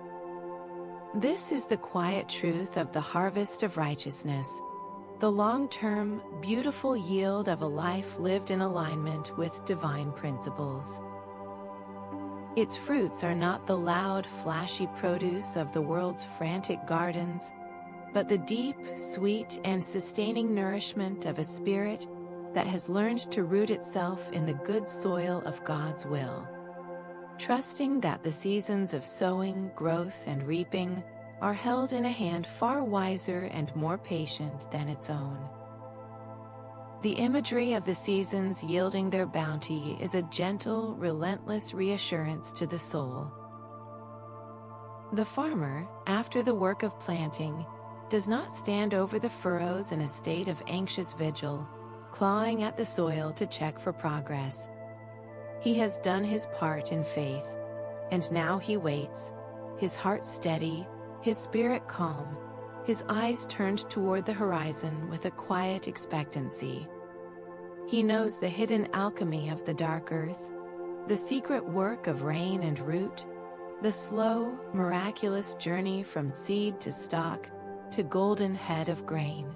This is the quiet truth of the harvest of righteousness, the long-term, beautiful yield of a life lived in alignment with divine principles. Its fruits are not the loud, flashy produce of the world's frantic gardens, but the deep, sweet, and sustaining nourishment of a spirit that has learned to root itself in the good soil of God's will. Trusting that the seasons of sowing, growth, and reaping are held in a hand far wiser and more patient than its own. The imagery of the seasons yielding their bounty is a gentle, relentless reassurance to the soul. The farmer, after the work of planting, does not stand over the furrows in a state of anxious vigil, clawing at the soil to check for progress. He has done his part in faith, and now he waits, his heart steady, his spirit calm, his eyes turned toward the horizon with a quiet expectancy. He knows the hidden alchemy of the dark earth, the secret work of rain and root, the slow, miraculous journey from seed to stalk, to golden head of grain.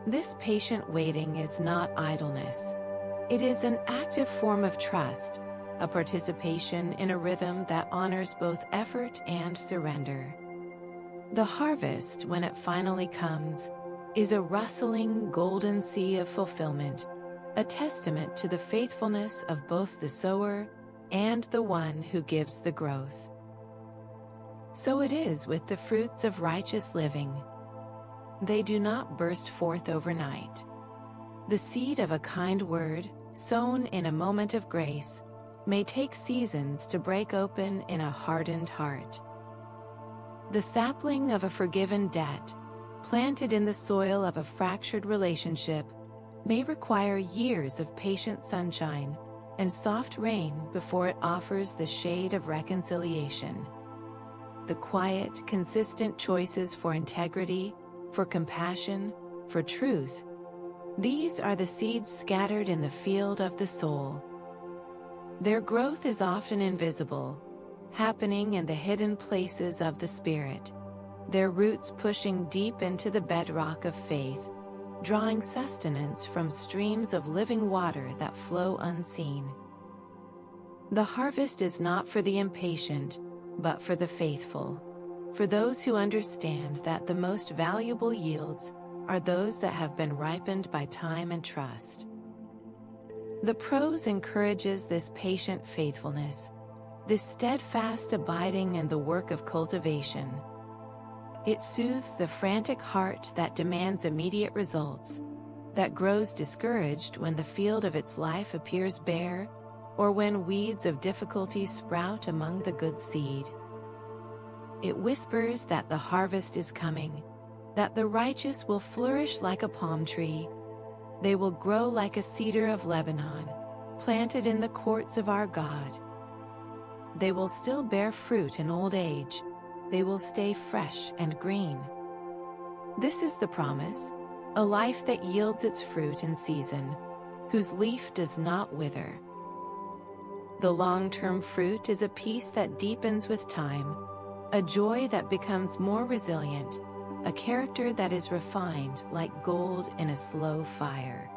This patient waiting is not idleness. It is an active form of trust, a participation in a rhythm that honors both effort and surrender. The harvest, when it finally comes, is a rustling golden sea of fulfillment, a testament to the faithfulness of both the sower and the one who gives the growth. So it is with the fruits of righteous living. They do not burst forth overnight. The seed of a kind word, sown in a moment of grace, may take seasons to break open in a hardened heart. The sapling of a forgiven debt, planted in the soil of a fractured relationship, may require years of patient sunshine and soft rain before it offers the shade of reconciliation. The quiet, consistent choices for integrity, for compassion, for truth, these are the seeds scattered in the field of the soul. Their growth is often invisible, happening in the hidden places of the spirit, their roots pushing deep into the bedrock of faith, drawing sustenance from streams of living water that flow unseen. The harvest is not for the impatient, but for the faithful, for those who understand that the most valuable yields are those that have been ripened by time and trust. The prose encourages this patient faithfulness, this steadfast abiding in the work of cultivation. It soothes the frantic heart that demands immediate results, that grows discouraged when the field of its life appears bare, or when weeds of difficulty sprout among the good seed. It whispers that the harvest is coming, that the righteous will flourish like a palm tree. They will grow like a cedar of Lebanon, planted in the courts of our God. They will still bear fruit in old age. They will stay fresh and green. This is the promise, a life that yields its fruit in season, whose leaf does not wither. The long-term fruit is a peace that deepens with time, a joy that becomes more resilient, a character that is refined like gold in a slow fire.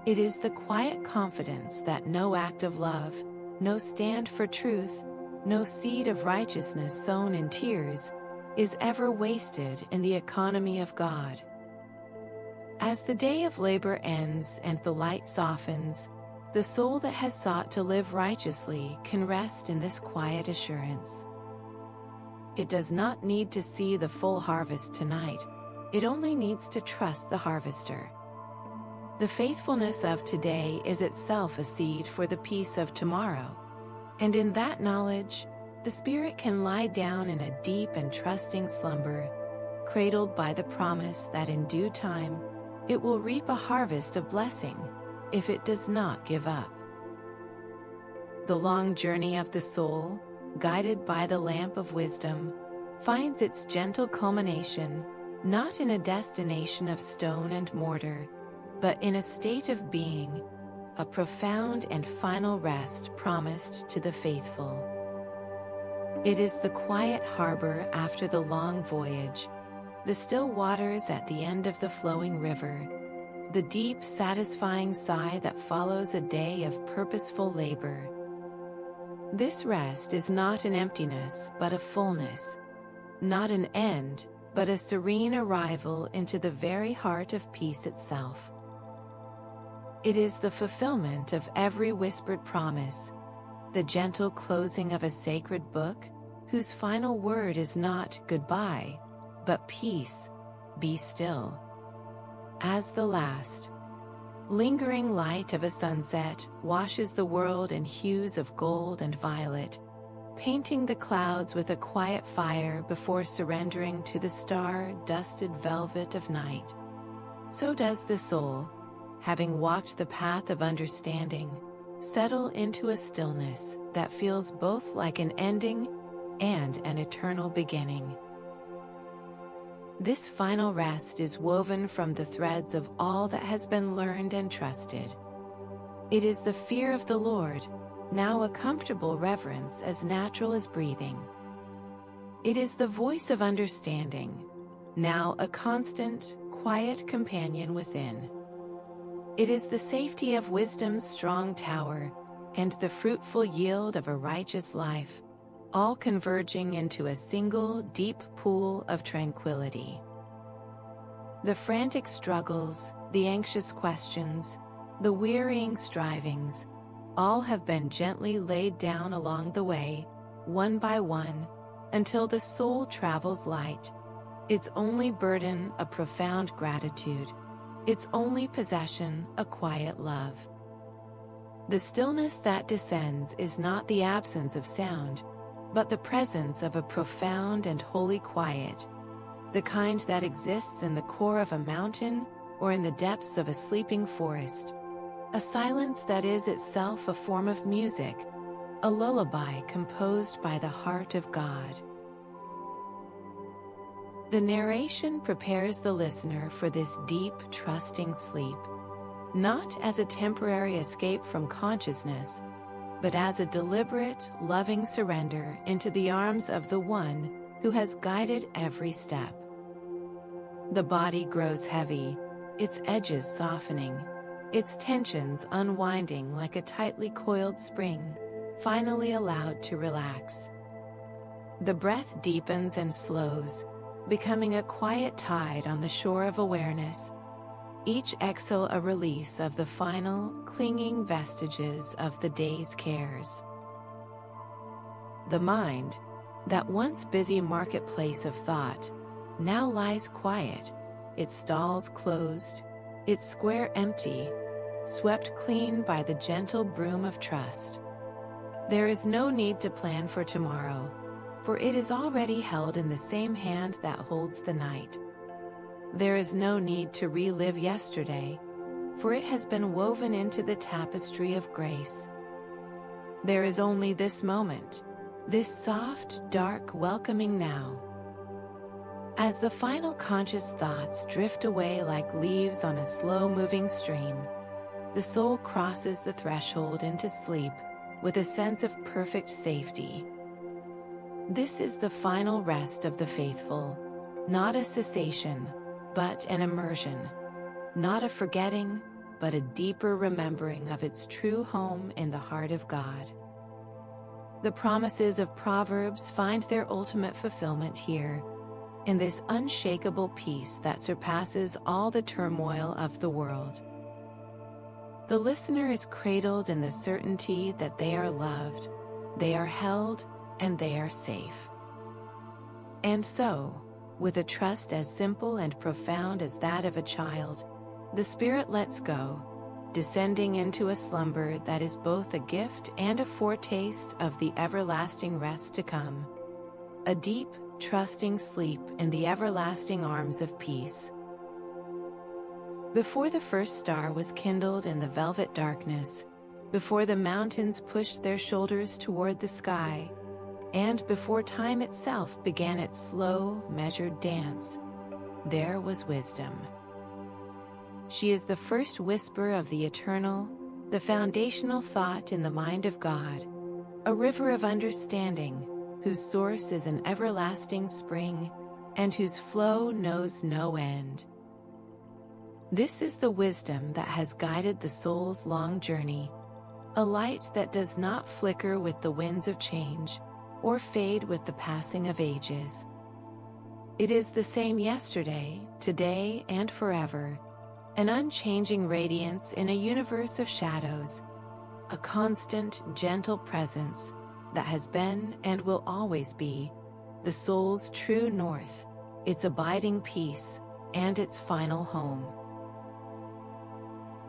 It is the quiet confidence that no act of love, no stand for truth, no seed of righteousness sown in tears, is ever wasted in the economy of God. As the day of labor ends and the light softens, the soul that has sought to live righteously can rest in this quiet assurance. It does not need to see the full harvest tonight. It only needs to trust the harvester. The faithfulness of today is itself a seed for the peace of tomorrow. And in that knowledge, the spirit can lie down in a deep and trusting slumber, cradled by the promise that in due time, it will reap a harvest of blessing, if it does not give up. The long journey of the soul, guided by the lamp of wisdom, finds its gentle culmination, not in a destination of stone and mortar, but in a state of being, a profound and final rest promised to the faithful. It is the quiet harbor after the long voyage, the still waters at the end of the flowing river, the deep, satisfying sigh that follows a day of purposeful labor. This rest is not an emptiness but a fullness, not an end, but a serene arrival into the very heart of peace itself. It is the fulfillment of every whispered promise, the gentle closing of a sacred book, whose final word is not goodbye, but peace, be still. As the last, lingering light of a sunset washes the world in hues of gold and violet, painting the clouds with a quiet fire before surrendering to the star-dusted velvet of night, so does the soul, having walked the path of understanding, settle into a stillness that feels both like an ending and an eternal beginning. This final rest is woven from the threads of all that has been learned and trusted. It is the fear of the Lord, now a comfortable reverence as natural as breathing. It is the voice of understanding, now a constant, quiet companion within. It is the safety of wisdom's strong tower, and the fruitful yield of a righteous life, all converging into a single deep pool of tranquility. The frantic struggles, the anxious questions, the wearying strivings, all have been gently laid down along the way, one by one, until the soul travels light, its only burden a profound gratitude, its only possession a quiet love. The stillness that descends is not the absence of sound, but the presence of a profound and holy quiet, the kind that exists in the core of a mountain or in the depths of a sleeping forest, a silence that is itself a form of music, a lullaby composed by the heart of God. The narration prepares the listener for this deep, trusting sleep, not as a temporary escape from consciousness, but as a deliberate, loving surrender into the arms of the One who has guided every step. The body grows heavy, its edges softening, its tensions unwinding like a tightly coiled spring, finally allowed to relax. The breath deepens and slows, becoming a quiet tide on the shore of awareness, each exhale a release of the final, clinging vestiges of the day's cares. The mind, that once busy marketplace of thought, now lies quiet, its stalls closed, its square empty, swept clean by the gentle broom of trust. There is no need to plan for tomorrow, for it is already held in the same hand that holds the night. There is no need to relive yesterday, for it has been woven into the tapestry of grace. There is only this moment, this soft, dark, welcoming now. As the final conscious thoughts drift away like leaves on a slow-moving stream, the soul crosses the threshold into sleep with a sense of perfect safety. This is the final rest of the faithful, not a cessation, but an immersion, not a forgetting, but a deeper remembering of its true home in the heart of God. The promises of Proverbs find their ultimate fulfillment here, in this unshakable peace that surpasses all the turmoil of the world. The listener is cradled in the certainty that they are loved, they are held, and they are safe. And so, with a trust as simple and profound as that of a child, the spirit lets go, descending into a slumber that is both a gift and a foretaste of the everlasting rest to come. A deep, trusting sleep in the everlasting arms of peace. Before the first star was kindled in the velvet darkness, before the mountains pushed their shoulders toward the sky, and before time itself began its slow, measured dance, there was wisdom. She is the first whisper of the eternal, the foundational thought in the mind of God, a river of understanding, whose source is an everlasting spring, and whose flow knows no end. This is the wisdom that has guided the soul's long journey, a light that does not flicker with the winds of change, or fade with the passing of ages. It is the same yesterday, today, and forever, an unchanging radiance in a universe of shadows, a constant, gentle presence that has been and will always be the soul's true north, its abiding peace, and its final home.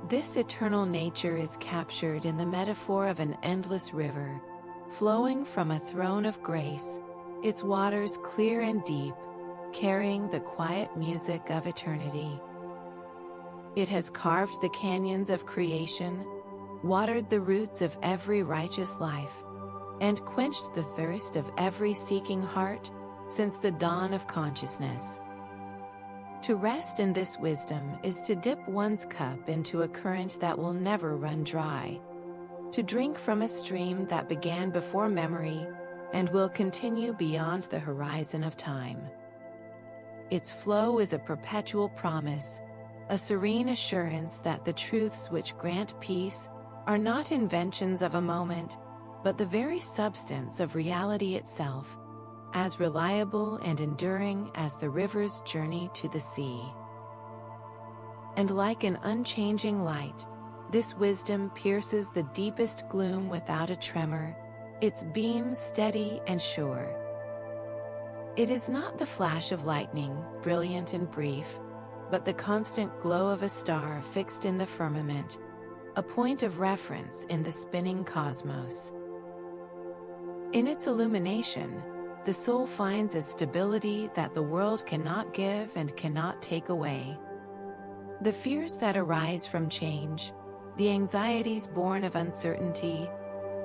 This eternal nature is captured in the metaphor of an endless river, flowing from a throne of grace, its waters clear and deep, carrying the quiet music of eternity. It has carved the canyons of creation, watered the roots of every righteous life, and quenched the thirst of every seeking heart since the dawn of consciousness. To rest in this wisdom is to dip one's cup into a current that will never run dry, to drink from a stream that began before memory and will continue beyond the horizon of time. Its flow is a perpetual promise, a serene assurance that the truths which grant peace are not inventions of a moment, but the very substance of reality itself, as reliable and enduring as the river's journey to the sea. And like an unchanging light, this wisdom pierces the deepest gloom without a tremor, its beam steady and sure. It is not the flash of lightning, brilliant and brief, but the constant glow of a star fixed in the firmament, a point of reference in the spinning cosmos. In its illumination, the soul finds a stability that the world cannot give and cannot take away. The fears that arise from change, the anxieties born of uncertainty,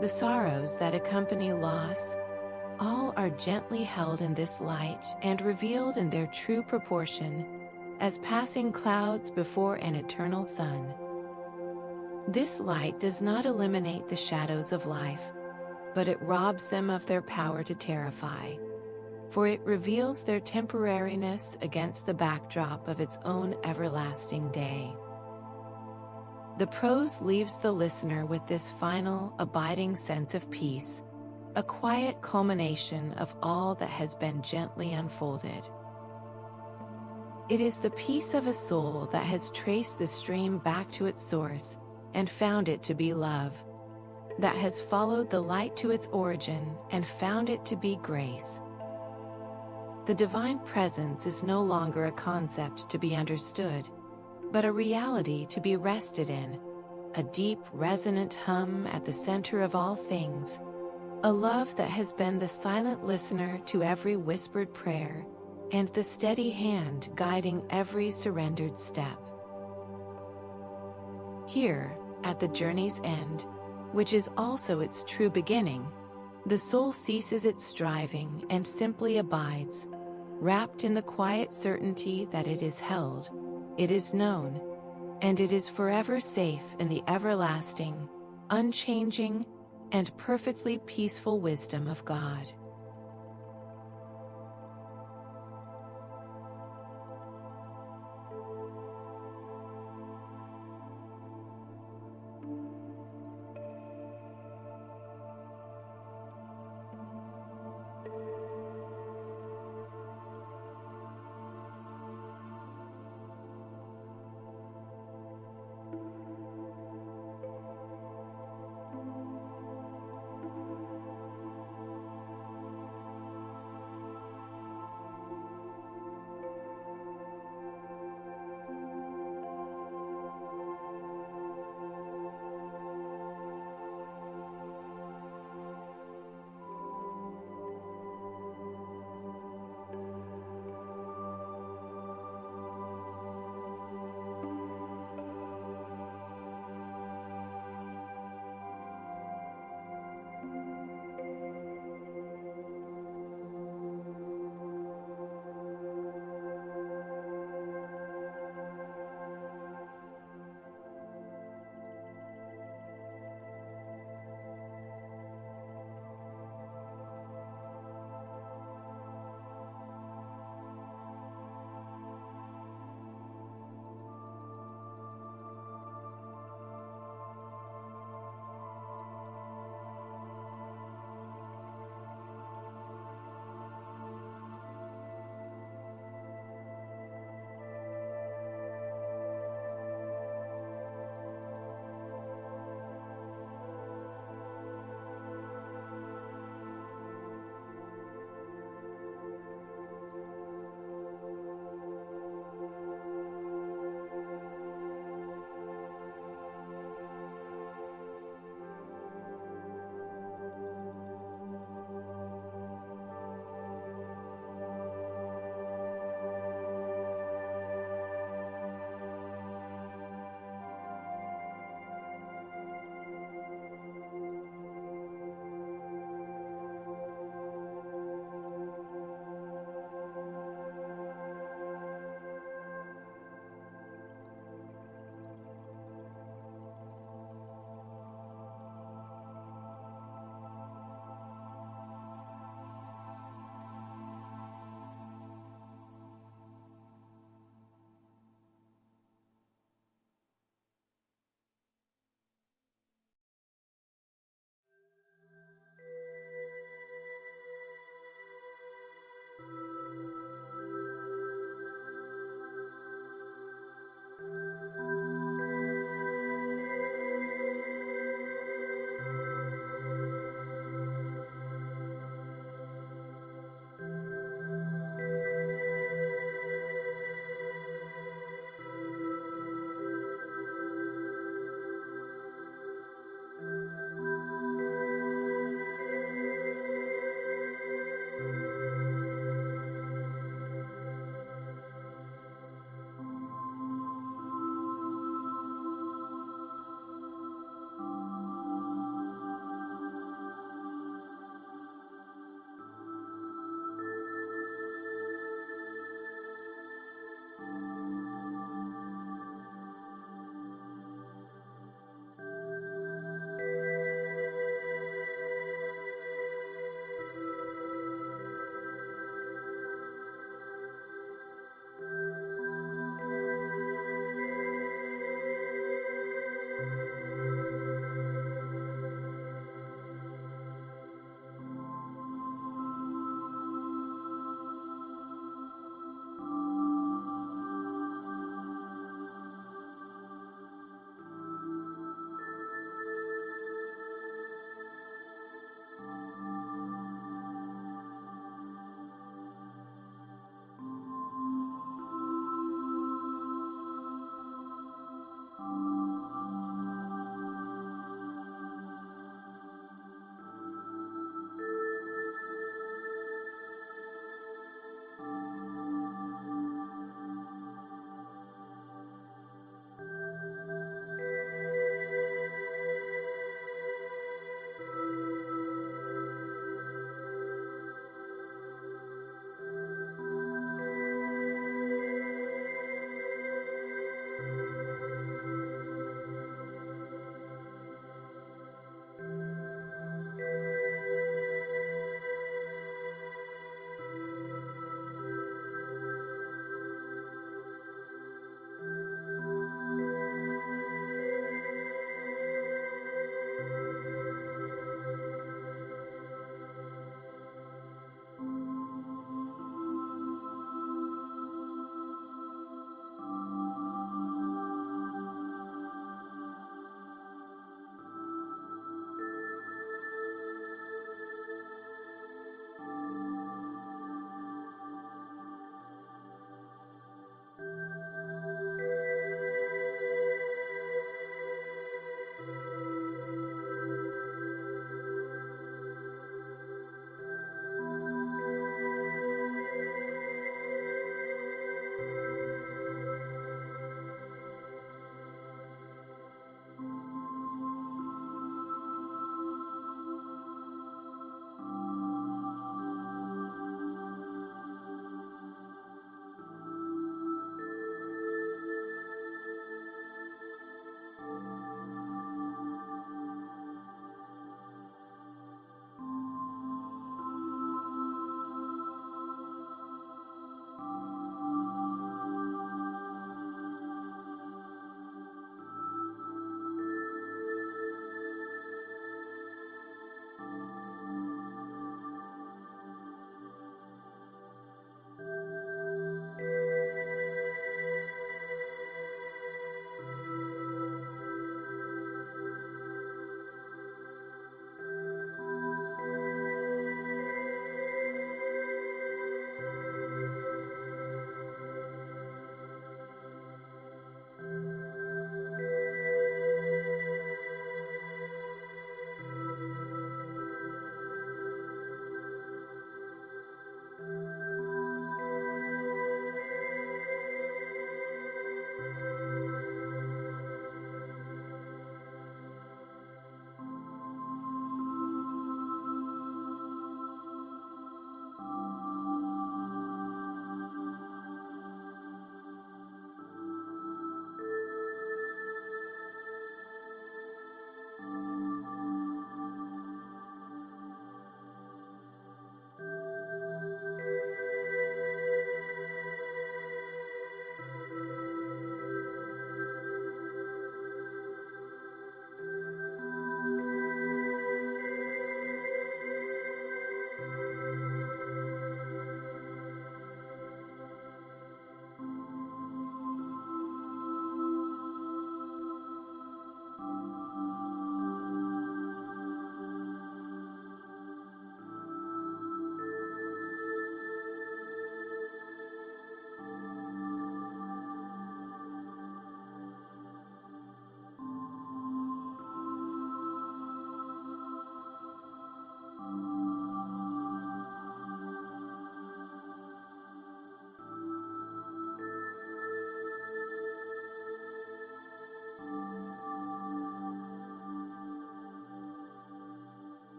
the sorrows that accompany loss, all are gently held in this light and revealed in their true proportion, as passing clouds before an eternal sun. This light does not eliminate the shadows of life, but it robs them of their power to terrify, for it reveals their temporariness against the backdrop of its own everlasting day. The prose leaves the listener with this final, abiding sense of peace, a quiet culmination of all that has been gently unfolded. It is the peace of a soul that has traced the stream back to its source and found it to be love, that has followed the light to its origin and found it to be grace. The divine presence is no longer a concept to be understood, but a reality to be rested in, a deep, resonant hum at the center of all things, a love that has been the silent listener to every whispered prayer, and the steady hand guiding every surrendered step. Here, at the journey's end, which is also its true beginning, the soul ceases its striving and simply abides, wrapped in the quiet certainty that it is held, it is known, and it is forever safe in the everlasting, unchanging, and perfectly peaceful wisdom of God.